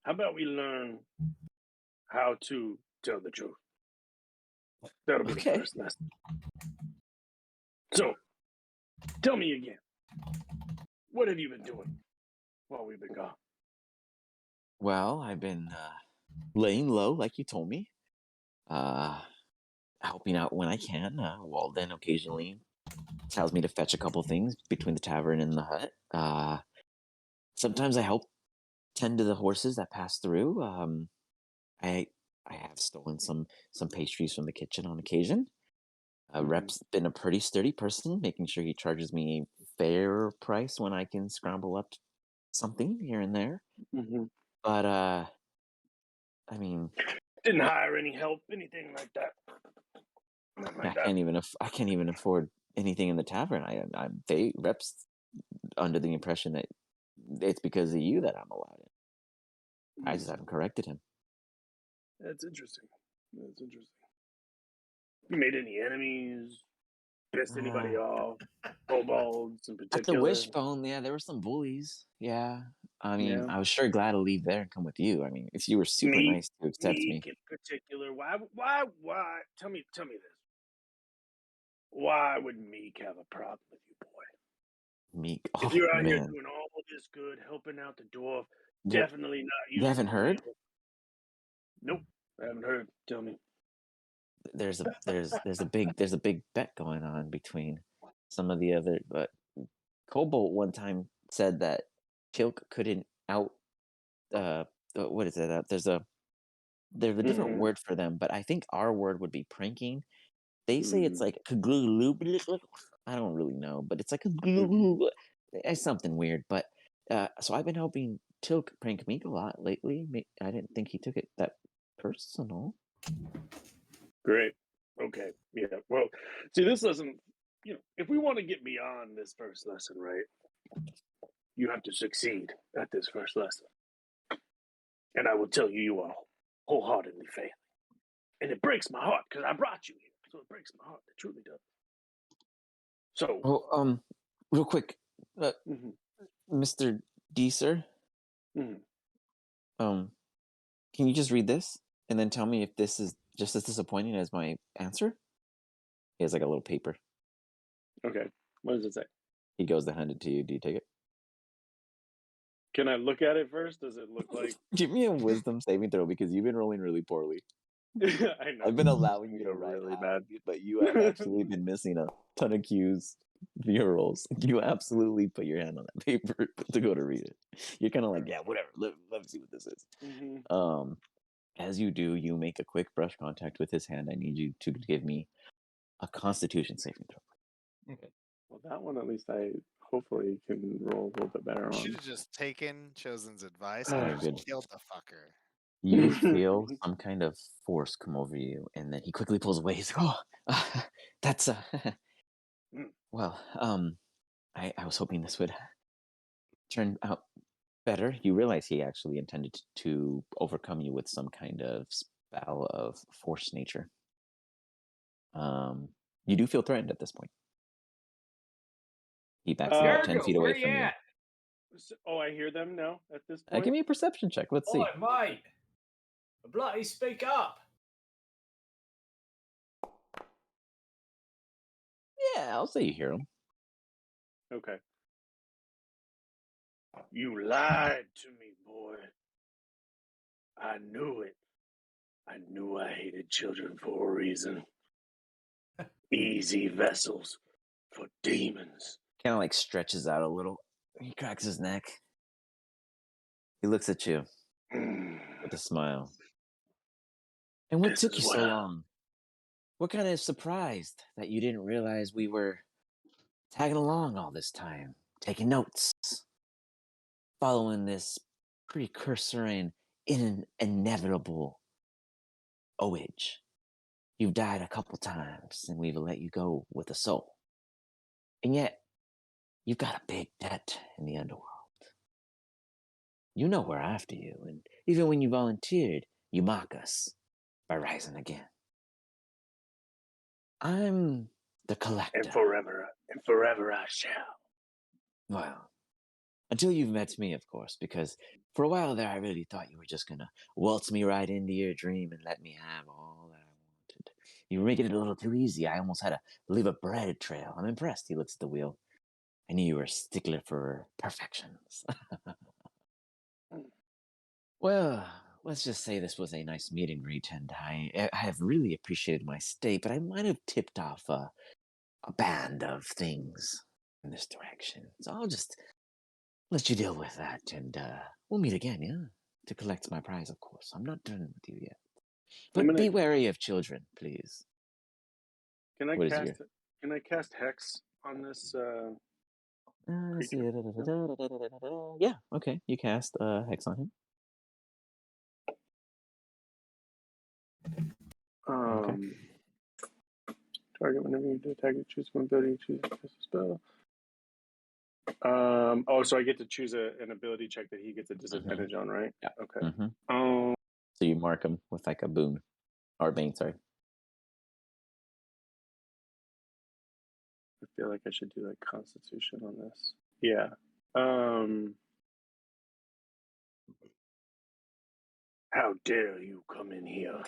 Speaker 3: how about we learn how to tell the truth? That'll be
Speaker 4: Okay.
Speaker 3: the first lesson. So, tell me again. What have you been doing while we've been gone?
Speaker 4: Well, I've been laying low, like you told me. Helping out when I can. Walden occasionally tells me to fetch a couple things between the tavern and the hut. Sometimes I help tend to the horses that pass through. I have stolen some pastries from the kitchen on occasion. Rep's been a pretty sturdy person, making sure he charges me a fair price when I can scramble up something here and there.
Speaker 7: Mm-hmm.
Speaker 4: But I mean,
Speaker 3: Didn't hire any help, anything like that. Nothing like that.
Speaker 4: I can't even afford anything in the tavern. Rep's under the impression that it's because of you that I'm allowed it. I just haven't corrected him.
Speaker 3: That's interesting. That's interesting. You made any enemies? Pissed anybody off? Kobolds in
Speaker 4: At
Speaker 3: particular?
Speaker 4: the Wishbone, yeah, there were some bullies. Yeah. I mean,
Speaker 7: Yeah.
Speaker 4: I was sure glad to leave there and come with you. I mean, if you were super nice to accept me.
Speaker 3: Meek in particular. Why? Tell me this. Why would Meek have a problem with you, boy?
Speaker 4: Meek.
Speaker 3: If
Speaker 4: Oh,
Speaker 3: you're out here
Speaker 4: man.
Speaker 3: doing all this good, helping out the dwarf,
Speaker 4: Yeah.
Speaker 3: definitely not
Speaker 4: You haven't
Speaker 3: using the
Speaker 4: heard?
Speaker 3: wheel. Nope, I haven't heard. Tell me.
Speaker 4: There's a big bet going on between some of the other, but Cobalt one time said that Tilk couldn't out what is it? There's a different
Speaker 3: Mhm.
Speaker 4: word for them, but I think our word would be pranking. They say it's
Speaker 3: Mm.
Speaker 4: like I don't really know, but it's like it's something weird. But so I've been helping Tilk prank Meek a lot lately. I didn't think he took it that personal.
Speaker 3: Great. Okay. Yeah. Well, see, this lesson, if we want to get beyond this first lesson, right, you have to succeed at this first lesson. And I will tell you, you are wholeheartedly failing. And it breaks my heart because I brought you here. So it breaks my heart. It truly does. So,
Speaker 4: Oh, real quick,
Speaker 3: mhm,
Speaker 4: Mr. D, sir,
Speaker 3: mhm.
Speaker 4: can you just read this and then tell me if this is just as disappointing as my answer? He has like a little paper.
Speaker 7: Okay. What does it say?
Speaker 4: He goes to hand it to you. Do you take it?
Speaker 7: Can I look at it first? Does it look like?
Speaker 4: Give me a wisdom saving throw because you've been rolling really poorly.
Speaker 7: I know.
Speaker 4: I've been allowing you to
Speaker 7: You're
Speaker 4: write
Speaker 7: really
Speaker 4: half
Speaker 7: bad.
Speaker 4: of it, but you have actually been missing a ton of cues for your rolls. You absolutely put your hand on that paper to go to read it. You're kind of like, yeah, whatever. Let me see what this is.
Speaker 7: Mhm.
Speaker 4: As you do, you make a quick brush contact with his hand. I need you to give me a Constitution saving throw.
Speaker 1: Okay.
Speaker 7: Well, that one at least I hopefully can roll a little bit better
Speaker 5: You should
Speaker 7: on.
Speaker 5: have just taken Chosen's advice
Speaker 4: Oh,
Speaker 5: and
Speaker 4: good.
Speaker 5: just killed the fucker.
Speaker 4: You feel some kind of force come over you, and then he quickly pulls away. He's like, "Oh, that's well, I was hoping this would turn out better." You realize he actually intended to overcome you with some kind of spell of force nature. You do feel threatened at this point. He backs about 10
Speaker 1: Jericho,
Speaker 4: feet
Speaker 1: where
Speaker 4: away
Speaker 1: you
Speaker 4: from you.
Speaker 1: at?
Speaker 7: Oh, I hear them now at this point.
Speaker 4: Give me a perception check. Let's see.
Speaker 6: Oi, mate! Bloody speak up!
Speaker 4: Yeah, I'll say you hear him.
Speaker 7: Okay.
Speaker 3: You lied to me, boy. I knew it. I knew I hated children for a reason. Easy vessels for demons.
Speaker 4: Kind of like stretches out a little. He cracks his neck. He looks at you with a smile. And what
Speaker 3: This
Speaker 4: took
Speaker 3: is
Speaker 4: you
Speaker 3: what
Speaker 4: so long? We're kind of surprised that you didn't realize we were tagging along all this time, taking notes, following this precursor and inevitable OH. You've died a couple times, and we've let you go with a soul. And yet, you've got a big debt in the underworld. You know we're after you, and even when you volunteered, you mock us by rising again. I'm the collector.
Speaker 3: and forever I shall.
Speaker 4: Well, until you've met me, of course, because for a while there, I really thought you were just gonna waltz me right into your dream and let me have all that I wanted. You were making it a little too easy. I almost had to leave a bread trail. I'm impressed. He looks at the wheel. I knew you were a stickler for perfections. Well, let's just say this was a nice meet and greet, and I have really appreciated my stay, but I might have tipped off a band of things in this direction. So I'll just let you deal with that, and we'll meet again, yeah? To collect my prize, of course. I'm not done with you yet.
Speaker 7: I'm
Speaker 4: But
Speaker 7: gonna.
Speaker 4: be wary of children, please.
Speaker 7: Can I
Speaker 4: What is
Speaker 7: cast?
Speaker 4: your...
Speaker 7: Can I cast hex on this
Speaker 4: let's see.
Speaker 7: creature?
Speaker 4: Yeah, okay. You cast Hex on him.
Speaker 7: Target whenever you do attack, you choose one ability, choose a spell. So I get to choose an ability check that he gets a disadvantage on, right?
Speaker 4: Yeah.
Speaker 7: Okay.
Speaker 4: So you mark him with like a boon. Or bane, sorry.
Speaker 7: I feel like I should do like Constitution on this. Yeah.
Speaker 3: How dare you come in here?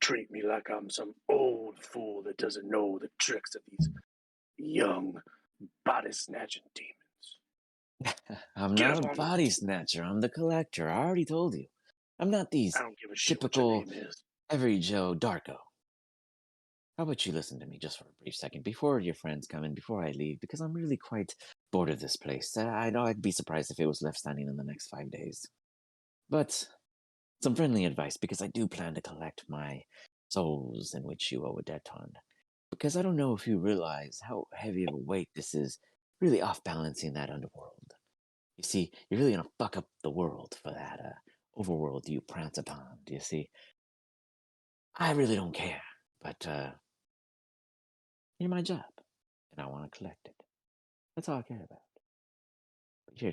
Speaker 3: Treat me like I'm some old fool that doesn't know the tricks of these young body snatching demons.
Speaker 4: I'm
Speaker 3: Get
Speaker 4: not
Speaker 3: up
Speaker 4: a
Speaker 3: on the
Speaker 4: body snatcher. I'm the collector. I already told you. I'm not these
Speaker 3: I don't give a shit what
Speaker 4: typical
Speaker 3: your name is.
Speaker 4: every Joe Darko. How about you listen to me just for a brief second before your friends come in, before I leave, because I'm really quite bored of this place. I know I'd be surprised if it was left standing in the next 5 days. But some friendly advice, because I do plan to collect my souls in which you owe a debt on. Because I don't know if you realize how heavy of a weight this is, really off-balancing that underworld. You see, you're really gonna fuck up the world for that overworld you prance upon, do you see? I really don't care, but you're my job, and I want to collect it. That's all I care about. But you're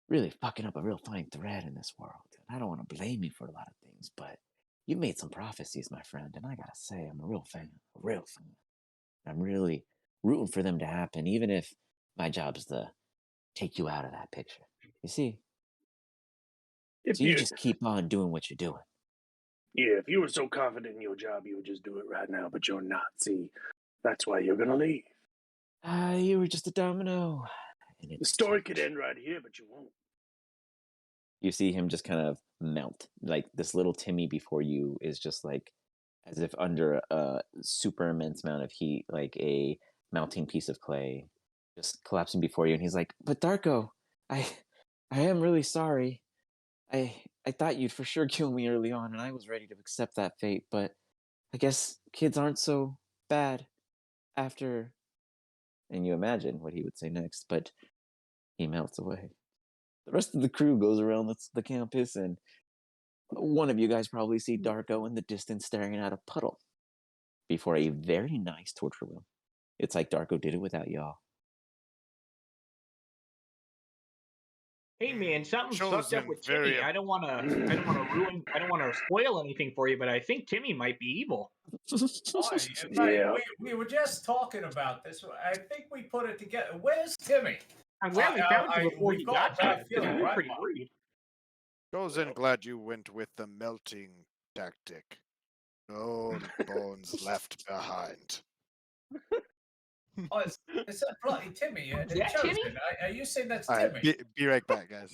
Speaker 4: really fucking up a real fine thread in this world. And I don't want to blame you for a lot of things, but you've made some prophecies, my friend, and I gotta say, I'm a real fan. A real fan. I'm really rooting for them to happen, even if my job's to take you out of that picture. You see?
Speaker 3: If
Speaker 4: So you
Speaker 3: you,
Speaker 4: just keep on doing what you're doing.
Speaker 3: yeah, if you were so confident in your job, you would just do it right now, but you're not. See, that's why you're gonna leave.
Speaker 4: You were just a domino. And
Speaker 3: The
Speaker 4: it's
Speaker 3: story could
Speaker 4: changed.
Speaker 3: end right here, but you won't.
Speaker 4: You see him just kind of melt. Like this little Timmy before you is just like as if under a super immense amount of heat, like a melting piece of clay, just collapsing before you. And he's like, "But Darko, I am really sorry. I thought you'd for sure kill me early on, and I was ready to accept that fate. But I guess kids aren't so bad after." And you imagine what he would say next, but he melts away. The rest of the crew goes around the campus, and one of you guys probably see Darko in the distance staring at a puddle before a very nice torture room. It's like Darko did it without y'all.
Speaker 1: Hey man, something's
Speaker 5: Shows
Speaker 1: fucked up
Speaker 5: him
Speaker 1: with
Speaker 5: very
Speaker 1: Timmy. I don't want to spoil anything for you, but I think Timmy might be evil.
Speaker 3: Yeah.
Speaker 6: We were just talking about this. I think we put it together. Where's Timmy?
Speaker 1: I'm glad we found you before
Speaker 6: we've
Speaker 1: you
Speaker 6: got
Speaker 1: got
Speaker 6: that
Speaker 1: here, because
Speaker 6: feeling,
Speaker 1: we were
Speaker 6: right,
Speaker 1: pretty
Speaker 6: Mark?
Speaker 1: worried.
Speaker 5: Chosen, glad you went with the melting tactic. No bones left behind.
Speaker 6: Oh, it's that bloody Timmy.
Speaker 1: Is that
Speaker 6: Chosen.
Speaker 1: Timmy?
Speaker 6: Are you saying that's
Speaker 5: All right,
Speaker 6: Timmy?
Speaker 5: be right back, guys.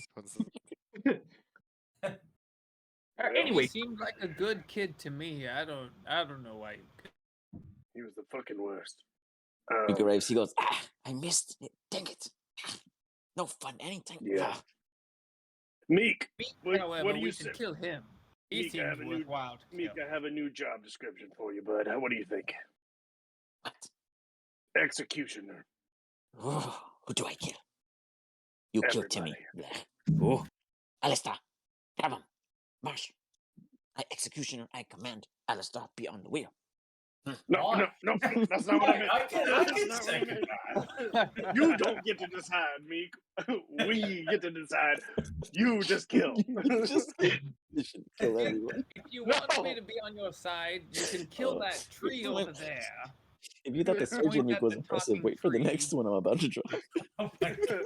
Speaker 1: Anyway,
Speaker 2: He seemed like a good kid to me. I don't know why.
Speaker 3: He was the fucking worst.
Speaker 4: He arrives, he goes, I missed it. Dang it. No fun, anything.
Speaker 3: Yeah. Meek,
Speaker 2: However,
Speaker 3: what do you
Speaker 2: we
Speaker 3: say?
Speaker 2: should kill him. He
Speaker 3: Meek, I
Speaker 2: seems
Speaker 3: have a new
Speaker 2: worthwhile to
Speaker 3: Meek,
Speaker 2: kill.
Speaker 3: I have a new job description for you, bud. What do you think?
Speaker 4: What?
Speaker 3: Executioner.
Speaker 4: Oh, who do I kill? You kill Timmy.
Speaker 3: Everybody.
Speaker 4: Oh, Alistair, have him. Marsh. Executioner, I command Alistair be on the wheel.
Speaker 3: No, that's not what I meant.
Speaker 6: I can
Speaker 3: That's not
Speaker 6: second
Speaker 3: what I meant. You don't get to decide, Meek. We get to decide. You just kill.
Speaker 4: You should kill everyone.
Speaker 2: If you want me to be on your side, you can kill that tree over there.
Speaker 4: If you thought the surgeon
Speaker 2: Point
Speaker 4: week
Speaker 2: at
Speaker 4: was
Speaker 2: the
Speaker 4: impressive,
Speaker 2: talking
Speaker 4: wait for the
Speaker 2: tree.
Speaker 4: next one I'm about to draw.
Speaker 6: Oh my god.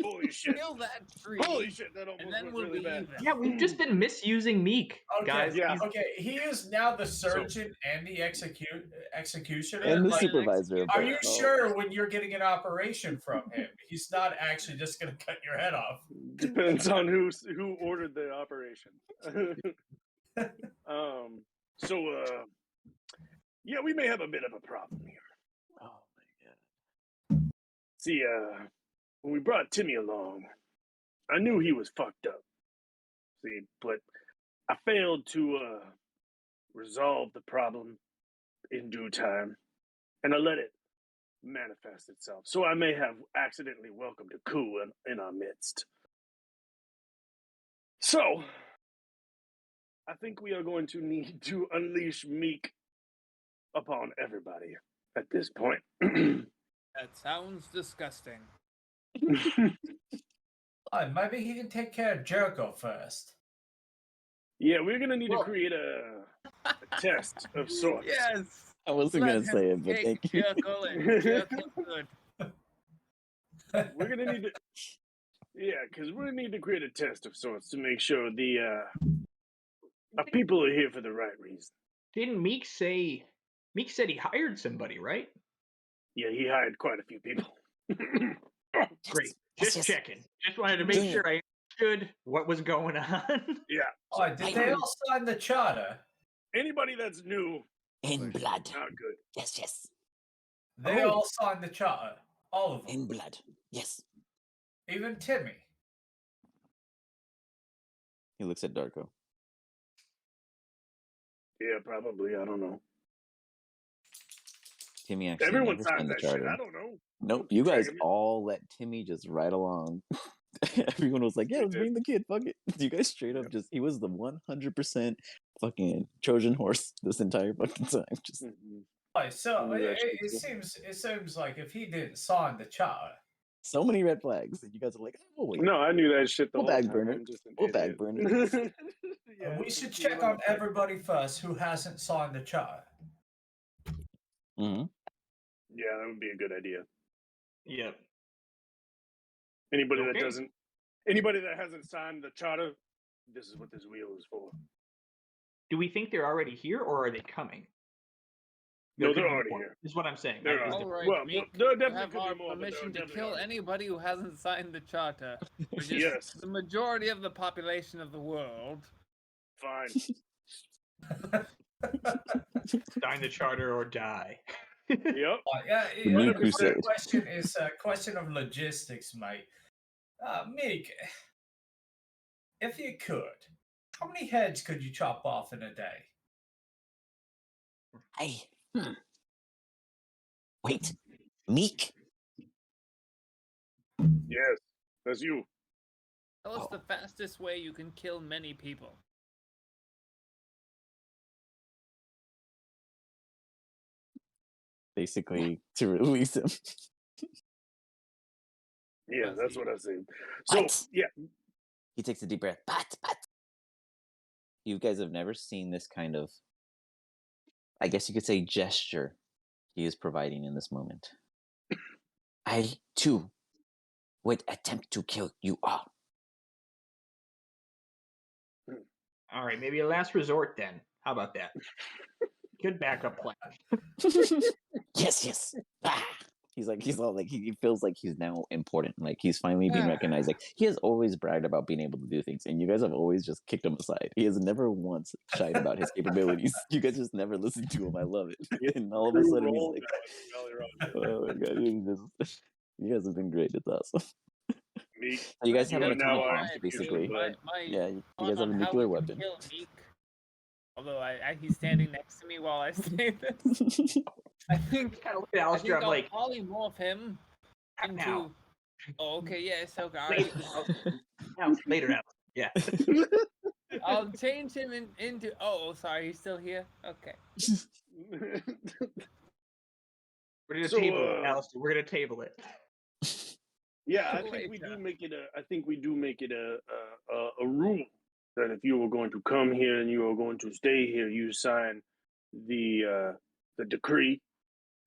Speaker 3: Holy shit.
Speaker 2: Kill that tree.
Speaker 3: Holy shit, that almost
Speaker 2: And then
Speaker 3: went
Speaker 2: we'll
Speaker 3: really
Speaker 2: be
Speaker 3: bad.
Speaker 2: even.
Speaker 1: yeah, we've just been misusing Meek,
Speaker 6: Okay,
Speaker 1: guys.
Speaker 3: yeah.
Speaker 1: He's-
Speaker 6: Okay, he is now the surgeon and the executioner.
Speaker 4: And the
Speaker 6: Like,
Speaker 4: supervisor.
Speaker 6: are
Speaker 4: but
Speaker 6: you
Speaker 4: no.
Speaker 6: sure when you're getting an operation from him, he's not actually just going to cut your head off?
Speaker 3: Depends on who ordered the operation. Yeah, we may have a bit of a problem here.
Speaker 4: Oh my god.
Speaker 3: See, when we brought Timmy along, I knew he was fucked up. See, but I failed to resolve the problem in due time, and I let it manifest itself. So I may have accidentally welcomed a coup in our midst. So, I think we are going to need to unleash Meek upon everybody at this point.
Speaker 2: That sounds disgusting.
Speaker 6: Oh, maybe he can take care of Jericho first.
Speaker 3: Yeah, we're gonna need
Speaker 2: Well-
Speaker 3: to create a test of sorts.
Speaker 2: Yes.
Speaker 4: I wasn't
Speaker 2: Let
Speaker 4: gonna
Speaker 2: him
Speaker 4: say it, but
Speaker 2: take
Speaker 4: thank you.
Speaker 2: Jericho and Jericho good.
Speaker 3: We're gonna need to, because we're gonna need to create a test of sorts to make sure the our people are here for the right reason.
Speaker 1: Didn't Meek say? Meek said he hired somebody, right?
Speaker 3: Yeah, he hired quite a few people.
Speaker 1: Great.
Speaker 4: Yes,
Speaker 1: Just
Speaker 4: yes.
Speaker 1: checking. Just wanted to make
Speaker 4: Junior.
Speaker 1: sure I understood what was going on.
Speaker 3: Yeah,
Speaker 6: Oh, did they all sign the charter?
Speaker 3: anybody that's new,
Speaker 8: In blood.
Speaker 3: not good.
Speaker 8: Yes, yes.
Speaker 6: They
Speaker 1: Oh.
Speaker 6: all signed the charter. All of them.
Speaker 8: In blood. Yes.
Speaker 6: Even Timmy.
Speaker 4: He looks at Darko.
Speaker 3: Yeah, probably. I don't know.
Speaker 4: Timmy actually
Speaker 3: Everyone
Speaker 4: never
Speaker 3: signs
Speaker 4: signed the
Speaker 3: that shit.
Speaker 4: charter.
Speaker 3: I don't know.
Speaker 4: Nope, you guys
Speaker 3: Dragon.
Speaker 4: all let Timmy just ride along. Everyone was like, yeah, let's bring the kid, fuck it. You guys straight up just, he was the 100% fucking Trojan horse this entire fucking time. Just
Speaker 3: Mhm.
Speaker 6: Right, so
Speaker 3: Yeah,
Speaker 6: it seems like if he didn't sign the charter,
Speaker 4: so many red flags. And you guys are like, oh, wait.
Speaker 3: No, I knew that shit the
Speaker 4: We'll
Speaker 3: whole
Speaker 4: bag
Speaker 3: time.
Speaker 4: burner.
Speaker 3: I'm just an
Speaker 4: We'll bag
Speaker 3: idiot.
Speaker 4: burner.
Speaker 7: Yeah,
Speaker 6: we should
Speaker 7: see him
Speaker 6: check
Speaker 7: on
Speaker 6: on
Speaker 7: the back.
Speaker 6: everybody first who hasn't signed the charter.
Speaker 4: Hmm.
Speaker 3: Yeah, that would be a good idea.
Speaker 1: Yep.
Speaker 3: Anybody
Speaker 1: Okay.
Speaker 3: that hasn't signed the charter, this is what this wheel is for.
Speaker 1: Do we think they're already here, or are they coming?
Speaker 3: No,
Speaker 1: There could
Speaker 3: they're
Speaker 1: be
Speaker 3: already
Speaker 1: more,
Speaker 3: here.
Speaker 1: is what I'm saying.
Speaker 3: They're
Speaker 1: Is
Speaker 3: already-
Speaker 1: there-
Speaker 2: All right,
Speaker 3: Well,
Speaker 2: Meek,
Speaker 3: there
Speaker 2: you
Speaker 3: definitely
Speaker 2: have
Speaker 3: could be
Speaker 2: our
Speaker 3: more, but
Speaker 2: permission to
Speaker 3: they're definitely
Speaker 2: kill
Speaker 3: already-
Speaker 2: anybody who hasn't signed the charter, which is
Speaker 3: Yes.
Speaker 2: the majority of the population of the world.
Speaker 3: Fine.
Speaker 1: Sign the charter or die.
Speaker 3: Yep.
Speaker 6: Yeah,
Speaker 4: The new
Speaker 6: the
Speaker 4: crusade.
Speaker 6: question is a question of logistics, mate. Meek, if you could, how many heads could you chop off in a day?
Speaker 8: Wait, Meek?
Speaker 3: Yes. That's you.
Speaker 2: Tell us
Speaker 8: Oh.
Speaker 2: the fastest way you can kill many people.
Speaker 4: Basically, to release him.
Speaker 3: Yeah,
Speaker 2: Let's
Speaker 3: that's
Speaker 2: see.
Speaker 3: what I said. So,
Speaker 8: What?
Speaker 3: yeah.
Speaker 8: He takes a deep breath. But.
Speaker 4: You guys have never seen this kind of, I guess you could say, gesture he is providing in this moment.
Speaker 8: I, too, would attempt to kill you all.
Speaker 1: All right, maybe a last resort then. How about that? Good backup plan.
Speaker 8: Yes. Ah.
Speaker 4: He's all like, he feels like he's now important. Like he's finally being recognized. Like he has always bragged about being able to do things, and you guys have always just kicked him aside. He has never once shied about his capabilities. You guys just never listened to him. I love it. And all of a sudden he's like, oh my god, you guys have been great. It's awesome.
Speaker 3: Meek,
Speaker 4: So you guys
Speaker 3: you
Speaker 4: have
Speaker 3: are
Speaker 4: an
Speaker 3: now
Speaker 4: atomic
Speaker 3: our
Speaker 4: bomb, basically.
Speaker 3: bud.
Speaker 4: Yeah, you
Speaker 2: thought
Speaker 4: guys have a
Speaker 2: on how
Speaker 4: nuclear
Speaker 2: we can
Speaker 4: weapon.
Speaker 2: kill Meek, although he's standing next to me while I say this. I think
Speaker 1: Kind of look at Alistair. I'm
Speaker 2: I'll
Speaker 1: like,
Speaker 2: polymorph him into.
Speaker 1: now.
Speaker 2: Oh, okay, yes, okay.
Speaker 1: Later, Alistair. Yeah.
Speaker 2: I'll change him into. Oh, sorry, he's still here. Okay.
Speaker 1: We're gonna
Speaker 3: So,
Speaker 1: table it, Alistair. We're gonna table it.
Speaker 3: Yeah, I think we do make it a rule that if you were going to come here and you were going to stay here, you sign the decree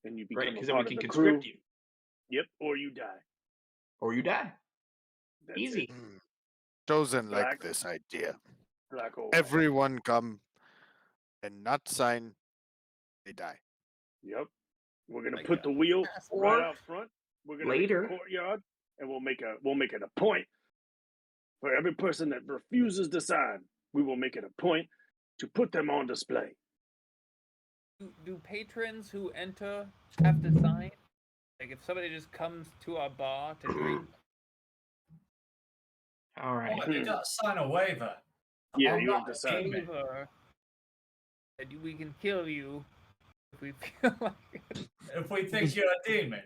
Speaker 3: and you become
Speaker 1: Right,
Speaker 3: a
Speaker 1: because then we
Speaker 3: part
Speaker 1: can
Speaker 3: of the crew.
Speaker 1: conscript you.
Speaker 3: Yep, or you die.
Speaker 1: Or you die.
Speaker 3: That's
Speaker 1: Easy.
Speaker 3: it.
Speaker 5: Chosen like
Speaker 3: Black.
Speaker 5: this idea.
Speaker 3: Black or white.
Speaker 5: Everyone come and not sign, they die.
Speaker 3: Yep. We're gonna
Speaker 2: Like
Speaker 3: put
Speaker 2: a
Speaker 3: the wheel
Speaker 2: passport.
Speaker 3: right out front. We're gonna make
Speaker 1: Later.
Speaker 3: a courtyard, and we'll make it a point for every person that refuses to sign. We will make it a point to put them on display.
Speaker 2: Do patrons who enter have to sign? Like if somebody just comes to our bar to drink,
Speaker 1: All right.
Speaker 6: Oh, you got to sign a waiver.
Speaker 3: Yeah,
Speaker 6: I'm
Speaker 3: you
Speaker 6: not
Speaker 3: have to
Speaker 6: a
Speaker 3: sign.
Speaker 6: demon.
Speaker 2: waiver that we can kill you if we feel like it.
Speaker 6: If we think you're a demon.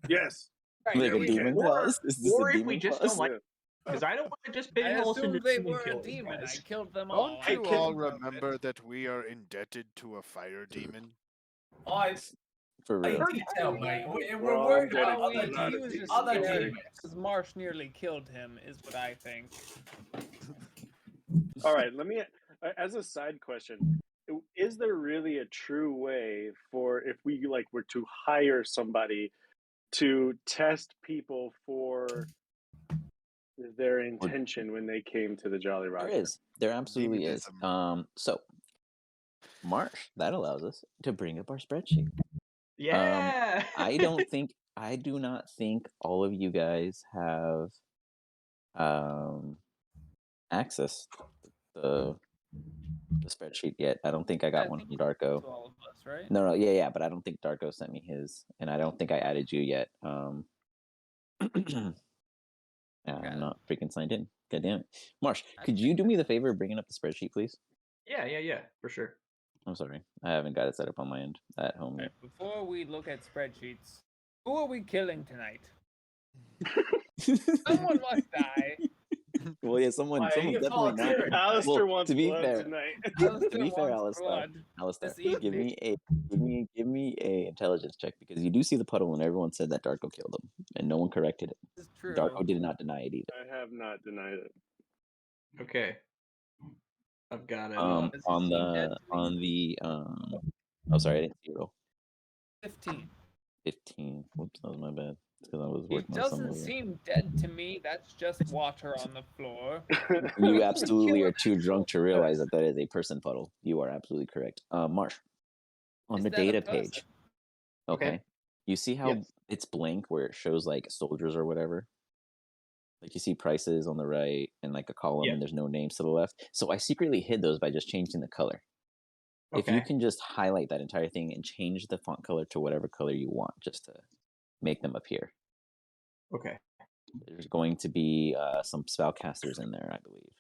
Speaker 3: Yes.
Speaker 2: Right,
Speaker 4: Like
Speaker 3: yeah,
Speaker 4: a
Speaker 3: we
Speaker 4: demon
Speaker 3: can.
Speaker 4: clause? Is this
Speaker 1: Or
Speaker 4: a
Speaker 1: if
Speaker 4: demon
Speaker 1: we just
Speaker 4: clause?
Speaker 1: don't like,
Speaker 3: Yeah.
Speaker 1: because I don't want to just
Speaker 2: I
Speaker 1: pigeonhole us into
Speaker 2: assumed they
Speaker 1: demon
Speaker 2: were a
Speaker 1: killers,
Speaker 2: demon. I
Speaker 1: guys.
Speaker 2: killed them all.
Speaker 5: Don't you
Speaker 3: can-
Speaker 5: all remember that we are indebted to a fire demon?
Speaker 6: I
Speaker 4: For real.
Speaker 6: detail, mate. We're
Speaker 3: We're all
Speaker 6: worried
Speaker 3: indebted
Speaker 6: about
Speaker 3: to
Speaker 6: other
Speaker 3: a lot of
Speaker 6: demons.
Speaker 3: demons,
Speaker 6: Other
Speaker 3: okay?
Speaker 6: demons.
Speaker 2: Because Marsh nearly killed him, is what I think.
Speaker 7: All right, let me. As a side question, is there really a true way for if we were to hire somebody to test people for their intention when they came to the Jolly
Speaker 4: There
Speaker 7: Roger?
Speaker 4: is. There absolutely is.
Speaker 5: Demonism.
Speaker 4: So, Marsh, that allows us to bring up our spreadsheet.
Speaker 1: Yeah.
Speaker 4: I do not think all of you guys have access to the spreadsheet yet. I don't think I got one
Speaker 2: think
Speaker 4: from
Speaker 2: you
Speaker 4: Darko.
Speaker 2: to all of us, right?
Speaker 4: No, yeah, but I don't think Darko sent me his, and I don't think I added you yet. I'm not freaking signed in. God damn it. Marsh, could you do me the favor of bringing up the spreadsheet, please?
Speaker 1: Yeah, for sure.
Speaker 4: I'm sorry. I haven't got it set up on my end at home yet.
Speaker 2: Before we look at spreadsheets, who are we killing tonight? Someone must die.
Speaker 4: Well, yeah, someone
Speaker 6: Why,
Speaker 4: definitely
Speaker 6: you
Speaker 4: not.
Speaker 6: volunteering?
Speaker 7: Alistair
Speaker 4: Well,
Speaker 7: wants
Speaker 4: to be
Speaker 7: blood
Speaker 4: fair,
Speaker 7: tonight.
Speaker 2: Alistair
Speaker 4: to be fair,
Speaker 2: wants
Speaker 4: Alistair,
Speaker 2: this
Speaker 4: give
Speaker 2: evening.
Speaker 4: me a intelligence check, because you do see the puddle and everyone said that Darko killed him and no one corrected it.
Speaker 2: This is true.
Speaker 4: Darko did not deny it either.
Speaker 7: I have not denied it.
Speaker 1: Okay. I've got it.
Speaker 2: Does he seem dead to me?
Speaker 4: Oh, sorry, I didn't see you roll.
Speaker 2: 15.
Speaker 4: 15. Whoops, that was my bad. Because I was
Speaker 2: He
Speaker 4: working on some
Speaker 2: doesn't
Speaker 4: of it.
Speaker 2: seem dead to me. That's just water on the floor.
Speaker 4: You absolutely are too drunk to realize that that is a person puddle. You are absolutely correct. Marsh, on
Speaker 2: Is
Speaker 4: the
Speaker 2: that a
Speaker 4: data
Speaker 2: person?
Speaker 4: page, okay, you see how
Speaker 1: Yes.
Speaker 4: it's blank where it shows like soldiers or whatever? Like you see prices on the right and like a column
Speaker 1: Yeah.
Speaker 4: and there's no names to the left. So I secretly hid those by just changing the color. If you
Speaker 1: Okay.
Speaker 4: can just highlight that entire thing and change the font color to whatever color you want just to make them appear.
Speaker 1: Okay.
Speaker 4: There's going to be some spellcasters in there, I believe.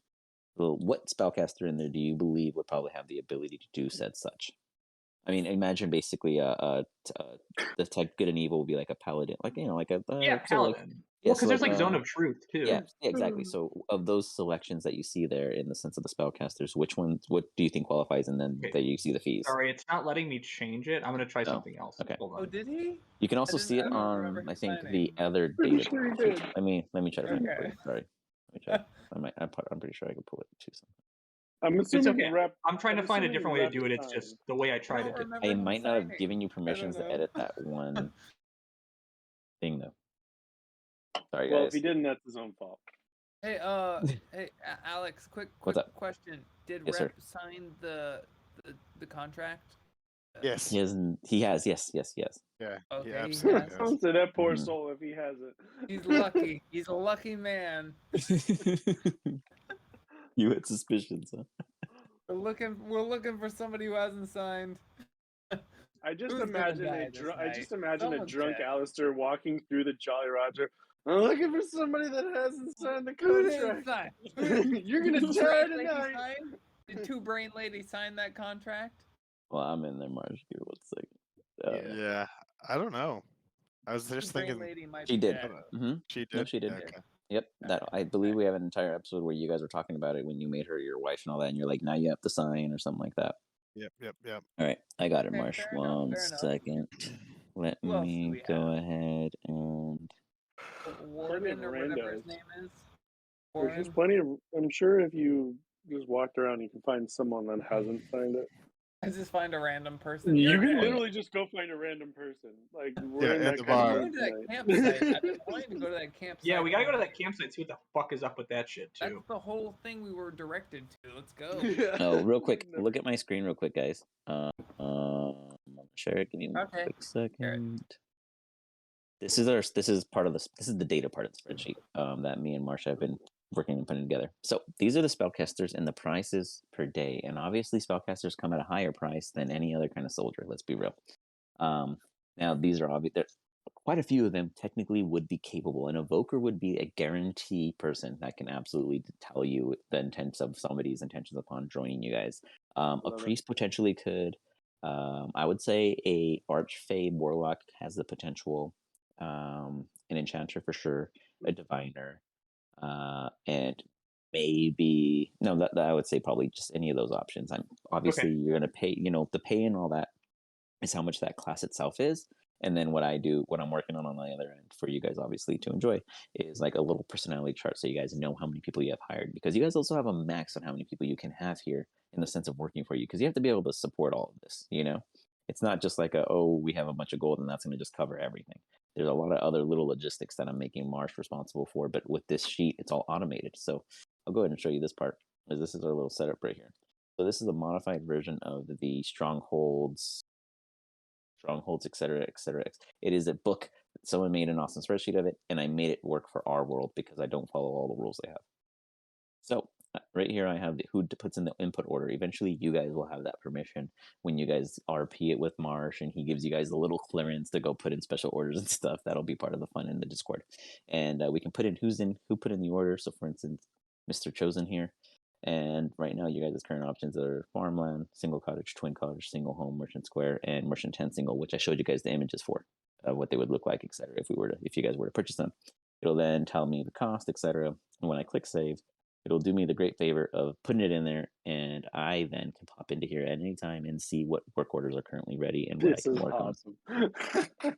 Speaker 4: Well, what spellcaster in there do you believe would probably have the ability to do said such? I mean, imagine basically the type good and evil would be like a paladin, like like a
Speaker 1: Yeah,
Speaker 4: so like
Speaker 1: paladin.
Speaker 4: yeah,
Speaker 1: Well,
Speaker 4: so
Speaker 1: because there's like Zone
Speaker 4: uh,
Speaker 1: of Truth too.
Speaker 4: yeah, exactly. So of those selections that you see there in the sense of the spellcasters, which ones? What do you think qualifies? And then
Speaker 1: Okay.
Speaker 4: that you see the fees.
Speaker 1: Sorry, it's not letting me change it. I'm gonna try
Speaker 4: Oh,
Speaker 1: something else.
Speaker 4: okay.
Speaker 1: Hold
Speaker 2: Oh,
Speaker 1: on.
Speaker 2: did he?
Speaker 4: You can also see it
Speaker 2: don't
Speaker 4: on
Speaker 2: remember
Speaker 4: I
Speaker 2: him
Speaker 4: think
Speaker 2: signing.
Speaker 4: the other
Speaker 7: Pretty
Speaker 4: data.
Speaker 7: sure he
Speaker 4: sheet.
Speaker 7: did.
Speaker 4: Let me try to find it for you.
Speaker 2: Okay.
Speaker 4: Sorry. Let me try. I'm pretty sure I can pull it too.
Speaker 7: I'm
Speaker 1: It's
Speaker 7: assuming
Speaker 1: okay.
Speaker 7: rep.
Speaker 1: I'm trying to find a
Speaker 7: assuming
Speaker 1: different way to
Speaker 7: rep
Speaker 1: do it. It's
Speaker 7: signed.
Speaker 1: just the way I
Speaker 2: I
Speaker 1: tried
Speaker 2: don't
Speaker 1: it.
Speaker 2: remember
Speaker 4: I
Speaker 2: him
Speaker 4: might not have
Speaker 2: signing.
Speaker 4: given you
Speaker 2: I don't
Speaker 4: permissions to
Speaker 2: know.
Speaker 4: edit that one thing though. Sorry
Speaker 7: Well, if
Speaker 4: guys.
Speaker 7: he didn't, that's his own fault.
Speaker 2: Hey, Alex, quick
Speaker 4: What's up?
Speaker 2: question. Did
Speaker 4: Yes, sir.
Speaker 2: Rep sign the contract?
Speaker 5: Yes.
Speaker 4: He hasn't. He has. Yes.
Speaker 5: Yeah.
Speaker 2: Okay, he
Speaker 5: absolutely
Speaker 2: has.
Speaker 5: has.
Speaker 7: Don't say that poor
Speaker 4: Mhm.
Speaker 7: soul if he hasn't.
Speaker 2: He's lucky. He's a lucky man.
Speaker 4: You had suspicions, huh?
Speaker 2: We're looking for somebody who hasn't signed.
Speaker 7: I just
Speaker 2: Who's gonna
Speaker 7: imagine
Speaker 2: die this
Speaker 7: I
Speaker 2: night?
Speaker 7: just imagine
Speaker 2: Someone
Speaker 7: a drunk
Speaker 2: said.
Speaker 7: Alistair walking through the Jolly Roger. I'm looking for somebody that hasn't signed the
Speaker 2: Who didn't
Speaker 7: contract.
Speaker 2: sign?
Speaker 7: You're gonna
Speaker 2: Did
Speaker 7: die
Speaker 2: Brain Lady
Speaker 7: tonight.
Speaker 2: sign? Did two Brain Ladies sign that contract?
Speaker 4: Well, I'm in there, Marsh. Give me 1 second.
Speaker 5: Yeah. I don't know. I was
Speaker 2: Two
Speaker 5: just
Speaker 2: Brain
Speaker 5: thinking
Speaker 2: Lady might
Speaker 4: She
Speaker 2: be
Speaker 4: did.
Speaker 2: dead.
Speaker 4: Mm-hmm.
Speaker 5: she did.
Speaker 4: No, she did.
Speaker 5: Yeah,
Speaker 2: Did.
Speaker 5: okay.
Speaker 4: Yep. That
Speaker 2: Okay.
Speaker 4: I believe we have an entire episode where you guys were talking about it when you made her your wife and all that, and you're like, now you have to sign or something like that.
Speaker 5: Yep.
Speaker 4: All right, I got it,
Speaker 2: Okay,
Speaker 4: Marsh.
Speaker 2: fair enough,
Speaker 4: 1
Speaker 2: fair enough.
Speaker 4: second. Let
Speaker 2: Who else do
Speaker 4: me
Speaker 2: we
Speaker 4: go
Speaker 2: have?
Speaker 4: ahead and
Speaker 2: Warden or whatever his
Speaker 7: randos.
Speaker 2: name is.
Speaker 7: There's just
Speaker 2: Warren.
Speaker 7: plenty of. I'm sure if you just walked around, you can find someone that hasn't signed it.
Speaker 2: I just find a random person.
Speaker 7: You
Speaker 2: You're
Speaker 7: can
Speaker 2: dead.
Speaker 7: literally just go find a random person. Like we're
Speaker 5: Yeah,
Speaker 7: in
Speaker 5: at
Speaker 7: that
Speaker 5: the
Speaker 7: kind
Speaker 5: bar.
Speaker 7: of
Speaker 2: I'm
Speaker 7: mood
Speaker 2: going to that
Speaker 7: tonight.
Speaker 2: campsite. I've been wanting to go to that campsite.
Speaker 1: Yeah, we gotta go to
Speaker 2: all
Speaker 1: that
Speaker 2: night.
Speaker 1: campsite. See what the fuck is up with that shit
Speaker 2: That's
Speaker 1: too.
Speaker 2: the whole thing we were directed to. Let's go.
Speaker 7: Yeah.
Speaker 4: oh, real quick,
Speaker 7: Never-
Speaker 4: look at my screen real quick, guys. Share it. Give me one
Speaker 2: Okay.
Speaker 4: quick second. This is part of this. This is the data part of the spreadsheet that me and Marsha have been working and putting together. So these are the spellcasters and the prices per day, and obviously spellcasters come at a higher price than any other kind of soldier. Let's be real. Now these are obvious. Quite a few of them technically would be capable. An evoker would be a guarantee person that can absolutely tell you the intents of somebody's intentions upon joining you guys. A
Speaker 7: Love it.
Speaker 4: priest potentially could. I would say a archfey warlock has the potential. An enchanter for sure, a diviner, and maybe no. That I would say probably just any of those options. I'm obviously you're gonna pay. The pay and all that is how much that class itself is. And then what I'm working on the other end for you guys, obviously, to enjoy is like a little personality chart so you guys know how many people you have hired. Because you guys also have a max on how many people you can have here in the sense of working for you. Because you have to be able to support all of this, It's not just like we have a bunch of gold and that's going to just cover everything. There's a lot of other little logistics that I'm making Marsh responsible for. But with this sheet, it's all automated. So I'll go ahead and show you this part. This is our little setup right here. So this is a modified version of the strongholds, etc. It is a book. Someone made an awesome spreadsheet of it, and I made it work for our world because I don't follow all the rules they have. So right here, I have who puts in the input order. Eventually, you guys will have that permission when you guys RP it with Marsh, and he gives you guys a little clearance to go put in special orders and stuff. That'll be part of the fun in the Discord, and we can put in who put in the order. So, for instance, Mr. Chosen here. And right now, you guys' current options are farmland, single cottage, twin cottage, single home, merchant square, and merchant tent single, which I showed you guys the images for, what they would look like, etc. If you guys were to purchase them, it'll then tell me the cost, etc. And when I click save, it'll do me the great favor of putting it in there, and I then can pop into here at any time and see what work orders are currently ready and what
Speaker 7: This
Speaker 4: I can
Speaker 7: is
Speaker 4: work on.
Speaker 7: awesome.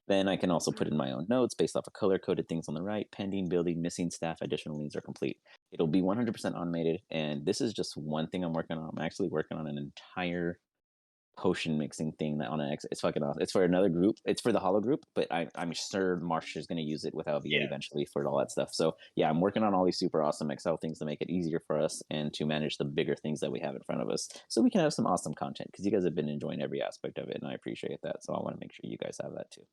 Speaker 4: Then I can also put in my own notes based off of color-coded things on the right. Pending, building, missing staff, additional needs are complete. It'll be 100% automated, and this is just one thing I'm working on. I'm actually working on an entire potion mixing thing that it's fucking awesome. It's for another group. It's for the Hollow group, but I'm sure Marsh is going to use it with Elvia eventually for all that stuff. So yeah, I'm working on all these super awesome Excel things to make it easier for us and to manage the bigger things that we have in front of us, so we can have some awesome content, because you guys have been enjoying every aspect of it, and I appreciate that. So I want to make sure you guys have that too.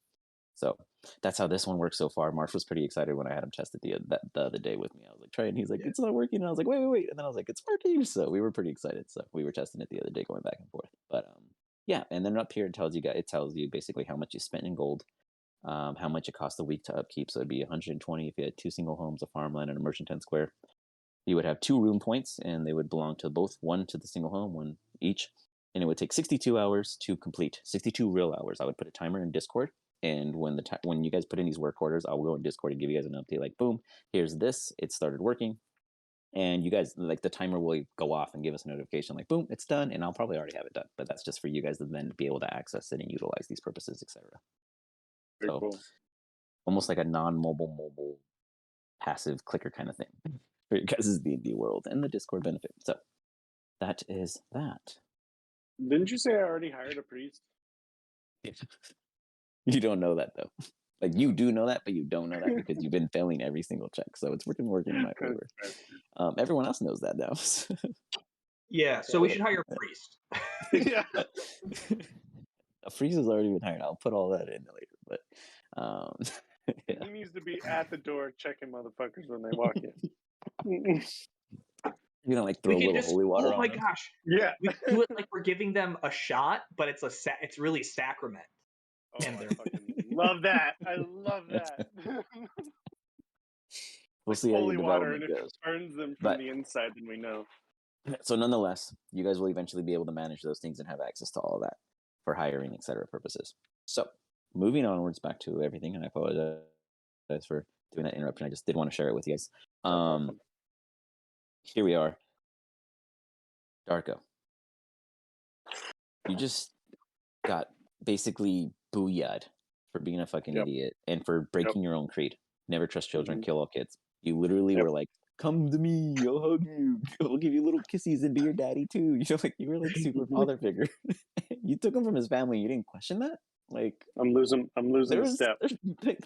Speaker 4: So that's how this one works so far. Marsh was pretty excited when I had him test it the other day with me. I was like, try it. And he's like, it's not working. And I was like, wait. And then I was like, it's working. So we were pretty excited. So we were testing it the other day, going back and forth. But yeah. And then up here, it tells you basically how much you spent in gold, how much it costs a week to upkeep. So it'd be 120 if you had 2 single homes, a farmland, and a merchant 10 square. You would have 2 room points, and they would belong to both, one to the single home, one each. And it would take 62 hours to complete, 62 real hours. I would put a timer in Discord. And when you guys put in these work orders, I will go in Discord and give you guys an update. Like, boom, here's this. It started working. And you guys, like, the timer will go off and give us a notification. Like, boom, it's done. And I'll probably already have it done. But that's just for you guys to then be able to access it and utilize these purposes, etc. So
Speaker 7: cool.
Speaker 4: Almost like a non-mobile passive clicker kind of thing for you guys' D&D world and the Discord benefit. So that is that.
Speaker 7: Didn't you say I already hired a priest?
Speaker 4: You don't know that, though. Like, you do know that, but you don't know that because you've been failing every single check. So it's working in my favor. Everyone else knows that now.
Speaker 1: Yeah, so we should hire a priest.
Speaker 7: Yeah.
Speaker 4: A priest has already been hired. I'll put all that in later. But yeah.
Speaker 7: He needs to be at the door checking motherfuckers when they walk in.
Speaker 4: You know, like throw a little holy water on
Speaker 1: Oh my
Speaker 4: them.
Speaker 1: gosh.
Speaker 7: Yeah.
Speaker 1: We could do it like we're giving them a shot, but it's really sacrament.
Speaker 7: Oh, I fucking love that. I love that.
Speaker 4: We'll see how your
Speaker 7: Holy water, and
Speaker 4: development
Speaker 7: if
Speaker 4: goes.
Speaker 7: it burns them from the inside, then we know.
Speaker 4: So nonetheless, you guys will eventually be able to manage those things and have access to all of that for hiring, etc. purposes. So moving onwards back to everything, and I apologize for doing that interruption. I just did want to share it with you guys. Here we are. Darko. You just got basically booyah'd for being a fucking idiot and for breaking your own creed. Never trust children, kill all kids. You literally were like, come to me, I'll hug you, I'll give you little kissies and be your daddy too. You know, like, you were like super father figure. You took him from his family. You didn't question that. Like,
Speaker 7: I'm losing the step.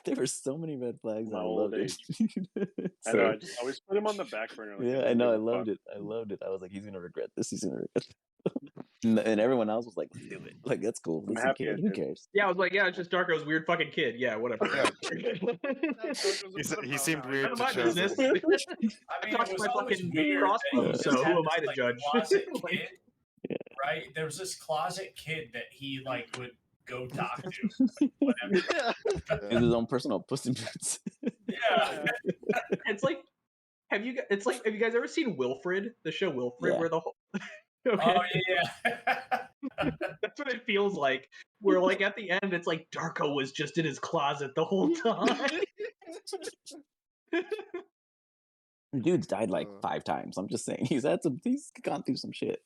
Speaker 4: There were so many red flags.
Speaker 7: My
Speaker 4: I
Speaker 7: old
Speaker 4: loved it.
Speaker 7: I know. I just always put him on the back burner. Like,
Speaker 4: yeah, I know. I loved it. I was like, he's gonna regret this. He's gonna regret this. And everyone else was like, let's do it. Like, that's cool.
Speaker 7: I'm happy.
Speaker 4: Who cares?
Speaker 1: Yeah, I was like, yeah, it's just Darko's weird fucking kid. Yeah, whatever.
Speaker 5: He seemed weird
Speaker 1: None of
Speaker 5: to
Speaker 1: my
Speaker 5: choose.
Speaker 1: business.
Speaker 6: I mean,
Speaker 1: Talk
Speaker 6: it
Speaker 1: to
Speaker 6: was
Speaker 1: my
Speaker 6: always
Speaker 1: fucking
Speaker 6: weird.
Speaker 1: crossbow,
Speaker 6: That he
Speaker 1: so
Speaker 6: just
Speaker 1: who
Speaker 6: had
Speaker 1: am I
Speaker 6: this,
Speaker 1: to judge?
Speaker 6: Closet
Speaker 1: Like,
Speaker 6: kid, right? There was this closet kid that he like would go talk to, whatever.
Speaker 4: He has his own personal Puss in Boots.
Speaker 6: Yeah.
Speaker 1: it's like, have you guys ever seen Wilfred, the show Wilfred, where the whole okay.
Speaker 6: Oh yeah.
Speaker 1: That's what it feels like. Where like at the end, it's like Darko was just in his closet the whole time.
Speaker 4: Dude's died like 5 times. I'm just saying, he's gone through some shit.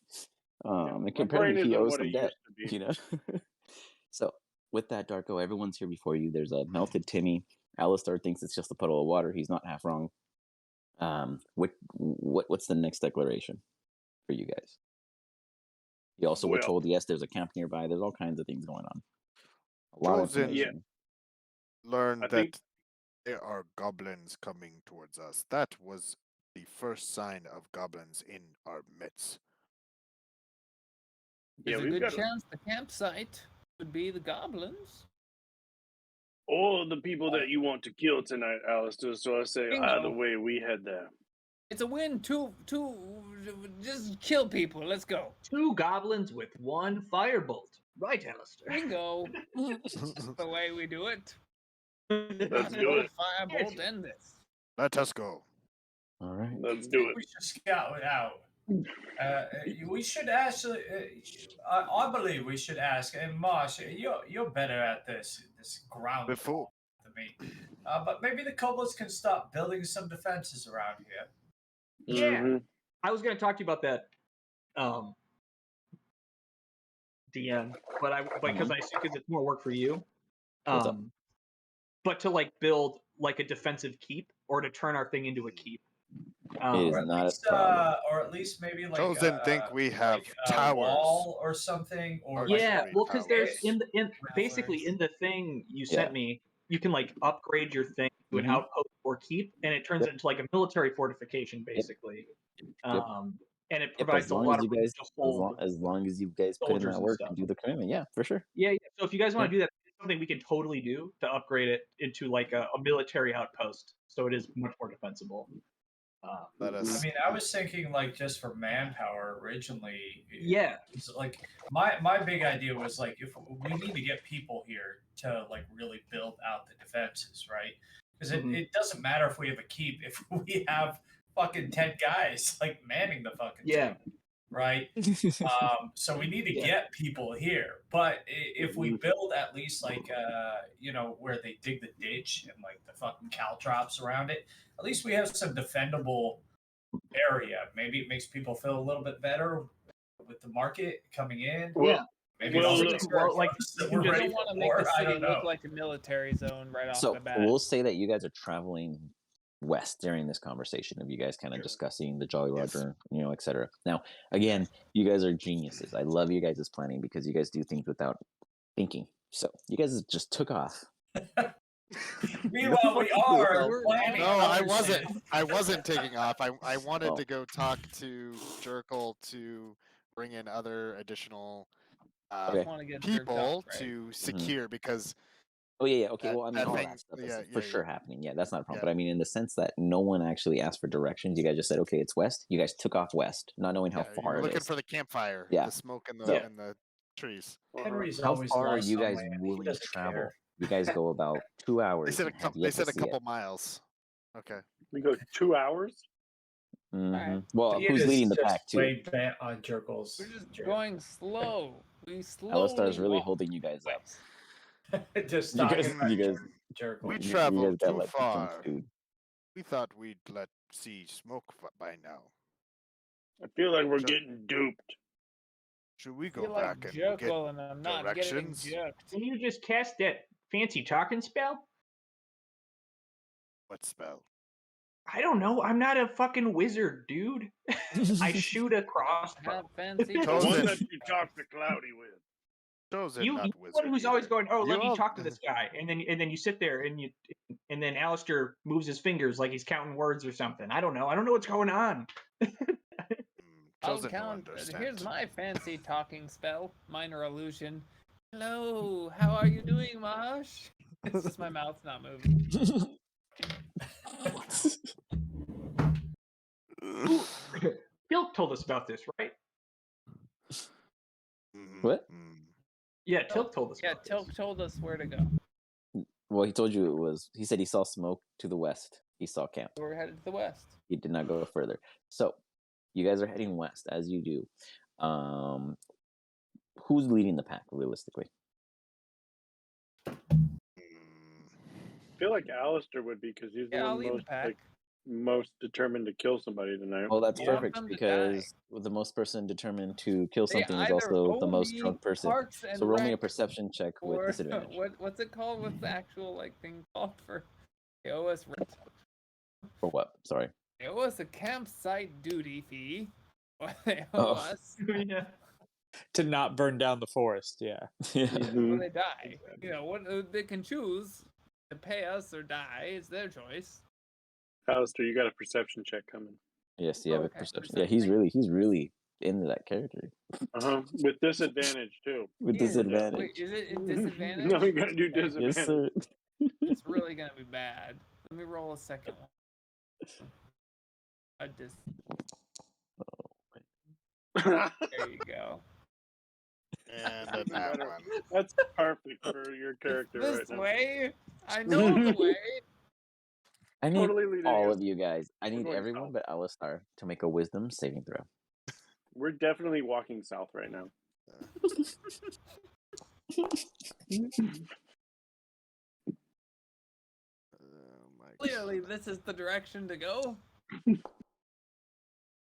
Speaker 4: And compared to he owes some debt, you know. So with that, Darko, everyone's here before you. There's a melted Timmy. Alistar thinks it's just a puddle of water. He's not half wrong. What's the next declaration for you guys? You also were told, yes, there's a camp nearby. There's all kinds of things going on. A lot of information.
Speaker 5: Learn that there are goblins coming towards us. That was the first sign of goblins in our midst.
Speaker 2: There's a good chance the campsite would be the goblins.
Speaker 7: All the people that you want to kill tonight, Alistair. So I say, either way, we head there.
Speaker 2: It's a win. Two, just kill people. Let's go.
Speaker 1: 2 goblins with 1 firebolt. Right, Alistair.
Speaker 2: Bingo. That's the way we do it.
Speaker 7: Let's do it.
Speaker 2: Firebolt end this.
Speaker 5: Let us go.
Speaker 4: All right.
Speaker 7: Let's do it.
Speaker 6: We should scout it out. We should actually. I believe we should ask. And Marsh, you're better at this ground
Speaker 5: before
Speaker 6: than me. But maybe the kobolds can start building some defenses around here.
Speaker 1: Yeah, I was going to talk to you about that, DM, because I assume it's more work for you. But to like build like a defensive keep or to turn our thing into a keep. Um,
Speaker 4: is
Speaker 6: Or at
Speaker 4: not a
Speaker 6: least,
Speaker 4: problem.
Speaker 6: or at least maybe like
Speaker 5: Those didn't think we have
Speaker 6: like a
Speaker 5: towers.
Speaker 6: wall or something, or like
Speaker 1: yeah,
Speaker 5: Archery
Speaker 1: well, because there's
Speaker 5: towers.
Speaker 1: basically in the thing you
Speaker 4: Yeah.
Speaker 1: sent me, you can like upgrade your thing to an
Speaker 4: Mhm.
Speaker 1: outpost or keep, and it turns
Speaker 4: Yep.
Speaker 1: into like a military fortification, basically.
Speaker 4: Yep.
Speaker 1: And it
Speaker 4: Yep,
Speaker 1: provides
Speaker 4: as
Speaker 1: a
Speaker 4: long
Speaker 1: lot
Speaker 4: as
Speaker 1: of
Speaker 4: you
Speaker 1: room
Speaker 4: guys,
Speaker 1: to hold.
Speaker 4: as long as you guys put in
Speaker 1: soldiers
Speaker 4: that
Speaker 1: and
Speaker 4: work
Speaker 1: stuff.
Speaker 4: and do the commitment, yeah, for sure.
Speaker 1: Yeah, yeah. So if you guys want
Speaker 4: Yeah.
Speaker 1: to do that, it's something we can totally do to upgrade it into like a military outpost, so it is much more defensible.
Speaker 5: Let
Speaker 6: I
Speaker 5: us.
Speaker 6: mean, I was thinking like just for manpower originally.
Speaker 1: Yeah.
Speaker 6: It's like my big idea was like if we need to get people here to like really build out the defenses, right? Because it doesn't matter if we have a keep if we have fucking 10 guys like manning the fucking
Speaker 1: Yeah.
Speaker 6: thing, right? So we need to
Speaker 1: Yeah.
Speaker 6: get people here, but if we build at least like you know, where they dig the ditch and like the fucking caltrops around it, at least we have some defendable area. Maybe it makes people feel a little bit better with the market coming in.
Speaker 1: Yeah.
Speaker 6: Maybe
Speaker 7: Well,
Speaker 6: it
Speaker 7: look,
Speaker 6: also
Speaker 1: well, like,
Speaker 6: that
Speaker 1: you
Speaker 6: we're
Speaker 1: can just-
Speaker 6: ready
Speaker 2: don't want to
Speaker 6: for
Speaker 2: make
Speaker 6: war.
Speaker 2: the
Speaker 6: I
Speaker 2: city
Speaker 6: don't know.
Speaker 2: look like a military zone right off
Speaker 4: So
Speaker 2: the bat.
Speaker 4: we'll say that you guys are traveling west during this conversation of you guys kind of discussing the Jolly
Speaker 5: Yes.
Speaker 4: Roger, you know, etc. Now, again, you guys are geniuses. I love you guys' planning because you guys do things without thinking. So you guys just took off.
Speaker 6: Meanwhile, we are
Speaker 2: We're
Speaker 6: planning.
Speaker 5: No, I
Speaker 6: other
Speaker 5: wasn't.
Speaker 6: shit.
Speaker 5: I wasn't taking off. I wanted
Speaker 4: Oh.
Speaker 5: to go talk to Jerkle to bring in other additional
Speaker 2: I
Speaker 4: Okay.
Speaker 2: just want to get jerked
Speaker 5: people
Speaker 2: off, right?
Speaker 5: to secure because
Speaker 4: Oh yeah. Okay.
Speaker 5: That-
Speaker 4: Well, I mean,
Speaker 5: that
Speaker 4: all
Speaker 5: thing-
Speaker 4: that stuff
Speaker 5: yeah,
Speaker 4: is for
Speaker 5: yeah,
Speaker 4: sure
Speaker 5: yeah.
Speaker 4: happening. Yeah, that's not a problem.
Speaker 5: Yeah.
Speaker 4: But I mean, in the sense that no one actually asked for directions. You guys just said, "Okay, it's west." You guys took off west, not knowing how
Speaker 5: yeah, you
Speaker 4: far
Speaker 5: were
Speaker 4: it
Speaker 5: looking
Speaker 4: is.
Speaker 5: for the campfire,
Speaker 4: Yeah.
Speaker 5: the smoke and the
Speaker 4: So-
Speaker 5: and the trees.
Speaker 6: Henry's
Speaker 4: How
Speaker 6: always
Speaker 4: far are
Speaker 6: lost
Speaker 4: you
Speaker 6: some
Speaker 4: guys
Speaker 6: land. He
Speaker 4: willing to
Speaker 6: doesn't
Speaker 4: travel?
Speaker 6: care.
Speaker 4: You guys go about 2 hours.
Speaker 5: They said a
Speaker 4: and have
Speaker 5: couple.
Speaker 4: yet
Speaker 5: They said
Speaker 4: to
Speaker 5: a
Speaker 4: see it.
Speaker 5: couple miles. Okay.
Speaker 7: we go 2 hours.
Speaker 4: Mhm. Well,
Speaker 6: Ian
Speaker 4: who's
Speaker 6: is
Speaker 4: leading the
Speaker 6: just
Speaker 4: pack too?
Speaker 6: way bent on Jerkles.
Speaker 2: We're just going slow. We slowly
Speaker 4: Alistar's really
Speaker 2: walk
Speaker 4: holding you guys up.
Speaker 2: west.
Speaker 6: just
Speaker 4: You guys-
Speaker 6: talking about
Speaker 4: you guys-
Speaker 6: Jerkles.
Speaker 5: We
Speaker 4: You guys
Speaker 5: traveled
Speaker 4: gotta
Speaker 5: too
Speaker 4: let the junk
Speaker 5: far.
Speaker 4: food.
Speaker 5: We thought we'd see smoke by now.
Speaker 7: I feel like we're
Speaker 5: Sure.
Speaker 7: getting duped.
Speaker 5: Should we
Speaker 2: I
Speaker 5: go
Speaker 2: feel
Speaker 5: back
Speaker 2: like
Speaker 5: and get?
Speaker 2: Jekyll and I'm not getting
Speaker 5: directions?
Speaker 2: jerked.
Speaker 1: Can you just cast that fancy talking spell?
Speaker 5: What spell?
Speaker 1: I don't know. I'm not a fucking wizard, dude. I shoot a crossbow.
Speaker 2: Have fancy
Speaker 7: The
Speaker 5: Chosen.
Speaker 7: one
Speaker 2: talking
Speaker 7: that you talk to Cloudy with.
Speaker 5: Chosen,
Speaker 1: You
Speaker 5: not
Speaker 1: one
Speaker 5: wizard.
Speaker 1: who's always
Speaker 5: either.
Speaker 1: going, oh, let
Speaker 5: You
Speaker 1: me
Speaker 5: all-
Speaker 1: talk to this guy, and then you sit there and then Alistair moves his fingers like he's counting words or something. I don't know. I don't know what's going on.
Speaker 2: I'll
Speaker 5: Chosen to
Speaker 2: count. Here's
Speaker 5: understand.
Speaker 2: my fancy talking spell. Minor illusion. Hello, how are you doing, Marsh? It's just my mouth's not moving.
Speaker 1: Bill told us about this, right?
Speaker 5: Mhm,
Speaker 4: What?
Speaker 5: mm.
Speaker 1: Yeah, Tilk told us.
Speaker 2: Yeah,
Speaker 1: about
Speaker 2: Tilk
Speaker 1: this.
Speaker 2: told us where to go.
Speaker 4: Well, he told you it was. He said he saw smoke to the west. He saw camp.
Speaker 2: We're headed to the west.
Speaker 4: He did not go further. So, you guys are heading west as you do. Who's leading the pack realistically?
Speaker 7: I feel like Alistair would be because he's the
Speaker 2: Yeah, I'll
Speaker 7: one
Speaker 2: lead the
Speaker 7: most
Speaker 2: pack.
Speaker 7: most determined to kill somebody tonight.
Speaker 4: Well, that's
Speaker 2: You want
Speaker 4: perfect
Speaker 2: them to
Speaker 4: because the most person determined to kill
Speaker 2: They
Speaker 4: something is
Speaker 2: either
Speaker 4: also the
Speaker 2: owe
Speaker 4: most
Speaker 2: me
Speaker 4: drunk person.
Speaker 2: Parks and
Speaker 4: So roll me a
Speaker 2: Rec,
Speaker 4: perception check with
Speaker 2: or
Speaker 4: disadvantage.
Speaker 2: what's it called? What's the actual like thing called for? They owe us rent.
Speaker 4: For what? Sorry.
Speaker 2: They owe us a campsite duty fee. Or they owe
Speaker 4: Oh.
Speaker 2: us
Speaker 1: Yeah.
Speaker 9: To not burn down the forest. Yeah.
Speaker 4: Yeah.
Speaker 2: when they die. You know what? They can choose to pay us or die. It's their choice.
Speaker 7: Alistair, you got a perception check coming.
Speaker 4: Yes, you have a
Speaker 2: Okay,
Speaker 4: perception.
Speaker 2: perception.
Speaker 4: Yeah, he's really into that character
Speaker 7: With disadvantage too.
Speaker 4: with
Speaker 2: Yeah,
Speaker 4: disadvantage.
Speaker 2: Wait, is it a disadvantage?
Speaker 7: No, you gotta do
Speaker 2: Okay.
Speaker 7: disadvantage.
Speaker 4: Yes, sir.
Speaker 2: It's really gonna be bad. Let me roll a second one. A there you go.
Speaker 5: And a nat one.
Speaker 7: That's perfect for your character
Speaker 2: This
Speaker 7: right now.
Speaker 2: way. I know the way.
Speaker 4: I need
Speaker 7: Totally leading
Speaker 4: all
Speaker 7: us.
Speaker 4: of you guys. I
Speaker 7: We're
Speaker 4: need
Speaker 7: going
Speaker 4: everyone
Speaker 7: south.
Speaker 4: but Alistar to make a wisdom saving throw.
Speaker 7: We're definitely walking south right now.
Speaker 5: Oh my
Speaker 2: Clearly, this is the direction to go.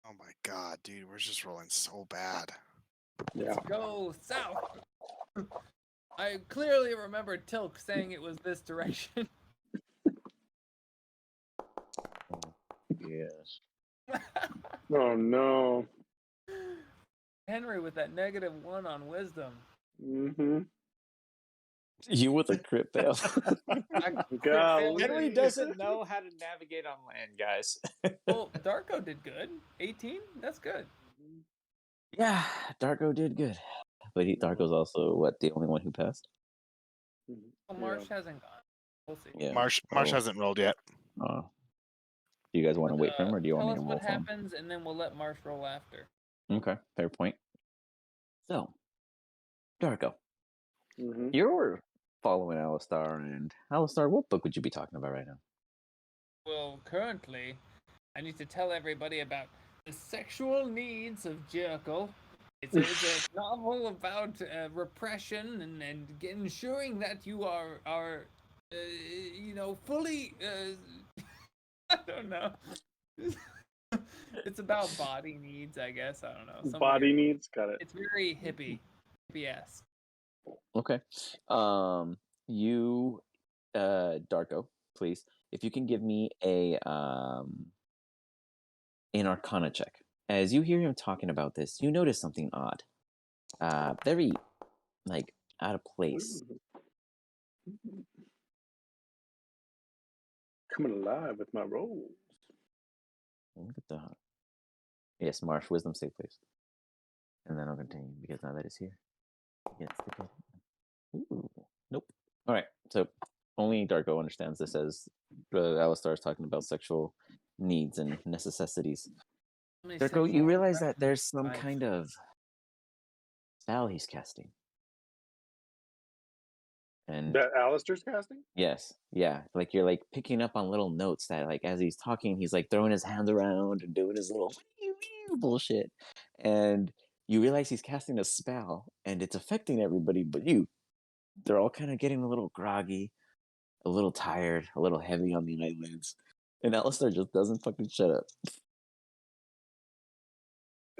Speaker 5: Oh my god, dude, we're just rolling so bad.
Speaker 7: Yeah.
Speaker 2: Go south. I clearly remember Tilk saying it was this direction.
Speaker 4: Yes.
Speaker 7: Oh no.
Speaker 2: Henry with that -1 on wisdom.
Speaker 7: Mm-hmm.
Speaker 4: You with a crit fail.
Speaker 7: Golly.
Speaker 9: Henry doesn't know how to navigate on land, guys.
Speaker 2: Well, Darko did good. 18? That's good.
Speaker 4: Yeah, Darko did good. But Darko's also, the only one who passed?
Speaker 2: Well, Marsh hasn't gone. We'll see.
Speaker 4: Yeah.
Speaker 5: Marsh hasn't rolled yet.
Speaker 4: Do you guys want to wait for him, or do you want me
Speaker 2: Tell
Speaker 4: to
Speaker 2: us
Speaker 4: roll
Speaker 2: what
Speaker 4: for him?
Speaker 2: happens, and then we'll let Marsh roll after.
Speaker 4: Okay, fair point. So, Darko,
Speaker 7: Mm-hmm.
Speaker 4: you're following Alistar, and Alistar, what book would you be talking about right now?
Speaker 2: Well, currently, I need to tell everybody about the sexual needs of Jekyll. It's a novel about repression and ensuring that you are fully. I don't know. It's about body needs, I guess. I don't know. Some
Speaker 7: Body
Speaker 2: weird-
Speaker 7: needs, got it.
Speaker 2: It's very hippie-esque.
Speaker 4: Okay. You, Darko, please, if you can give me an Arcana check. As you hear him talking about this, you notice something odd. Very, out of place.
Speaker 7: Coming alive with my rolls.
Speaker 4: Look at that. Yes, Marsh, wisdom save, please. And then I'll continue, because now that it's here. Yes, ooh, nope. All right, so only Darko understands this as Alistar is talking about sexual needs and necessities. Darko, you realize that there's some kind of spell he's casting. And
Speaker 7: That Alistair's casting?
Speaker 4: yes, yeah, you're picking up on little notes that as he's talking, he's throwing his hands around and doing his little bullshit, and you realize he's casting a spell, and it's affecting everybody but you. They're all kind of getting a little groggy, a little tired, a little heavy on the eyelids, and Alistar just doesn't fucking shut up.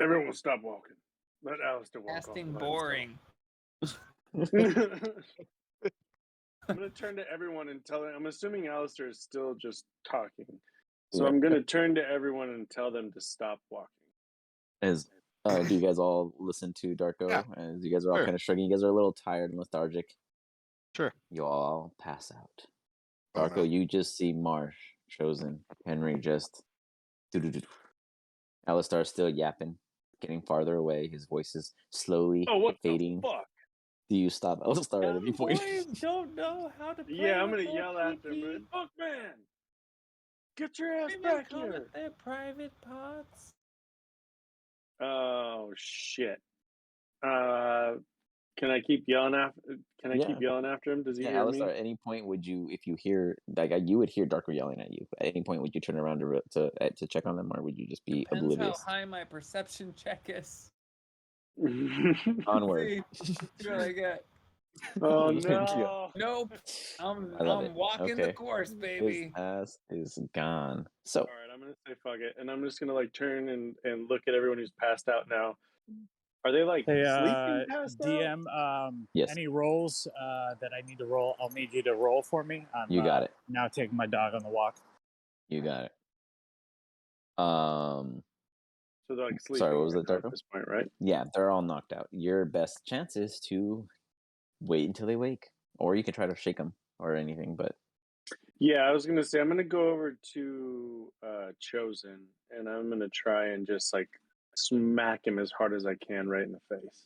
Speaker 7: Everyone will stop walking. Let Alistair walk
Speaker 2: Casting
Speaker 7: off.
Speaker 2: boring.
Speaker 7: I'm going to turn to everyone and tell them. I'm assuming Alistair is still just talking. So
Speaker 4: Yeah.
Speaker 7: I'm going to turn to everyone and tell them to stop walking.
Speaker 4: As do you guys all listen to Darko?
Speaker 5: Yeah.
Speaker 4: As you guys are all
Speaker 5: Sure.
Speaker 4: kind of shrugging, you guys are a little tired and lethargic.
Speaker 5: Sure.
Speaker 4: You all pass out.
Speaker 5: Oh,
Speaker 4: Darko,
Speaker 5: no.
Speaker 4: you just see Marsh, Chosen, Henry just Alistar still yapping, getting farther away. His voice is slowly
Speaker 7: what
Speaker 4: fading.
Speaker 7: the fuck?
Speaker 4: Do you stop Alistar at any point?
Speaker 2: Boys don't know how to play.
Speaker 7: Yeah, I'm
Speaker 2: with
Speaker 7: going to
Speaker 2: their
Speaker 7: yell after him.
Speaker 2: PP.
Speaker 7: Fuck, man! Get your ass
Speaker 2: Maybe
Speaker 7: back
Speaker 2: call
Speaker 7: here!
Speaker 2: it their private parts.
Speaker 7: Oh shit! Can I keep yelling after? Can I keep yelling after him? Does he hear me?
Speaker 4: Alistar, at any point would you, if you hear you would hear Darko yelling at you. At any point, would you turn around to check on them, or would you just be
Speaker 2: Depends
Speaker 4: oblivious?
Speaker 2: how high my perception check is.
Speaker 4: Onward.
Speaker 2: See what I get.
Speaker 7: Oh
Speaker 4: Yeah.
Speaker 7: no!
Speaker 2: Nope. I'm
Speaker 4: I love it.
Speaker 2: walking the
Speaker 4: Okay.
Speaker 2: course,
Speaker 4: His
Speaker 2: baby.
Speaker 4: ass is gone. So
Speaker 7: All right, I'm gonna say fuck it, and I'm just gonna turn and look at everyone who's passed out now. Are they
Speaker 9: Hey,
Speaker 7: sleeping passed out?
Speaker 9: DM,
Speaker 4: yes,
Speaker 9: any rolls that I need to roll, I'll need you to roll for me. I'm
Speaker 4: you got it.
Speaker 9: now taking my dog on the walk.
Speaker 4: You got it.
Speaker 7: So they're sleeping.
Speaker 4: Sorry, what was
Speaker 7: right
Speaker 4: it,
Speaker 7: now
Speaker 4: Darko?
Speaker 7: at this point, right?
Speaker 4: Yeah, they're all knocked out. Your best chance is to wait until they wake, or you can try to shake them or anything. But
Speaker 7: Yeah, I was gonna say I'm gonna go over to Chosen, and I'm gonna try and just smack him as hard as I can right in the face.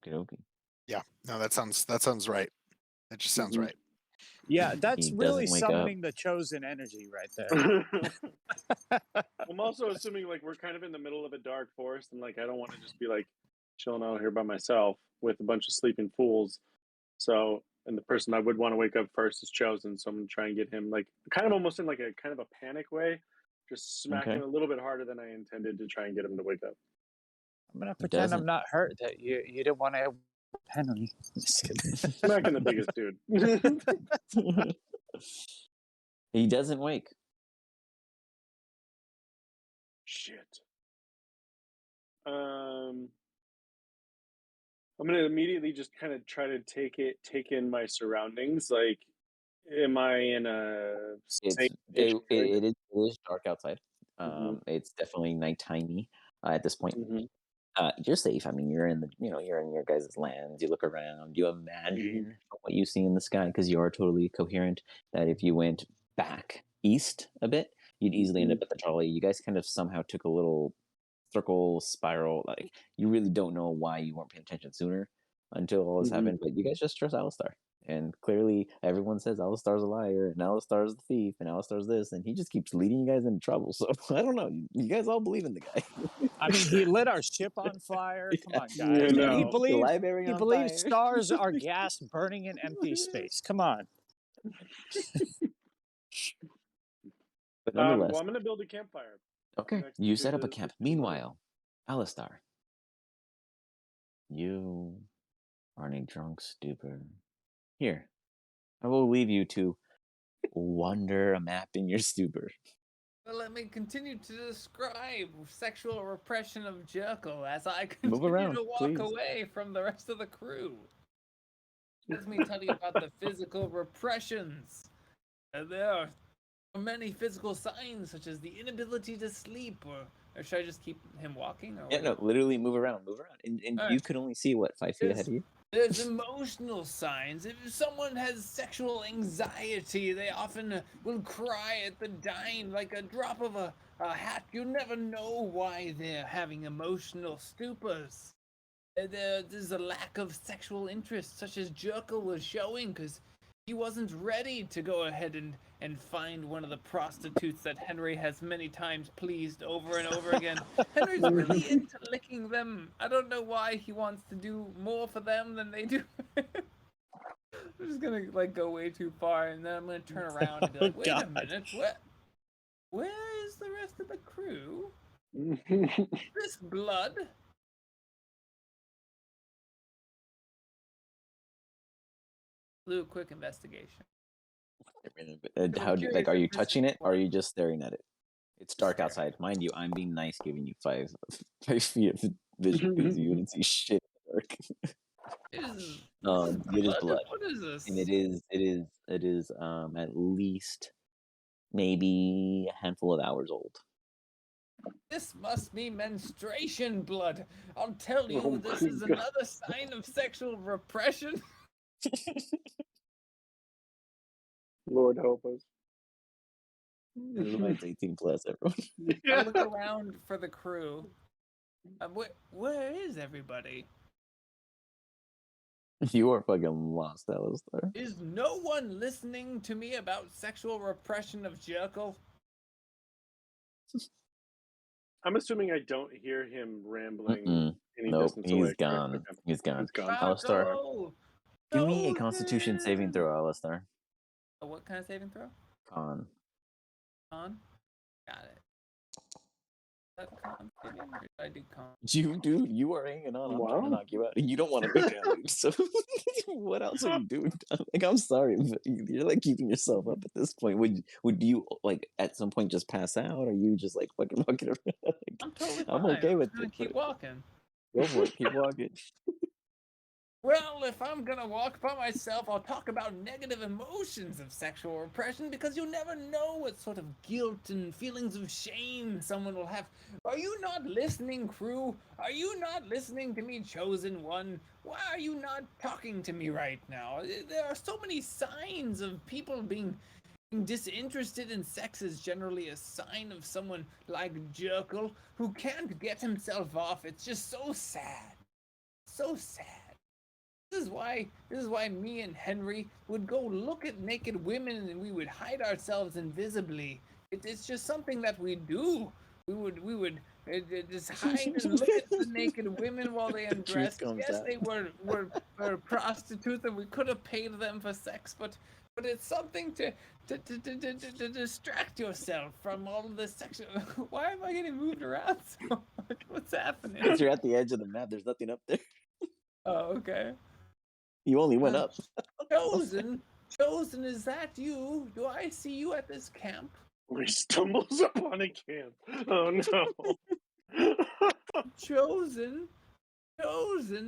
Speaker 4: okay.
Speaker 5: Yeah. No, that sounds right. That just sounds right.
Speaker 9: Yeah, that's
Speaker 4: He
Speaker 9: really
Speaker 4: doesn't wake up.
Speaker 9: summoning the chosen energy right there.
Speaker 7: I'm also assuming we're kind of in the middle of a dark forest, and I don't want to just be chilling out here by myself with a bunch of sleeping fools. So, and the person I would want to wake up first is Chosen, so I'm gonna try and get him kind of almost in a kind of a panic way, just smack him a little bit harder than I intended to try and get him to wake up.
Speaker 9: I'm gonna pretend I'm not hurt. That you didn't want to Henry. Just kidding.
Speaker 7: Smacking the biggest dude.
Speaker 4: He doesn't wake.
Speaker 7: Shit. I'm gonna immediately just kind of try to take in my surroundings. Am I in a safe?
Speaker 4: It is dark outside. It's definitely nighttimey at this point.
Speaker 7: Mhm.
Speaker 4: You're safe. I mean, you're in you're in your guys' lands. You look around. You imagine from what you see in the sky, because you are totally coherent, that if you went back east a bit, you'd easily end up at the trolley. You guys kind of somehow took a little circle spiral. Like, you really don't know why you weren't paying attention sooner until all this happened, but you guys just trust Alistar. And clearly, everyone says Alistar's a liar, and Alistar's the thief, and Alistar's this, and he just keeps leading you guys into trouble. So I don't know. You guys all believe in the guy.
Speaker 9: I mean, he lit our ship on fire. Come on,
Speaker 7: Yeah,
Speaker 9: guys.
Speaker 7: no.
Speaker 9: And he
Speaker 4: The
Speaker 9: believes
Speaker 4: library on fire.
Speaker 9: stars are gas burning in empty space. Come on.
Speaker 4: But
Speaker 7: Well,
Speaker 4: nonetheless,
Speaker 7: I'm gonna build a campfire.
Speaker 4: okay,
Speaker 7: next
Speaker 4: you
Speaker 7: to
Speaker 4: set up a
Speaker 7: the-
Speaker 4: camp.
Speaker 7: the-
Speaker 4: Meanwhile, Alistar, you are in a drunk stupor. Here, I will leave you to wander a map in your stupor.
Speaker 2: Well, let me continue to describe sexual repression of Jekyll as I continue
Speaker 4: around,
Speaker 2: to walk
Speaker 4: please.
Speaker 2: away from the rest of the crew. Let me tell you about the physical repressions. There are many physical signs, such as the inability to sleep, or should I just keep him walking? Or
Speaker 4: Yeah, no, literally move around, and you
Speaker 2: Alright.
Speaker 4: could only see, what, 5 feet ahead of you?
Speaker 2: There's emotional signs. If someone has sexual anxiety, they often will cry at the dime like a drop of a hat. You never know why they're having emotional stupors. There's a lack of sexual interest, such as Jekyll was showing, because he wasn't ready to go ahead and find one of the prostitutes that Henry has many times pleased over and over again. Henry's really into licking them. I don't know why he wants to do more for them than they do. I'm just gonna go way too far, and then I'm gonna turn around and be like, wait a minute, where is the rest of the crew? This blood? Do a quick investigation.
Speaker 4: How are you touching it, or are you just staring at it? It's dark outside, mind you. I'm being nice, giving you 5 feet of vision because you wouldn't see shit in the dark. It is blood.
Speaker 2: What is this?
Speaker 4: And it is at least maybe a handful of hours old.
Speaker 2: This must be menstruation blood. I'll tell you,
Speaker 7: Oh
Speaker 2: this
Speaker 7: my
Speaker 2: is
Speaker 7: God.
Speaker 2: another sign of sexual repression.
Speaker 7: Lord help us.
Speaker 4: This is why it's 18 plus, everyone.
Speaker 2: I look around for the crew. Where is everybody?
Speaker 4: You are fucking lost, Alistar.
Speaker 2: Is no one listening to me about sexual repression of Jekyll?
Speaker 7: I'm assuming I don't hear him rambling any
Speaker 4: Nope,
Speaker 7: distance away.
Speaker 4: he's gone.
Speaker 7: Okay.
Speaker 4: He's gone.
Speaker 7: He's gone.
Speaker 4: Alistar,
Speaker 2: Marco!
Speaker 4: give me a Constitution saving throw, Alistar.
Speaker 2: What kind of saving throw?
Speaker 4: Con.
Speaker 2: Con? Got it. Is that con saving, or did I do con?
Speaker 4: You are hanging on. I'm trying to
Speaker 7: Wow.
Speaker 4: knock you out, and you don't want to go down, dude. So what else are you doing? Like, I'm sorry, but you're like keeping yourself up at this point. Would you like at some point just pass out, or are you just like fucking walking around? Like,
Speaker 2: I'm totally fine.
Speaker 4: I'm okay with
Speaker 2: I'm gonna
Speaker 4: it.
Speaker 2: keep walking.
Speaker 4: Go for it. Keep walking.
Speaker 2: Well, if I'm gonna walk by myself, I'll talk about negative emotions of sexual repression, because you never know what sort of guilt and feelings of shame someone will have. Are you not listening, crew? Are you not listening to me, chosen one? Why are you not talking to me right now? There are so many signs of people being disinterested in sex is generally a sign of someone like Jekyll who can't get himself off. It's just so sad. So sad. This is why me and Henry would go look at naked women, and we would hide ourselves invisibly. It's just something that we do. We would just hide and look at the naked women while they undressed.
Speaker 4: comes
Speaker 2: Yes,
Speaker 4: out.
Speaker 2: they were prostitutes, and we could have paid them for sex, but it's something to distract yourself from all of the sexual. Why am I getting moved around so much? What's happening?
Speaker 4: Because you're at the edge of the map. There's nothing up there.
Speaker 2: Oh, okay.
Speaker 4: You only went up.
Speaker 2: Chosen, is that you? Do I see you at this camp?
Speaker 7: He stumbles upon a camp. Oh no.
Speaker 2: Chosen,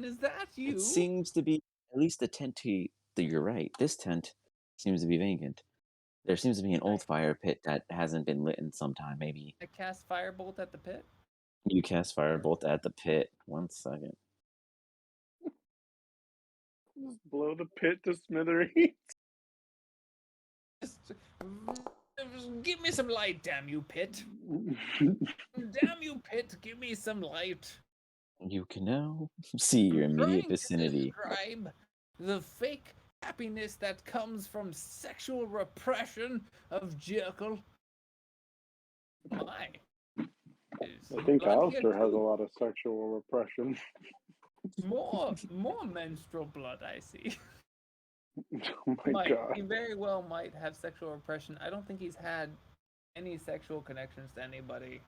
Speaker 2: is that you?
Speaker 4: It seems to be at least the tent to you're right. This tent seems to be vacant. There seems to be an old fire pit that hasn't been lit in some time. Maybe
Speaker 2: I cast firebolt at the pit.
Speaker 4: you cast firebolt at the pit. 1 second.
Speaker 7: Just blow the pit to smithereens.
Speaker 2: Just give me some light, damn you, pit. Damn you, pit, give me some light.
Speaker 4: You can now see your
Speaker 2: I'm
Speaker 4: immediate
Speaker 2: trying to
Speaker 4: vicinity.
Speaker 2: describe the fake happiness that comes from sexual repression of Jekyll. My.
Speaker 7: I think Alistair has a lot of sexual repression.
Speaker 2: More menstrual blood, I see.
Speaker 7: Oh my god.
Speaker 2: He very well might have sexual repression. I don't think he's had any sexual connections to anybody.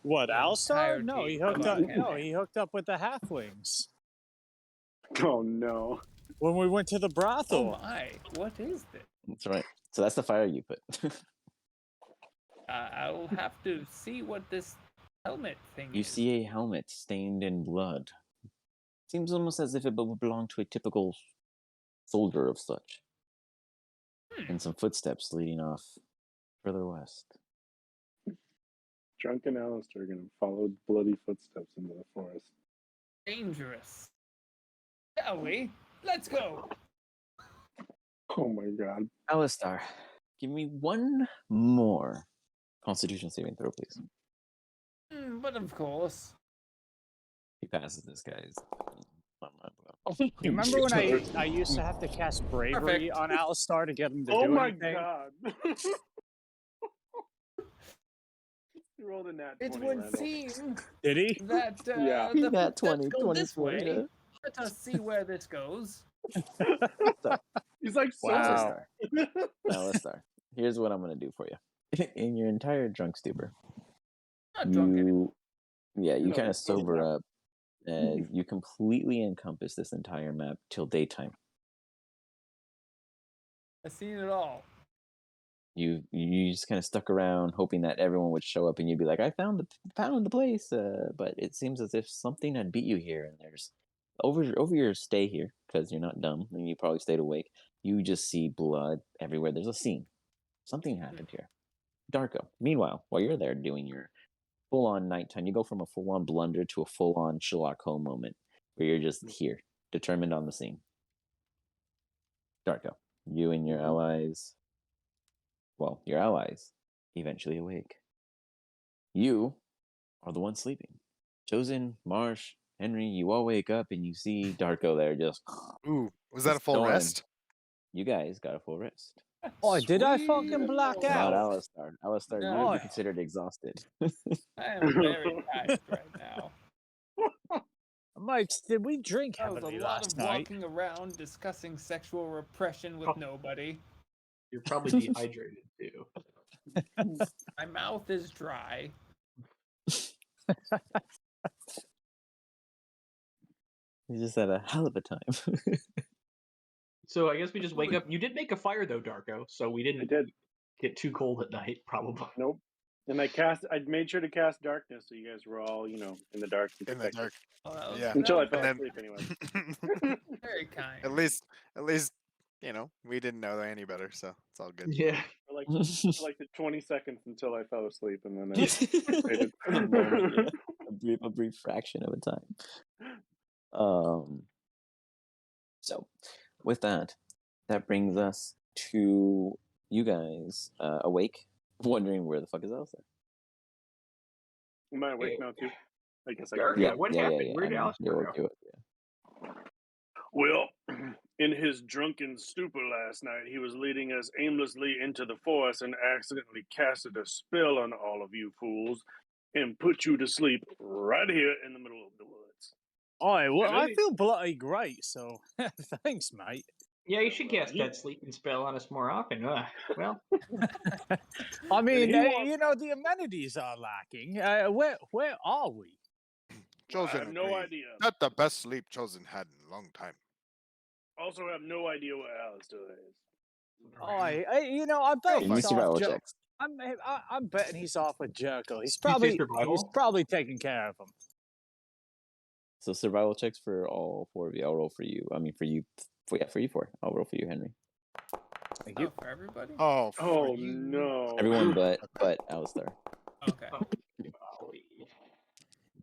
Speaker 9: What,
Speaker 2: The
Speaker 9: Alistar?
Speaker 2: entirety
Speaker 9: No, he
Speaker 2: of
Speaker 9: hooked
Speaker 2: our
Speaker 9: up. No,
Speaker 2: campaign.
Speaker 9: he hooked up with the halflings
Speaker 7: Oh no.
Speaker 9: when we went to the
Speaker 2: Oh
Speaker 9: brothel.
Speaker 2: my, what is this?
Speaker 4: That's right. So that's the fire you put.
Speaker 2: I'll have to see what this helmet thing
Speaker 4: You
Speaker 2: is.
Speaker 4: see a helmet stained in blood. Seems almost as if it would belong to a typical soldier of such. And some footsteps leading off further west.
Speaker 7: Drunken Alistair are gonna follow bloody footsteps into the forest.
Speaker 2: Dangerous. Shall we? Let's go.
Speaker 7: Oh my god.
Speaker 4: Alistar, give me one more Constitution saving throw, please.
Speaker 2: But of course.
Speaker 4: He passes this guy's.
Speaker 9: You remember when I used to have to cast bravery
Speaker 2: Perfect.
Speaker 9: on Alistar to get him to
Speaker 7: Oh
Speaker 9: do
Speaker 7: my
Speaker 9: anything?
Speaker 7: god. You rolled a nat 20,
Speaker 2: It would
Speaker 7: Randall.
Speaker 2: seem
Speaker 9: Did he?
Speaker 2: that
Speaker 7: Yeah.
Speaker 2: the
Speaker 4: Nat
Speaker 2: footsteps
Speaker 4: 20,
Speaker 2: go this
Speaker 4: 24,
Speaker 2: way.
Speaker 4: yeah.
Speaker 2: Let us see where this goes.
Speaker 7: He's like, so
Speaker 9: Wow.
Speaker 4: Alistar, here's what I'm going to do for you. In your entire drunk stupor,
Speaker 2: Not drunk anymore.
Speaker 4: you
Speaker 7: No,
Speaker 4: kind of
Speaker 7: he's still
Speaker 4: sober
Speaker 7: drunk.
Speaker 4: up as you completely encompass this entire map till daytime.
Speaker 2: I've seen it all.
Speaker 4: You just kind of stuck around hoping that everyone would show up and you'd be like, I found the place, but it seems as if something had beat you here, and there's over your stay here, because you're not dumb and you probably stayed awake, you just see blood everywhere. There's a scene. Something happened here. Darko, meanwhile, while you're there doing your full-on nighttime, you go from a full-on blunder to a full-on Sherlock Holmes moment where you're just here, determined on the scene. Darko, you and your allies, your allies eventually awake. You are the one sleeping. Chosen, Marsh, Henry, you all wake up and you see Darko there just...
Speaker 5: Ooh, was that a
Speaker 4: just
Speaker 5: full
Speaker 4: snoring.
Speaker 5: rest?
Speaker 4: You guys got a full rest.
Speaker 9: Oh, did I
Speaker 2: Sweet
Speaker 9: fucking black
Speaker 2: Lord.
Speaker 4: Not
Speaker 9: out?
Speaker 4: Alistar. Alistar, you
Speaker 2: No.
Speaker 4: would be considered exhausted.
Speaker 2: I am very tired right now.
Speaker 9: Mike, did we drink
Speaker 2: That was
Speaker 9: heavily
Speaker 2: a lot
Speaker 9: last
Speaker 2: of
Speaker 9: night?
Speaker 2: walking around discussing sexual repression with nobody.
Speaker 1: You're probably dehydrated too.
Speaker 2: My mouth is dry.
Speaker 4: You just had a hell of a time.
Speaker 1: So I guess we just wake up. You did make a fire though, Darko, so we
Speaker 7: I
Speaker 1: didn't
Speaker 7: did.
Speaker 1: get too cold at night, probably.
Speaker 7: Nope. And I made sure to cast darkness so you guys were all, in the dark. And
Speaker 5: In the
Speaker 7: protected.
Speaker 5: dark.
Speaker 2: Oh, that was,
Speaker 5: Yeah.
Speaker 7: Until I
Speaker 2: that
Speaker 7: fell
Speaker 5: And
Speaker 7: asleep anyway.
Speaker 5: then,
Speaker 2: very kind.
Speaker 5: at least, we didn't know any better, so it's all good.
Speaker 1: Yeah.
Speaker 7: For like the 20 seconds until I fell asleep, and then I faded.
Speaker 4: For the moment, yeah. A brief fraction of a time. So, with that brings us to you guys awake, wondering where the fuck is Alistair.
Speaker 7: Am I awake now too? I guess I
Speaker 1: Darko,
Speaker 7: can.
Speaker 1: what happened? Where
Speaker 4: I
Speaker 1: did
Speaker 4: mean,
Speaker 1: Alistair
Speaker 4: you're
Speaker 1: go?
Speaker 4: okay with it.
Speaker 3: Well, in his drunken stupor last night, he was leading us aimlessly into the forest and accidentally casted a spell on all of you fools and put you to sleep right here in the middle of the woods.
Speaker 9: Alright, well,
Speaker 3: And
Speaker 9: I
Speaker 3: then
Speaker 9: feel bloody great, so thanks, mate.
Speaker 1: Yeah, you should cast that sleeping spell on us more often. Well,
Speaker 9: I mean,
Speaker 3: he
Speaker 9: the amenities are lacking. Where are we?
Speaker 3: I
Speaker 5: Chosen
Speaker 3: have no
Speaker 5: agreed.
Speaker 3: idea.
Speaker 5: Not the best sleep Chosen had in a long time.
Speaker 3: Also, have no idea where Alistair is.
Speaker 9: I bet
Speaker 4: Give me
Speaker 9: he's off.
Speaker 4: survival checks.
Speaker 9: I'm betting he's off with Jekyll. He's
Speaker 1: You say
Speaker 9: probably
Speaker 1: survival?
Speaker 9: taking care of him.
Speaker 4: So survival checks for all four of you. I'll roll for you. I mean, for you four. I'll roll for you, Henry.
Speaker 9: Thank you.
Speaker 2: Oh, for everybody?
Speaker 5: Oh, for
Speaker 7: Oh
Speaker 5: you.
Speaker 7: no.
Speaker 4: Everyone but Alistar.
Speaker 2: Okay.
Speaker 1: Golly.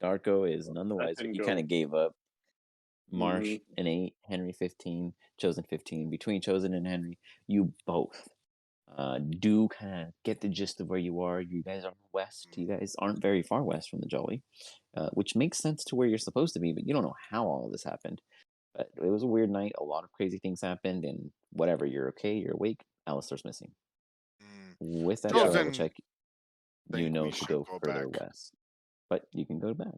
Speaker 4: Darko is none the
Speaker 7: I
Speaker 4: wiser.
Speaker 7: can
Speaker 4: He
Speaker 7: go.
Speaker 4: kind of gave up. Marsh an 8, Henry 15, Chosen 15. Between Chosen and Henry, you both do kind of get the gist of where you are. You guys are west. You guys aren't very far west from the Jolly, which makes sense to where you're supposed to be, but you don't know how all of this happened. But it was a weird night. A lot of crazy things happened, and whatever, you're okay, you're awake. Alistar's missing.
Speaker 5: Mm.
Speaker 4: With that
Speaker 5: Chosen
Speaker 4: survival check, you
Speaker 5: think
Speaker 4: know
Speaker 5: we
Speaker 4: to
Speaker 5: should
Speaker 4: go
Speaker 5: go
Speaker 4: further
Speaker 5: back.
Speaker 4: west. But you can go back.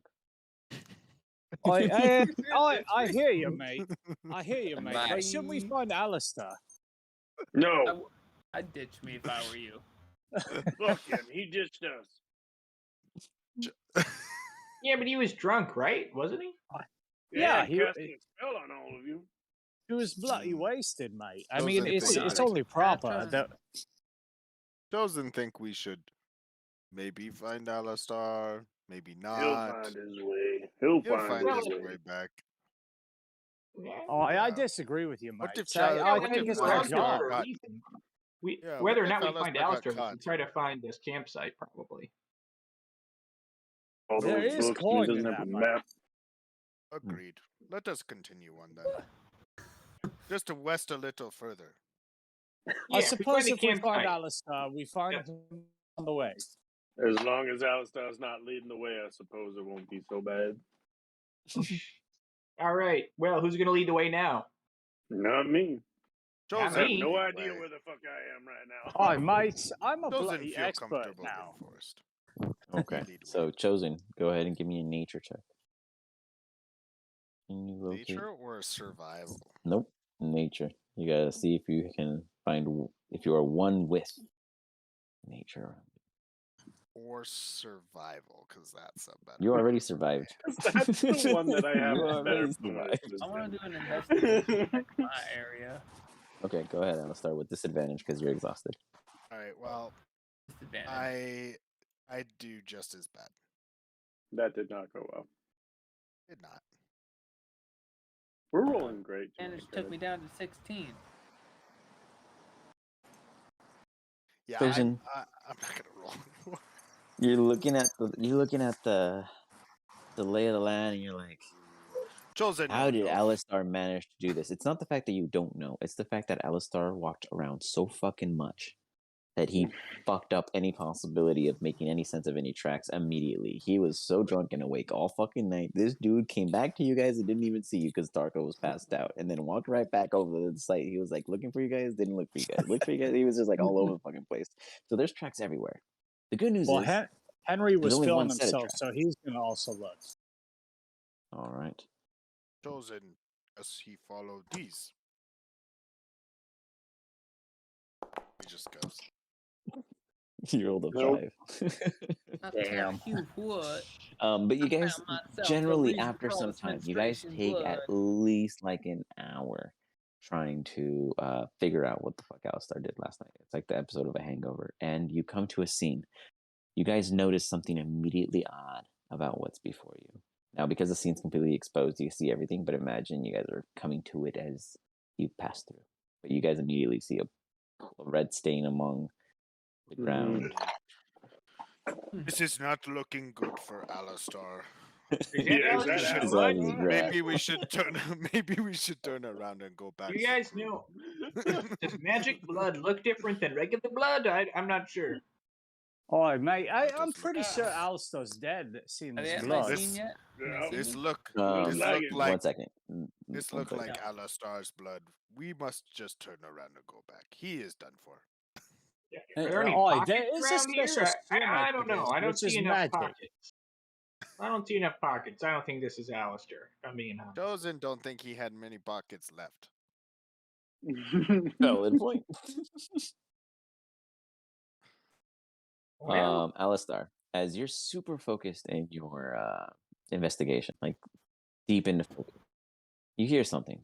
Speaker 9: I hear you, mate. I hear you, mate.
Speaker 2: Bye.
Speaker 9: But shouldn't we find Alistair?
Speaker 7: No.
Speaker 2: I'd ditch me if I were you.
Speaker 7: Fuck him. He ditched us.
Speaker 1: Yeah, but he was drunk, right? Wasn't he?
Speaker 9: Yeah,
Speaker 7: he cast a spell on all of you.
Speaker 9: He was bloody wasted, mate. I
Speaker 5: Those
Speaker 9: mean,
Speaker 5: are the
Speaker 9: it's
Speaker 5: things.
Speaker 9: only proper
Speaker 2: Pattern.
Speaker 9: that
Speaker 5: Chosen think we should maybe find Alistar, maybe
Speaker 7: He'll
Speaker 5: not.
Speaker 7: find his way. He'll
Speaker 5: He'll
Speaker 7: find
Speaker 5: find
Speaker 7: his
Speaker 5: his
Speaker 7: way.
Speaker 5: way back.
Speaker 9: I
Speaker 5: Yeah.
Speaker 9: disagree with you, mate.
Speaker 5: What if
Speaker 9: I
Speaker 5: what
Speaker 9: think
Speaker 5: if
Speaker 9: it's
Speaker 5: Alistair
Speaker 9: been gone.
Speaker 1: for a
Speaker 5: got-
Speaker 1: reason.
Speaker 5: Yeah,
Speaker 1: Whether or
Speaker 5: what
Speaker 1: not
Speaker 5: if
Speaker 1: we find
Speaker 5: Alistair got
Speaker 1: Alistair, we
Speaker 5: caught?
Speaker 1: should try to find this campsite, probably.
Speaker 7: All
Speaker 9: There
Speaker 7: those
Speaker 9: is
Speaker 7: books, and
Speaker 9: coin
Speaker 7: he
Speaker 9: in
Speaker 7: doesn't have
Speaker 9: that,
Speaker 7: a
Speaker 9: mate.
Speaker 7: map.
Speaker 5: Agreed. Let us continue on then. Just to west a little further.
Speaker 9: I
Speaker 1: Yeah,
Speaker 9: suppose
Speaker 1: if
Speaker 9: if we
Speaker 1: we find
Speaker 9: find
Speaker 1: a campsite.
Speaker 9: Alistair, we find
Speaker 1: Yeah.
Speaker 9: him on the way.
Speaker 7: As long as Alistar's not leading the way, I suppose it won't be so bad.
Speaker 1: All right. Well, who's going to lead the way now?
Speaker 7: Not me.
Speaker 5: Chosen
Speaker 7: I have
Speaker 1: me.
Speaker 7: no
Speaker 5: lead
Speaker 7: idea
Speaker 5: way.
Speaker 7: where the fuck I am right now.
Speaker 9: Oh, mate, I'm a
Speaker 5: Chosen
Speaker 9: bloody
Speaker 5: feel
Speaker 9: expert
Speaker 5: comfortable
Speaker 9: now.
Speaker 5: in forest.
Speaker 4: Okay.
Speaker 5: Lead
Speaker 4: So
Speaker 5: way.
Speaker 4: Chosen, go ahead and give me a nature check. Can you locate?
Speaker 5: Nature or survival?
Speaker 4: Nope. Nature. You gotta see if you can find if you are one with nature.
Speaker 5: Or survival, because that's a better.
Speaker 4: You already survived.
Speaker 7: That's the one that I have
Speaker 4: You
Speaker 7: a better
Speaker 4: already
Speaker 7: bonus
Speaker 4: survived.
Speaker 2: I want to
Speaker 7: wisdom.
Speaker 2: do an investigation check in my area.
Speaker 4: Okay, go ahead. I'll start with disadvantage because you're exhausted.
Speaker 5: All right. Well,
Speaker 2: Disadvantage.
Speaker 5: I do just as bad.
Speaker 7: That did not go well.
Speaker 5: Did not.
Speaker 7: We're rolling great. to my
Speaker 2: Disadvantage took me
Speaker 7: credit.
Speaker 2: down to 16.
Speaker 5: Yeah,
Speaker 4: Chosen.
Speaker 5: I'm not gonna roll.
Speaker 4: You're looking at the lay of the land, and you're like,
Speaker 5: Chosen.
Speaker 4: how did
Speaker 5: knows.
Speaker 4: Alistar manage to do this? It's not the fact that you don't know. It's the fact that Alistar walked around so fucking much that he fucked up any possibility of making any sense of any tracks immediately. He was so drunk and awake all fucking night. This dude came back to you guys and didn't even see you because Darko was passed out, and then walked right back over to the site. He was like looking for you guys, didn't look for you guys. Looked for you guys. He was just like all over the fucking place. So there's tracks everywhere. The good news
Speaker 9: Well,
Speaker 4: is
Speaker 9: Henry was
Speaker 4: only
Speaker 9: feeling
Speaker 4: one set of
Speaker 9: himself, so he's going to also look.
Speaker 4: all right.
Speaker 5: Chosen as he followed these. He just goes.
Speaker 4: You rolled a
Speaker 7: Nope.
Speaker 4: 5.
Speaker 9: Damn.
Speaker 2: You what?
Speaker 4: But you
Speaker 2: I
Speaker 4: guys
Speaker 2: found myself a
Speaker 4: generally
Speaker 2: reason
Speaker 4: after
Speaker 2: for all
Speaker 4: some
Speaker 2: this
Speaker 4: time, you guys
Speaker 2: menstruation
Speaker 4: take at
Speaker 2: blood.
Speaker 4: least like an hour trying to figure out what the fuck Alistar did last night. It's like the episode of A Hangover, and you come to a scene. You guys notice something immediately odd about what's before you. Now, because the scene's completely exposed, you see everything, but imagine you guys are coming to it as you pass through. But you guys immediately see a red stain among the ground.
Speaker 5: This is not looking good for Alistar.
Speaker 1: Is
Speaker 7: Yeah, is
Speaker 1: that
Speaker 7: that
Speaker 1: Alistair's
Speaker 4: His
Speaker 1: blood?
Speaker 4: eyes is red.
Speaker 5: Maybe we should turn. Maybe we should turn around and go back.
Speaker 1: You
Speaker 5: to
Speaker 1: guys
Speaker 5: Peru.
Speaker 1: know, does magic blood look different than regular blood? I'm not sure.
Speaker 9: Oh, mate,
Speaker 5: Let
Speaker 9: I'm
Speaker 5: us
Speaker 9: pretty
Speaker 5: look.
Speaker 9: sure Alistair's dead, seeing
Speaker 2: Are they
Speaker 9: this
Speaker 2: at my
Speaker 9: blood.
Speaker 2: scene yet? Can they
Speaker 7: Yeah.
Speaker 2: see
Speaker 5: This
Speaker 2: me?
Speaker 5: look.
Speaker 7: Looks
Speaker 5: This
Speaker 7: like
Speaker 5: look
Speaker 7: it.
Speaker 5: like.
Speaker 4: 1 second.
Speaker 5: This
Speaker 4: One
Speaker 5: look
Speaker 4: second.
Speaker 5: like Alistar's blood. We must just turn around and go back. He is done for.
Speaker 1: Are there any
Speaker 9: Oh,
Speaker 1: pockets
Speaker 9: there is a
Speaker 1: around here?
Speaker 9: special skin
Speaker 1: I don't know. I don't
Speaker 9: which is
Speaker 1: see enough
Speaker 9: magic.
Speaker 1: pockets. I don't see enough pockets. I don't think this is Alistair. I'm being honest.
Speaker 5: Chosen don't think he had many pockets left.
Speaker 4: Valid point.
Speaker 1: Well,
Speaker 4: Alistar, as you're super focused in your investigation, like deep into focus, you hear something.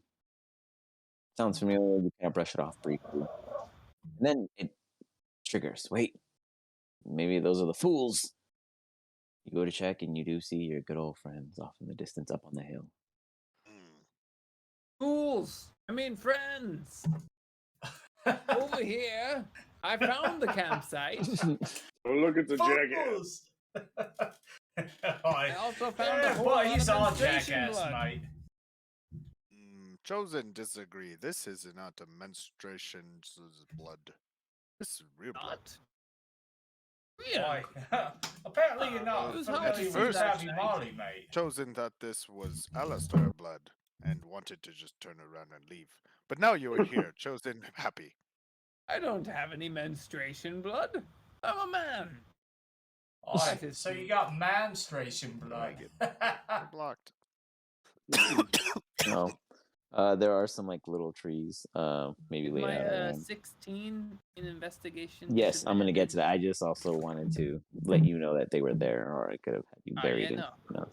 Speaker 4: Sounds familiar. You kind of brush it off briefly, and then it triggers. Wait, maybe those are the fools. You go to check, and you do see your good old friends off in the distance, up on the hill.
Speaker 5: Hmm.
Speaker 2: Fools! I mean friends! Over here, I found the campsite.
Speaker 3: Oh, look at the jackass.
Speaker 6: Fumbles!
Speaker 2: I also found a
Speaker 6: Yeah,
Speaker 2: whole
Speaker 6: boy,
Speaker 2: lot
Speaker 6: he's
Speaker 2: of
Speaker 6: all
Speaker 2: menstruation
Speaker 6: jackass,
Speaker 2: blood.
Speaker 6: mate.
Speaker 5: Chosen disagree. This is not a menstruation blood. This is real blood.
Speaker 2: Not? Yeah.
Speaker 6: Boy, apparently you're not
Speaker 2: Who's how
Speaker 6: familiar
Speaker 2: to see
Speaker 6: with
Speaker 2: that
Speaker 6: Savvy
Speaker 2: night?
Speaker 6: Molly, mate.
Speaker 5: Chosen thought this was Alistair blood and wanted to just turn around and leave. But now you are here, Chosen happy.
Speaker 2: I don't have any menstruation blood. I'm a man.
Speaker 6: Alright,
Speaker 2: That is
Speaker 6: so
Speaker 2: true.
Speaker 6: you got menstruation blood.
Speaker 5: You're blocked.
Speaker 4: No. There are some like little trees, maybe laid out
Speaker 2: My
Speaker 4: around.
Speaker 2: 16 in investigation.
Speaker 4: Yes, I'm gonna get to that. I just also wanted to let you know that they were there, or I could have had you buried in.
Speaker 2: No.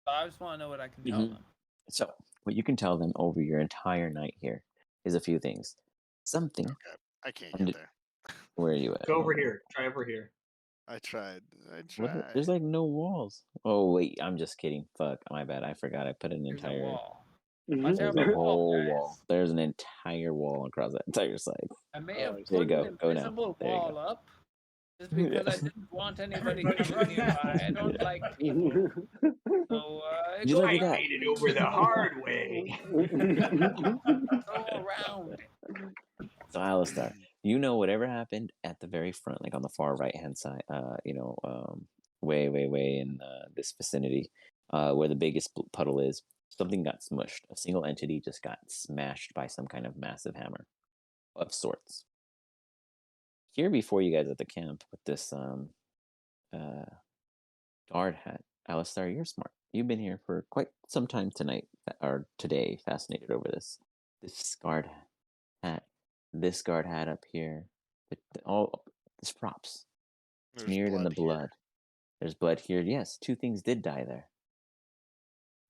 Speaker 2: I just want to know what I can tell
Speaker 4: Mhm.
Speaker 2: them.
Speaker 4: So, what you can tell them over your entire night here is a few things. Something.
Speaker 5: Okay, I can't
Speaker 4: Und-
Speaker 5: get there.
Speaker 4: Where are you at?
Speaker 1: Go over here. Try over here.
Speaker 5: I tried.
Speaker 4: What there's like no walls. Oh wait, I'm just kidding. Fuck, my bad. I forgot. I put an
Speaker 2: There's a
Speaker 4: entire.
Speaker 2: wall.
Speaker 4: There's a
Speaker 2: Watch out for the wall,
Speaker 4: whole
Speaker 2: guys.
Speaker 4: wall. There's an entire wall across that entire side.
Speaker 2: I may have
Speaker 4: There you
Speaker 2: put
Speaker 4: go.
Speaker 2: an
Speaker 4: Go now.
Speaker 2: invisible
Speaker 4: There you
Speaker 2: wall
Speaker 4: go.
Speaker 2: up just because I didn't want anybody coming nearby. I don't like people. So,
Speaker 4: You
Speaker 2: go
Speaker 4: like it
Speaker 2: around.
Speaker 4: that?
Speaker 1: Made it over the hard way.
Speaker 2: Go around it.
Speaker 4: So Alistar, you know whatever happened at the very front, like on the far right hand side, way in this vicinity, where the biggest puddle is, something got smushed. A single entity just got smashed by some kind of massive hammer of sorts. Here before you guys at the camp with this guard hat, Alistar, you're smart. You've been here for quite some time tonight, or today, fascinated over this. This guard hat. This guard hat up here, all this props smeared in the blood. There's blood here. Yes, two things did die there,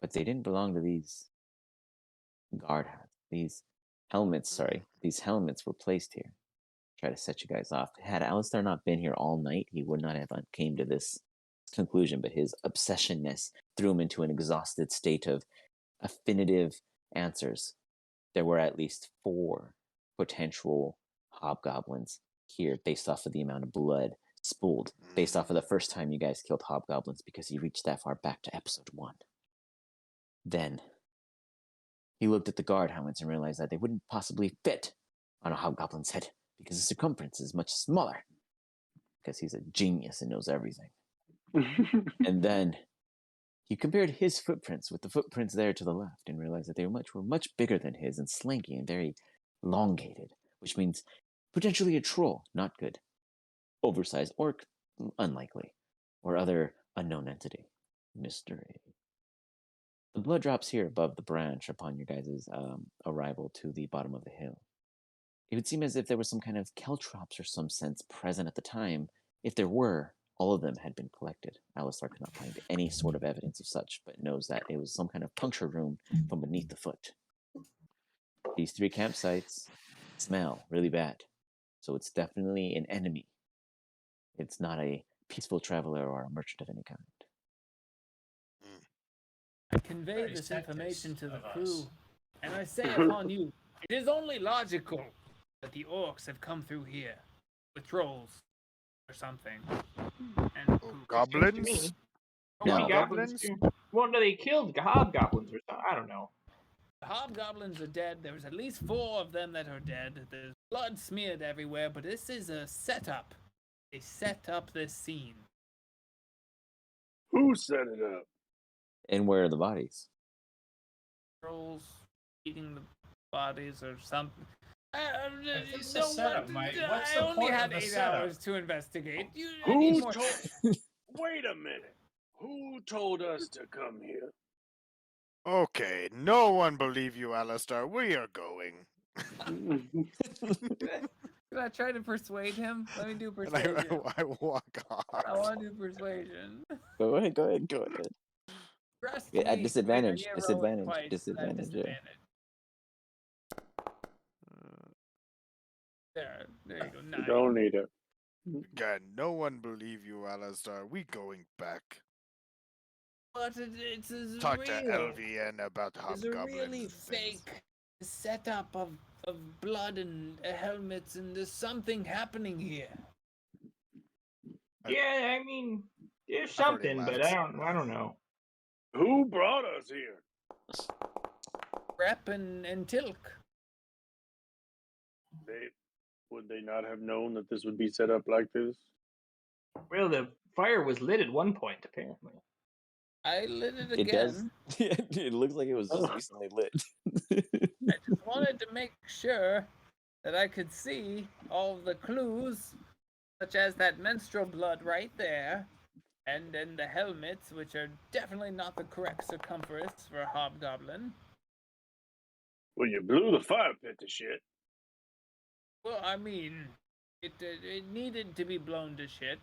Speaker 4: but they didn't belong to these guard hats. These helmets. Sorry, these helmets were placed here. Try to set you guys off. Had Alistar not been here all night, he would not have came to this conclusion. But his obsessionness threw him into an exhausted state of affinitive answers. There were at least 4 potential hobgoblins here based off of the amount of blood spooled, based off of the first time you guys killed hobgoblins, because he reached that far back to episode 1. Then he looked at the guard helmets and realized that they wouldn't possibly fit on a hobgoblin's head because the circumference is much smaller, because he's a genius and knows everything. And then he compared his footprints with the footprints there to the left and realized that they were much bigger than his and slanky and very elongated, which means potentially a troll, not good, oversized orc, unlikely, or other unknown entity, mystery. The blood drops here above the branch upon your guys' arrival to the bottom of the hill. It would seem as if there was some kind of caltrops or some sense present at the time. If there were, all of them had been collected. Alistar could not find any sort of evidence of such, but knows that it was some kind of puncture wound from beneath the foot. These 3 campsites smell really bad, so it's definitely an enemy. It's not a peaceful traveler or a merchant of any kind.
Speaker 2: I convey this information to the crew, and I say upon you, it is only logical that the orcs have come through here with trolls or something. And
Speaker 5: Goblins?
Speaker 4: No.
Speaker 1: Goblins. Well, no, they killed hobgoblins or something. I don't know.
Speaker 2: the hobgoblins are dead. There's at least 4 of them that are dead. There's blood smeared everywhere, but this is a setup. They set up this scene.
Speaker 3: Who set it up?
Speaker 4: And where are the bodies?
Speaker 2: Trolls eating the bodies or something.
Speaker 6: If it's a setup, mate, what's
Speaker 2: I
Speaker 6: the
Speaker 2: only
Speaker 6: point
Speaker 2: had
Speaker 6: of the
Speaker 2: 8
Speaker 6: setup?
Speaker 2: hours to investigate. I
Speaker 3: Who
Speaker 2: need more
Speaker 3: told? Wait a minute. Who told us to come here?
Speaker 5: Okay, no one believe you, Alistar. We are going.
Speaker 2: Can I try to persuade him? Let me do
Speaker 5: And
Speaker 2: persuasion.
Speaker 5: I walk off.
Speaker 2: I want to do persuasion.
Speaker 4: Go ahead.
Speaker 2: Trust
Speaker 4: Yeah, at
Speaker 2: me,
Speaker 4: disadvantage,
Speaker 2: we're gonna roll it twice at
Speaker 4: disadvantage, yeah.
Speaker 2: There you go. 9.
Speaker 3: Don't need it.
Speaker 5: Again, no one believe you, Alistar. We going back.
Speaker 2: But it's
Speaker 5: Talk to
Speaker 2: real.
Speaker 5: LVN about
Speaker 2: It's a really
Speaker 5: hobgoblins. and things.
Speaker 2: fake setup of blood and helmets, and there's something happening here.
Speaker 1: Yeah, I mean, there's
Speaker 5: I've already
Speaker 1: something, but
Speaker 5: left.
Speaker 1: I don't know.
Speaker 3: Who brought us here?
Speaker 2: Rep and Tilk.
Speaker 3: Would they not have known that this would be set up like this?
Speaker 1: Well, the fire was lit at one point, apparently.
Speaker 2: I lit it again.
Speaker 4: It does. It looks like it was just recently lit.
Speaker 2: I just wanted to make sure that I could see all the clues, such as that menstrual blood right there, and then the helmets, which are definitely not the correct circumference for a hobgoblin.
Speaker 3: Well, you blew the fire pit to shit.
Speaker 2: Well, I mean, it needed to be blown to shit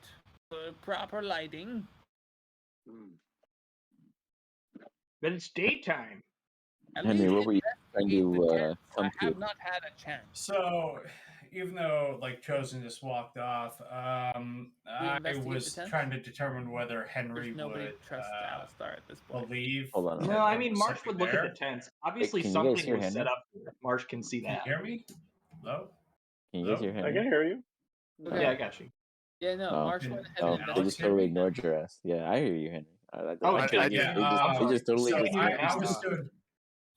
Speaker 2: for proper lighting.
Speaker 1: But it's daytime.
Speaker 2: At
Speaker 4: Henry,
Speaker 2: least
Speaker 4: what were you trying
Speaker 2: investigate the
Speaker 4: to
Speaker 2: tents.
Speaker 4: come
Speaker 2: I have
Speaker 4: to?
Speaker 2: not had a chance.
Speaker 6: So, even though like Chosen just walked off, I
Speaker 2: investigate
Speaker 6: was
Speaker 2: the tent?
Speaker 6: trying to determine whether Henry
Speaker 2: Nobody
Speaker 6: would
Speaker 2: trusts Alistar at this point.
Speaker 6: believe.
Speaker 4: Hold on.
Speaker 6: that
Speaker 1: No, I
Speaker 6: there
Speaker 1: mean,
Speaker 6: was
Speaker 1: Marsh
Speaker 6: something
Speaker 1: would look
Speaker 6: there.
Speaker 1: at the tents. Obviously,
Speaker 4: can you guys
Speaker 1: something
Speaker 4: hear
Speaker 1: was set
Speaker 4: Henry?
Speaker 1: up here. Marsh can see
Speaker 6: Can you
Speaker 1: that.
Speaker 6: hear me? Hello?
Speaker 4: Can you guys
Speaker 6: Hello?
Speaker 4: hear
Speaker 3: I
Speaker 4: Henry?
Speaker 3: can hear you.
Speaker 2: Okay.
Speaker 1: Yeah, I got you.
Speaker 2: Yeah, no,
Speaker 4: Oh.
Speaker 2: Marsh went ahead
Speaker 4: Oh,
Speaker 2: and
Speaker 4: they
Speaker 6: Alex
Speaker 4: just
Speaker 6: hear
Speaker 4: totally
Speaker 6: me?
Speaker 4: ignored your ass. Yeah, I hear you, Henry.
Speaker 1: Oh,
Speaker 5: I
Speaker 1: because
Speaker 5: didn't-
Speaker 6: Yeah,
Speaker 4: they just totally
Speaker 6: so
Speaker 1: you
Speaker 6: I
Speaker 1: asked
Speaker 6: was
Speaker 1: us.
Speaker 6: doing.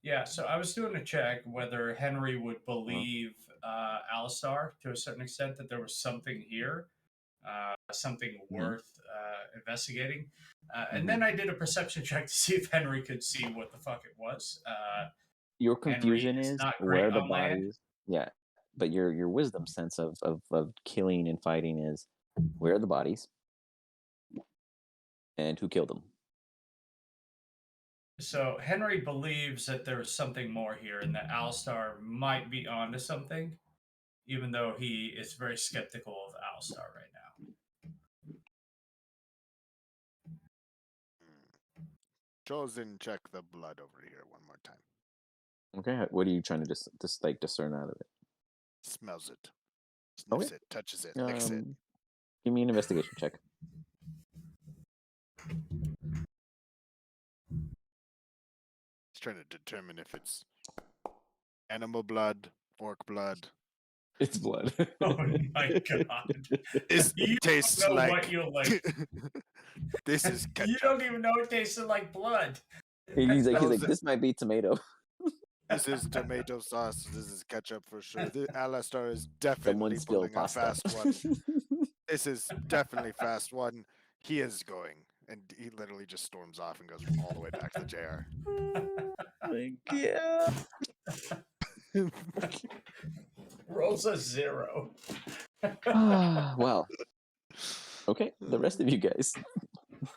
Speaker 6: Yeah, so I was doing a check whether Henry would believe Alistar to a certain extent that there was something here, something worth investigating. And then I did a perception check to see if Henry could see what the fuck it was.
Speaker 4: Your
Speaker 6: Henry
Speaker 4: confusion
Speaker 6: is
Speaker 4: is
Speaker 6: not
Speaker 4: where
Speaker 6: great
Speaker 4: the
Speaker 6: on land.
Speaker 4: bodies. Yeah, but your wisdom sense of killing and fighting is where are the bodies and who killed them.
Speaker 6: So Henry believes that there's something more here and that Alistar might be onto something, even though he is very skeptical of Alistar right now.
Speaker 5: Chosen, check the blood over here one more time.
Speaker 4: Okay, what are you trying to just like discern out of it?
Speaker 5: Smells it. Sniffs
Speaker 4: Okay.
Speaker 5: it. Touches it. Licks it.
Speaker 4: Give me an investigation check.
Speaker 5: He's trying to determine if it's animal blood, orc blood.
Speaker 4: It's blood.
Speaker 6: Oh my god!
Speaker 5: This
Speaker 6: You
Speaker 5: tastes
Speaker 6: don't know
Speaker 5: like.
Speaker 6: what you like.
Speaker 5: This is ketchup.
Speaker 6: You don't even know it tasted like blood.
Speaker 4: he's like,
Speaker 5: Smells it.
Speaker 4: this might be tomato.
Speaker 5: This is tomato sauce. This is ketchup for sure. Alistar is definitely
Speaker 4: Someone spilled
Speaker 5: pulling a
Speaker 4: pasta.
Speaker 5: fast one. This is definitely fast one. He is going, and he literally just storms off and goes all the way back to the JR.
Speaker 4: Yeah.
Speaker 6: Rolls a 0.
Speaker 4: Well. Okay, the rest of you guys.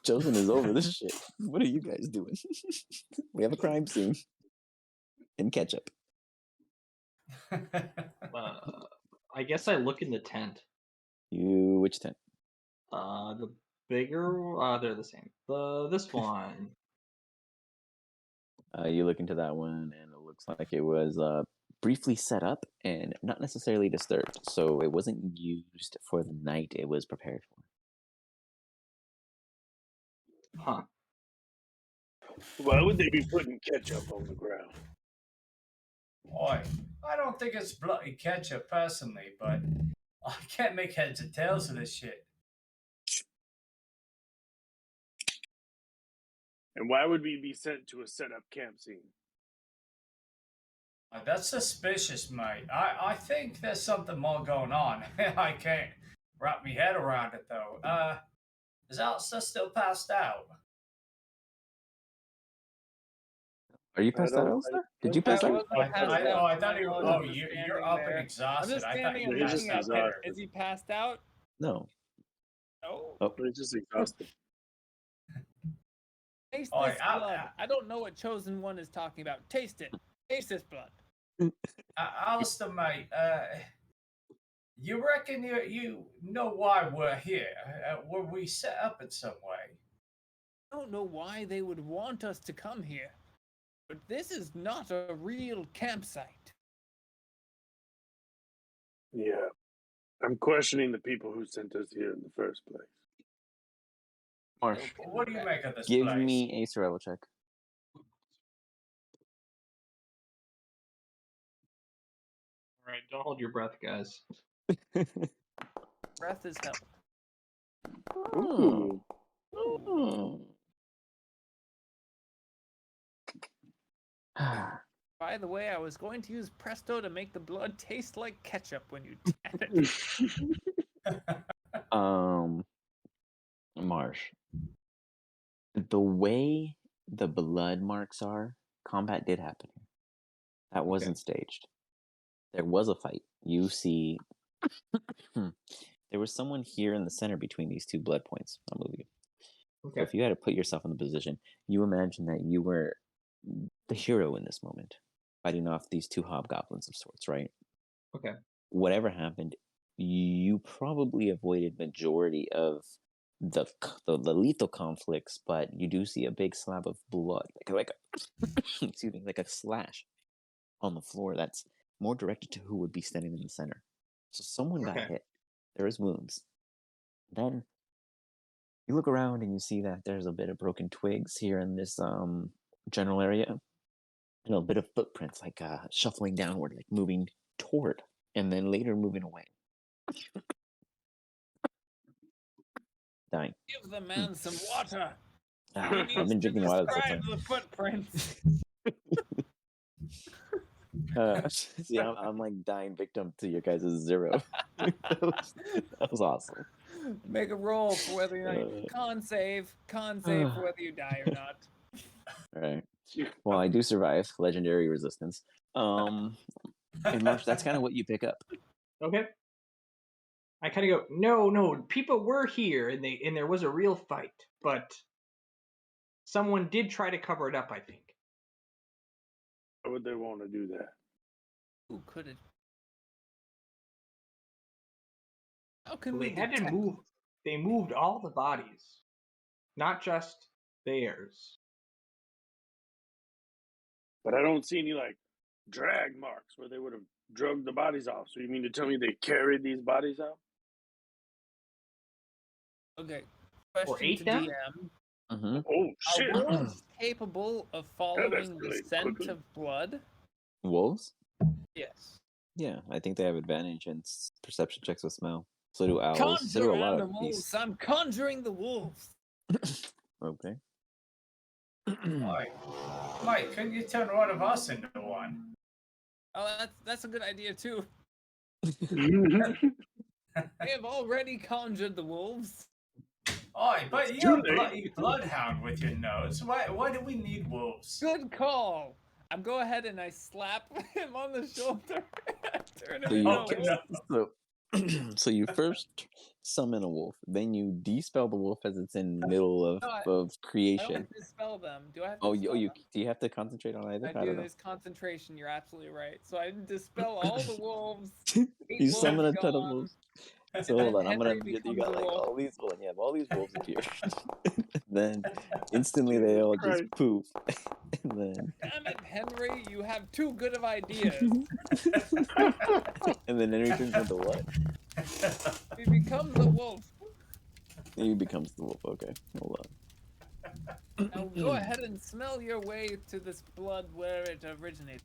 Speaker 4: Chosen is over this shit. What are you guys doing? We have a crime scene. And ketchup.
Speaker 1: I guess I look in the tent.
Speaker 4: Which tent?
Speaker 1: The bigger. They're the same. This one.
Speaker 4: You look into that one, and it looks like it was briefly set up and not necessarily disturbed. So it wasn't used for the night it was prepared for.
Speaker 1: Huh.
Speaker 3: Why would they be putting ketchup on the ground?
Speaker 6: Boy, I don't think it's bloody ketchup personally, but I can't make heads or tails of this shit.
Speaker 3: And why would we be sent to a setup camp scene?
Speaker 6: That's suspicious, mate. I think there's something more going on. I can't wrap my head around it, though. Is Alistair still passed out?
Speaker 4: Are you passed out, Alistair? Did you pass out?
Speaker 6: I thought you were. Oh, you're up and
Speaker 2: I'm
Speaker 6: exhausted.
Speaker 2: just
Speaker 6: I thought
Speaker 2: standing
Speaker 6: you
Speaker 2: and
Speaker 3: He's
Speaker 6: passed
Speaker 3: just
Speaker 2: looking
Speaker 6: out
Speaker 2: at
Speaker 6: there.
Speaker 3: exhausted.
Speaker 2: Is he passed out?
Speaker 4: No.
Speaker 2: No.
Speaker 4: Oh.
Speaker 3: He's just exhausted.
Speaker 2: Taste
Speaker 6: Oh,
Speaker 2: this blood. I don't know what Chosen One is talking about. Taste it. Taste this blood.
Speaker 6: Alistair, mate, you reckon you know why we're here? Were we set up in some way?
Speaker 2: I don't know why they would want us to come here, but this is not a real campsite.
Speaker 3: Yeah. I'm questioning the people who sent us here in the first place.
Speaker 4: Marsh,
Speaker 6: What do you make of this
Speaker 4: give
Speaker 6: place?
Speaker 4: me a survival check.
Speaker 1: right, don't hold your breath, guys.
Speaker 2: Breath is hell.
Speaker 7: Ooh.
Speaker 2: By the way, I was going to use Presto to make the blood taste like ketchup when you tap it.
Speaker 4: Marsh. The way the blood marks are, combat did happen here. That wasn't staged. There was a fight. You see, there was someone here in the center between these two blood points. I'll move you.
Speaker 1: Okay.
Speaker 4: So if you had to put yourself in the position, you imagine that you were the hero in this moment, fighting off these two hobgoblins of sorts, right?
Speaker 1: Okay.
Speaker 4: Whatever happened, you probably avoided majority of the lethal conflicts, but you do see a big slab of blood, like excuse me, like a slash on the floor that's more directed to who would be standing in the center. So someone got hit. There is wounds. Then you look around and you see that there's a bit of broken twigs here in this general area. And a bit of footprints, like shuffling downward, like moving toward, and then later moving away. Dying.
Speaker 2: Give the man some water.
Speaker 4: I've been drinking water this whole time.
Speaker 2: The footprints.
Speaker 4: See, I'm like dying victim to your guys' zero. that was awesome.
Speaker 2: Make a roll for whether or not you con save for whether you die or not.
Speaker 4: All right. Well, I do survive legendary resistance. And Marsh, that's kind of what you pick up.
Speaker 1: Okay. I kind of go, no, people were here and there was a real fight, but someone did try to cover it up, I think.
Speaker 3: Why would they want to do that?
Speaker 2: Who could it? How can
Speaker 1: Well,
Speaker 2: we
Speaker 1: they had to
Speaker 2: detect?
Speaker 1: move. They moved all the bodies, not just theirs.
Speaker 3: But I don't see any like drag marks where they would have drugged the bodies off. So you mean to tell me they carried these bodies out?
Speaker 2: Okay.
Speaker 1: Or
Speaker 2: Question
Speaker 1: ate
Speaker 2: to
Speaker 1: them?
Speaker 2: DM.
Speaker 4: Mm-hmm.
Speaker 3: Oh shit!
Speaker 2: Are wolves capable of following the
Speaker 3: escalated
Speaker 2: scent
Speaker 3: quickly.
Speaker 2: of blood?
Speaker 4: Wolves?
Speaker 2: Yes.
Speaker 4: Yeah, I think they have advantage in perception checks with smell. So do owls. So do
Speaker 2: Conjure
Speaker 4: a lot of
Speaker 2: animals.
Speaker 4: beasts.
Speaker 2: I'm conjuring the wolves.
Speaker 4: Okay.
Speaker 6: Mike, couldn't you turn one of us into one?
Speaker 2: Oh, that's a good idea too. I have already conjured the wolves.
Speaker 6: Oi, but you're a bloody bloodhound with your nose. Why do we need wolves?
Speaker 2: Good call. I go ahead and I slap him on the shoulder. Turn him
Speaker 4: So
Speaker 2: into
Speaker 4: you,
Speaker 2: a wolf.
Speaker 4: so you first summon a wolf, then you dispel the wolf as it's in the middle of
Speaker 2: I
Speaker 4: creation.
Speaker 2: don't dispel them. Do I have to dispel them?
Speaker 4: Do you have to concentrate on either?
Speaker 2: I
Speaker 4: don't
Speaker 2: do.
Speaker 4: know.
Speaker 2: There's concentration. You're absolutely right. So I dispel all the wolves.
Speaker 4: You summon a ton of
Speaker 2: gone.
Speaker 4: wolves. So hold on, I'm gonna.
Speaker 2: Henry
Speaker 4: You got
Speaker 2: becomes a
Speaker 4: like
Speaker 2: wolf.
Speaker 4: all these. Well, you have all these wolves appear. Then instantly they all just poof, and then.
Speaker 2: Damn it, Henry! You have too good of ideas.
Speaker 4: And then Henry turns into what?
Speaker 2: He becomes a wolf.
Speaker 4: He becomes the wolf. Okay, hold on.
Speaker 2: Now go ahead and smell your way to this blood where it originated.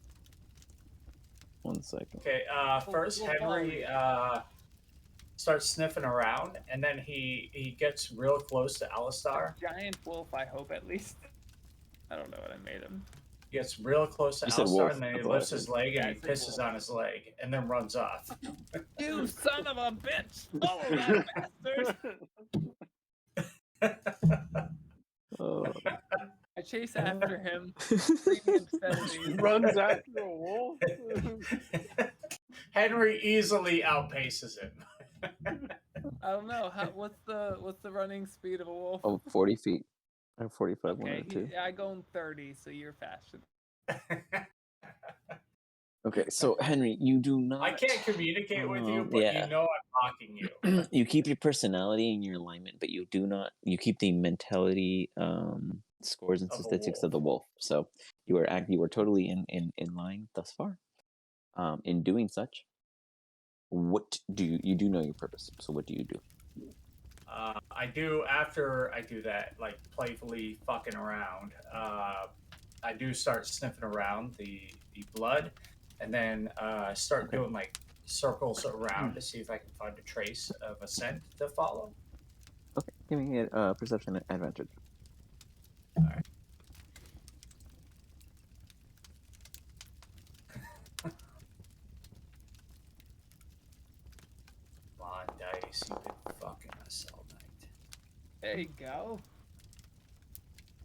Speaker 4: 1 second.
Speaker 6: Okay, first Henry starts sniffing around, and then he gets real close to Alistar.
Speaker 2: Giant wolf, I hope at least. I don't know what I made him.
Speaker 6: He gets real close to
Speaker 4: You said
Speaker 6: Alistar,
Speaker 4: wolf.
Speaker 6: and then he
Speaker 4: That's all I
Speaker 6: lifts his leg and
Speaker 2: Yeah,
Speaker 6: he
Speaker 2: I said
Speaker 6: pisses on his leg, and then runs off.
Speaker 2: You son of a bitch! Follow that bastard!
Speaker 4: Oh.
Speaker 2: I chase after him. Screaming obscenities.
Speaker 3: Runs after a wolf.
Speaker 6: Henry easily outpaces him.
Speaker 2: I don't know. What's the running speed of a wolf?
Speaker 4: Oh, 40 feet. I have 45,
Speaker 2: Okay,
Speaker 4: 1 or 2.
Speaker 2: I go in 30, so you're faster.
Speaker 4: Okay, so Henry, you do not.
Speaker 6: I can't communicate with you, but
Speaker 4: yeah.
Speaker 6: you know I'm mocking you.
Speaker 4: You keep your personality and your alignment, but you do not. You keep the mentality scores and
Speaker 6: Of a
Speaker 4: statistics
Speaker 6: wolf.
Speaker 4: of the wolf. So you are totally in line thus far. In doing such, what do you do know your purpose? So what do you do?
Speaker 6: I do, after I do that, like playfully fucking around, I do start sniffing around the blood, and then start doing like circles around to see if I can find a trace of a scent to follow.
Speaker 4: Okay, give me a perception advantage.
Speaker 6: All right. Come on, dice, you've been fucking us all night.
Speaker 2: There you go.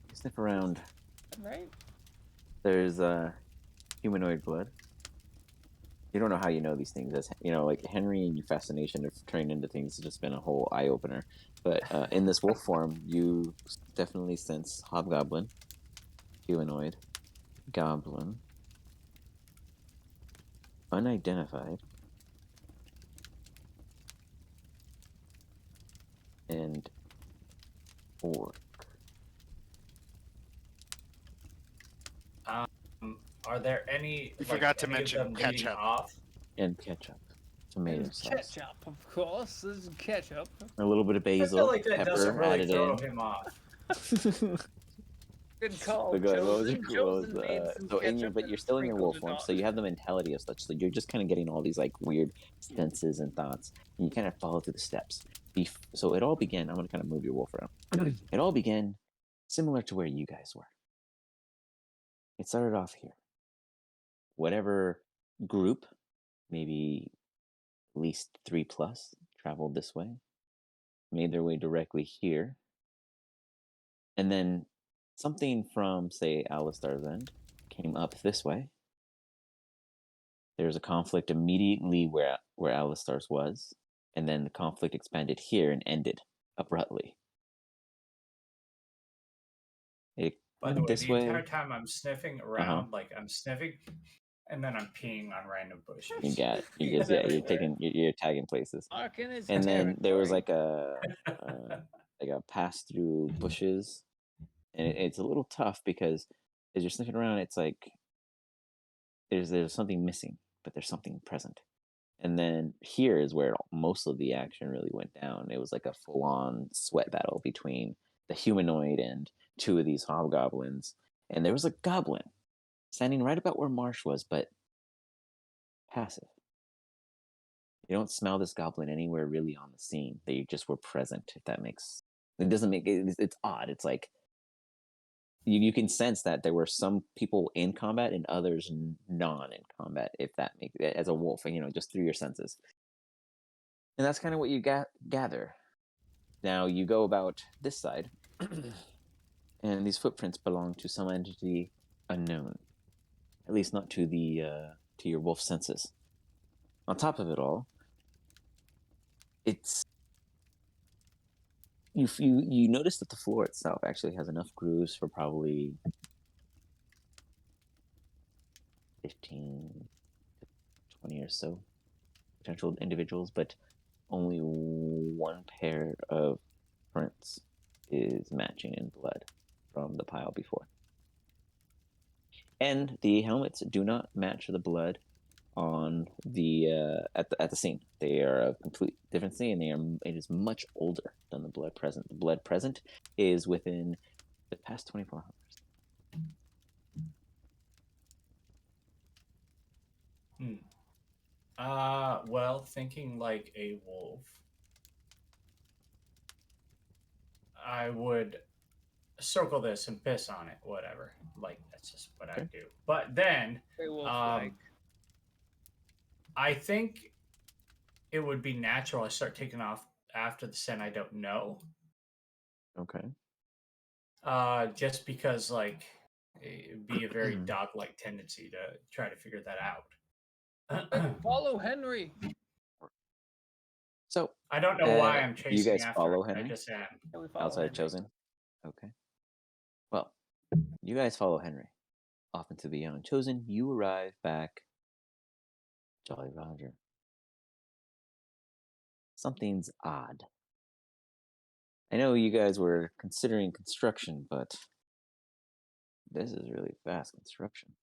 Speaker 4: You sniff around.
Speaker 2: Right?
Speaker 4: There's humanoid blood. You don't know how you know these things. As you know, like Henry and your fascination of turning into things has just been a whole eye opener. But in this wolf form, you definitely sense hobgoblin, humanoid, goblin, unidentified, and orc.
Speaker 6: Are there any?
Speaker 5: You forgot to
Speaker 6: any of
Speaker 5: mention
Speaker 6: them leading
Speaker 5: ketchup.
Speaker 6: off?
Speaker 4: And ketchup, tomato
Speaker 2: There's
Speaker 4: sauce,
Speaker 2: ketchup, of course. There's ketchup.
Speaker 4: a little bit of
Speaker 6: I feel
Speaker 4: basil,
Speaker 6: like that doesn't
Speaker 4: pepper
Speaker 6: really
Speaker 4: added
Speaker 6: throw
Speaker 4: in.
Speaker 6: him off.
Speaker 2: Good call.
Speaker 4: So good. What was
Speaker 2: Chosen,
Speaker 4: your, what was
Speaker 2: Chosen made some
Speaker 4: so in your,
Speaker 2: ketchup
Speaker 4: but you're
Speaker 2: and
Speaker 4: still in your wolf
Speaker 2: sprinkled it
Speaker 4: form,
Speaker 2: on.
Speaker 4: so you have the mentality of such. So you're just kind of getting all these like weird senses and thoughts, and you kind of follow through the steps. So it all began. I'm gonna kind of move your wolf around. It all began similar to where you guys were. It started off here. Whatever group, maybe at least 3+, traveled this way, made their way directly here, and then something from, say, Alistar's end came up this way. There's a conflict immediately where Alistar's was, and then the conflict expanded here and ended abruptly. It
Speaker 6: By the
Speaker 4: went
Speaker 6: way,
Speaker 4: this
Speaker 6: the
Speaker 4: way.
Speaker 6: entire time I'm sniffing around, like I'm sniffing, and then I'm peeing on random bushes.
Speaker 4: You got it. You're just, yeah, you're tagging places.
Speaker 2: Marking his
Speaker 4: And then there was
Speaker 2: territory.
Speaker 4: like a pass through bushes, and it's a little tough because as you're sniffing around, it's like there's something missing, but there's something present. And then here is where most of the action really went down. It was like a full-on sweat battle between the humanoid and two of these hobgoblins, and there was a goblin standing right about where Marsh was, but passive. You don't smell this goblin anywhere really on the scene. They just were present, if that makes... It doesn't make... It's odd. It's like... You can sense that there were some people in combat and others non in combat, if that makes... As a wolf, just through your senses. And that's kind of what you gather. Now, you go about this side, and these footprints belong to some entity unknown. At least not to to your wolf senses. On top of it all, it's you notice that the floor itself actually has enough grooves for probably 15 to 20 or so potential individuals, but only one pair of prints is matching in blood from the pile before. And the helmets do not match the blood on the at the scene. They are a complete different scene, and it is much older than the blood present. The blood present is within the past 24
Speaker 6: hours. Well, thinking like a wolf, I would circle this and piss on it, whatever. Like, that's just what I do. But then, I think it would be natural I start taking off after the scent I don't know.
Speaker 4: Okay.
Speaker 6: Just because, like, it'd be a very dog-like tendency to try to figure that out.
Speaker 2: Follow Henry.
Speaker 4: So
Speaker 6: I don't know why I'm chasing
Speaker 4: you guys
Speaker 6: after
Speaker 4: follow
Speaker 6: it.
Speaker 4: Henry?
Speaker 6: I just am.
Speaker 4: Outside of Chosen? Okay. Well, you guys follow Henry off into the Chosen. You arrive back. Jolly Roger. Something's odd. I know you guys were considering construction, but this is really fast construction.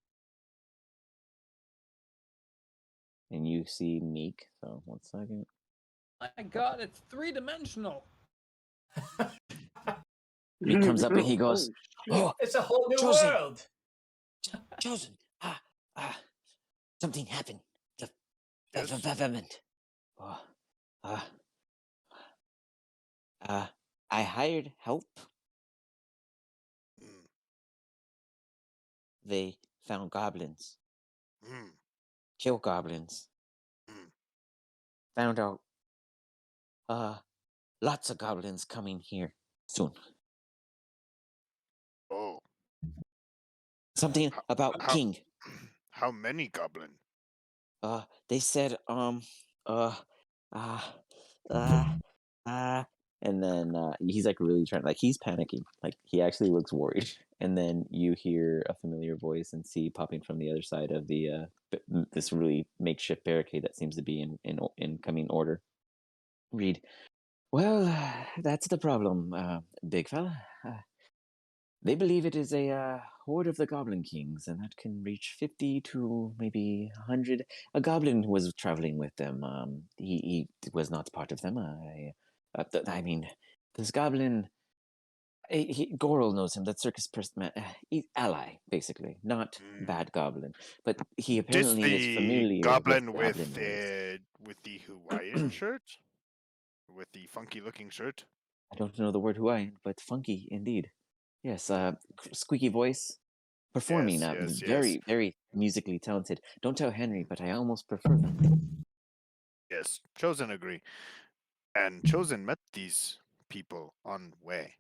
Speaker 4: And you see Meek, so 1 second.
Speaker 2: My God, it's 3-dimensional.
Speaker 4: He comes up and he goes,
Speaker 6: "Oh, it's a whole new
Speaker 8: Chosen.
Speaker 6: world."
Speaker 8: Chosen. Something happened. The
Speaker 5: Yes.
Speaker 8: event. Oh, I hired help.
Speaker 5: Mm,
Speaker 8: They found goblins.
Speaker 5: mm,
Speaker 8: Killed goblins.
Speaker 5: mm.
Speaker 8: Found out lots of goblins coming here soon.
Speaker 5: Oh,
Speaker 8: Something
Speaker 5: how,
Speaker 8: about
Speaker 5: how
Speaker 8: king.
Speaker 5: how many goblin?
Speaker 8: They said uh uh uh and then he's like really trying, like he's panicking, like he actually looks worried. And then you hear a familiar voice and see popping from the other side of the this really makeshift barricade that seems to be in coming order. Read. Well, that's the problem, big fella. They believe it is a horde of the Goblin Kings, and that can reach 50 to maybe 100. A goblin was traveling with them. He was not part of them. I mean, this goblin. Goral knows him. That circus person, ally, basically, not
Speaker 5: Mm.
Speaker 8: bad goblin, but he
Speaker 5: This
Speaker 8: apparently is
Speaker 5: the
Speaker 8: familiar
Speaker 5: goblin
Speaker 8: with goblin ways.
Speaker 5: with the Hawaiian shirt, with the funky looking shirt.
Speaker 8: I don't know the word Hawaiian, but funky indeed. Yes, squeaky voice, performing,
Speaker 5: Yes.
Speaker 8: very, very musically talented. Don't tell Henry, but I almost prefer them.
Speaker 5: Yes, Chosen agree. And Chosen met these people on way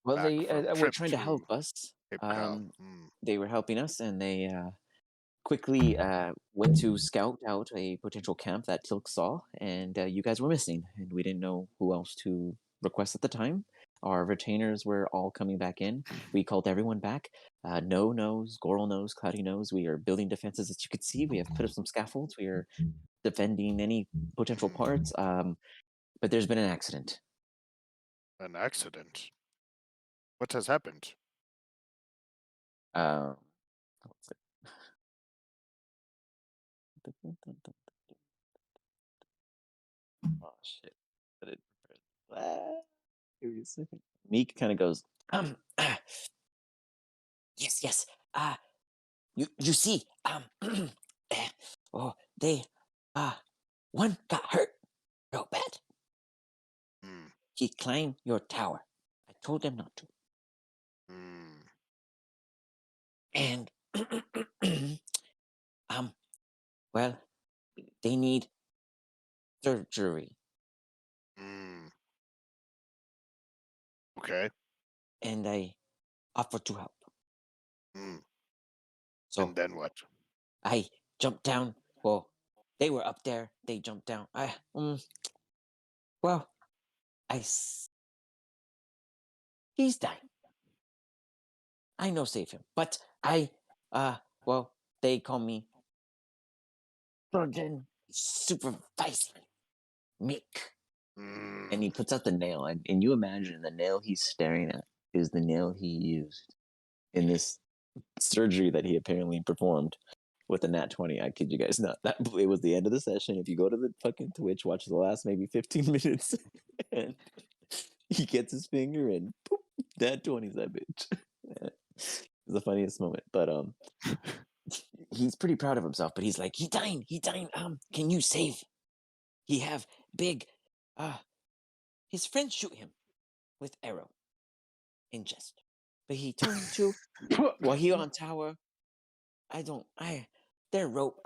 Speaker 8: Well,
Speaker 5: back
Speaker 8: they
Speaker 5: from
Speaker 8: were
Speaker 5: trip
Speaker 8: trying to help
Speaker 5: to
Speaker 8: us.
Speaker 5: Cape Cal. Mm.
Speaker 8: They were helping us, and they quickly went to scout out a potential camp that Tilk saw, and you guys were missing, and we didn't know who else to request at the time. Our retainers were all coming back in. We called everyone back. No knows, Goral knows, Cloudy knows. We are building defenses, as you can see. We have put up some scaffolds. We are defending any potential parts. But there's been an accident.
Speaker 5: An accident. What has happened?
Speaker 8: Uh, oh shit! Give me a second. Meek kind of goes, yes. You see, oh, they, one got hurt real bad.
Speaker 5: Mm.
Speaker 8: He climbed your tower. I told him not to.
Speaker 5: Mm.
Speaker 8: And, well, they need surgery.
Speaker 5: Mm. Okay.
Speaker 8: And I offered to help.
Speaker 5: Mm.
Speaker 8: So
Speaker 5: And then what?
Speaker 8: I jumped down. Well, they were up there. They jumped down. Well, he's dying. I know save him. But well, they call me Surgeon Supervisor Mick. And he puts out the nail, and you imagine the nail he's staring at is the nail he used in this surgery that he apparently performed with the nat 20. I kid you guys not. That it was the end of the session. If you go to the fucking Twitch, watch the last maybe 15 minutes, and he gets his finger and poop, nat 20's that bitch. It's the funniest moment. But he's pretty proud of himself. But he's like, he dying. Can you save? He have big his friends shoot him with arrow in jest. But he turned to while he on tower. Their rope.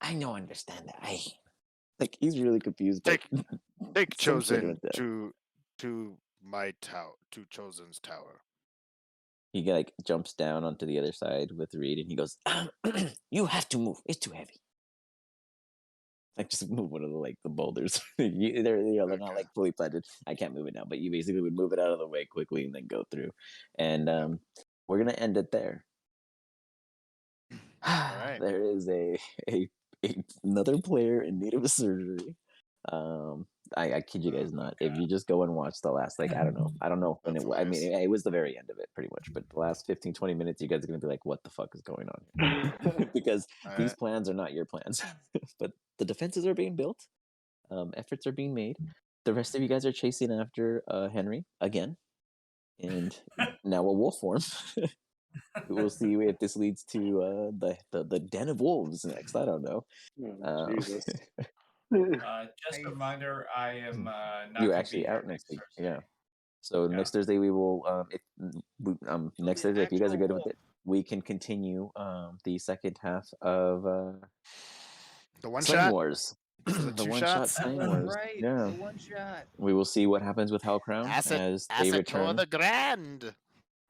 Speaker 8: I no understand that. He's really confused. But
Speaker 5: Take
Speaker 8: some shit
Speaker 5: Chosen
Speaker 8: went down.
Speaker 5: to my tower, to Chosen's tower.
Speaker 8: He like jumps down onto the other side with Reed, and he goes, "You have to move. It's too heavy." Like just move one of the boulders. They're not like fully planted. I can't move it now, but you basically would move it out of the way quickly and then go through. And we're gonna end it there.
Speaker 5: Right.
Speaker 8: There is another player in need of a surgery. I kid you guys not. If you just go and watch the last, I don't know when I mean, it was the very end of it pretty much, but the last 15-20 minutes, you guys are gonna be like, what the fuck is going on here? Because these plans are not your plans. But the defenses are being built, efforts are being made. The rest of you guys are chasing after Henry again, and now a wolf form.
Speaker 4: we'll see if this leads to the Den of Wolves next. I don't know.
Speaker 7: Jesus.
Speaker 6: Just a reminder, I am not.
Speaker 4: You're
Speaker 6: gonna
Speaker 4: actually
Speaker 6: be
Speaker 4: out
Speaker 6: here
Speaker 4: next week.
Speaker 6: Thursday.
Speaker 4: Yeah. So next Thursday we will next Thursday, if you guys are good with it, we can continue the second half of
Speaker 5: The one
Speaker 4: Slang
Speaker 5: shot.
Speaker 4: Wars.
Speaker 5: The
Speaker 4: The
Speaker 5: two
Speaker 4: one shot
Speaker 5: shots?
Speaker 4: Slang
Speaker 2: That's
Speaker 4: Wars.
Speaker 2: right.
Speaker 4: Yeah.
Speaker 2: The one shot.
Speaker 4: We will see what happens with Hellcrown as they return.
Speaker 5: the Grand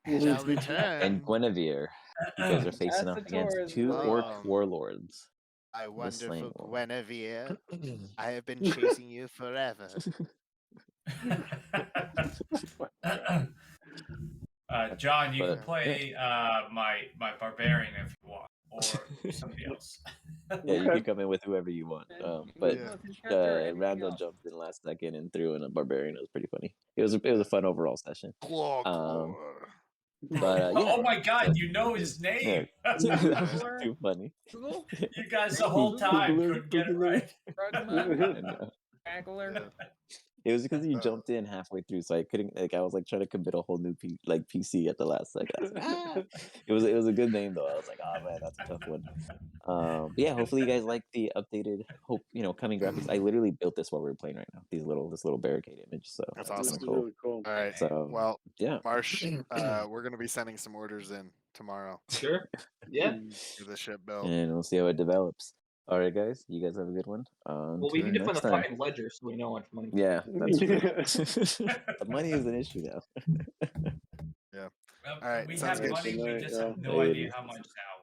Speaker 5: shall return.
Speaker 4: And Guinevere. You guys are facing off against
Speaker 2: Assator is
Speaker 4: two
Speaker 2: really-
Speaker 4: orc warlords.
Speaker 5: I
Speaker 4: The
Speaker 5: wonder
Speaker 4: Slang
Speaker 5: for
Speaker 4: War.
Speaker 5: Guinevere. I have been chasing you forever.
Speaker 6: John, you
Speaker 4: But,
Speaker 6: can play my barbarian if you want, or somebody else.
Speaker 4: Yeah, you can come in with whoever you want. But
Speaker 5: Yeah.
Speaker 4: Randall jumped in last second and threw in a barbarian. It was pretty funny. It was a fun overall session. But yeah.
Speaker 6: Oh my God, you know his name.
Speaker 4: Yeah. That was too funny.
Speaker 6: You guys the whole time couldn't get it right.
Speaker 4: I know. It was because you jumped in halfway through, so I couldn't. Like, I was like trying to commit a whole new PC at the last second. I was like, ah! It was a good name though. I was like, oh man, that's a tough one. But yeah, hopefully you guys like the updated coming graphics. I literally built this while we were playing right now. This little barricade image. So
Speaker 5: That's
Speaker 7: This
Speaker 5: awesome.
Speaker 7: is really cool.
Speaker 5: All right.
Speaker 4: So
Speaker 5: Well,
Speaker 4: yeah,
Speaker 5: Marsh, we're gonna be sending some orders in tomorrow.
Speaker 1: Sure. Yeah.
Speaker 5: For the ship build.
Speaker 4: and we'll see how it develops. All right, guys, you guys have a good one.
Speaker 1: Well, we need to
Speaker 4: Next
Speaker 1: find the
Speaker 4: time.
Speaker 1: fucking ledger so we know how much money.
Speaker 4: Yeah, that's true. Money is an issue now.
Speaker 5: Yeah.
Speaker 6: Well,
Speaker 5: All right,
Speaker 6: we
Speaker 5: sounds
Speaker 6: have
Speaker 5: good.
Speaker 6: money, we
Speaker 7: Tonight,
Speaker 6: just
Speaker 7: yeah.
Speaker 6: have no idea how much now.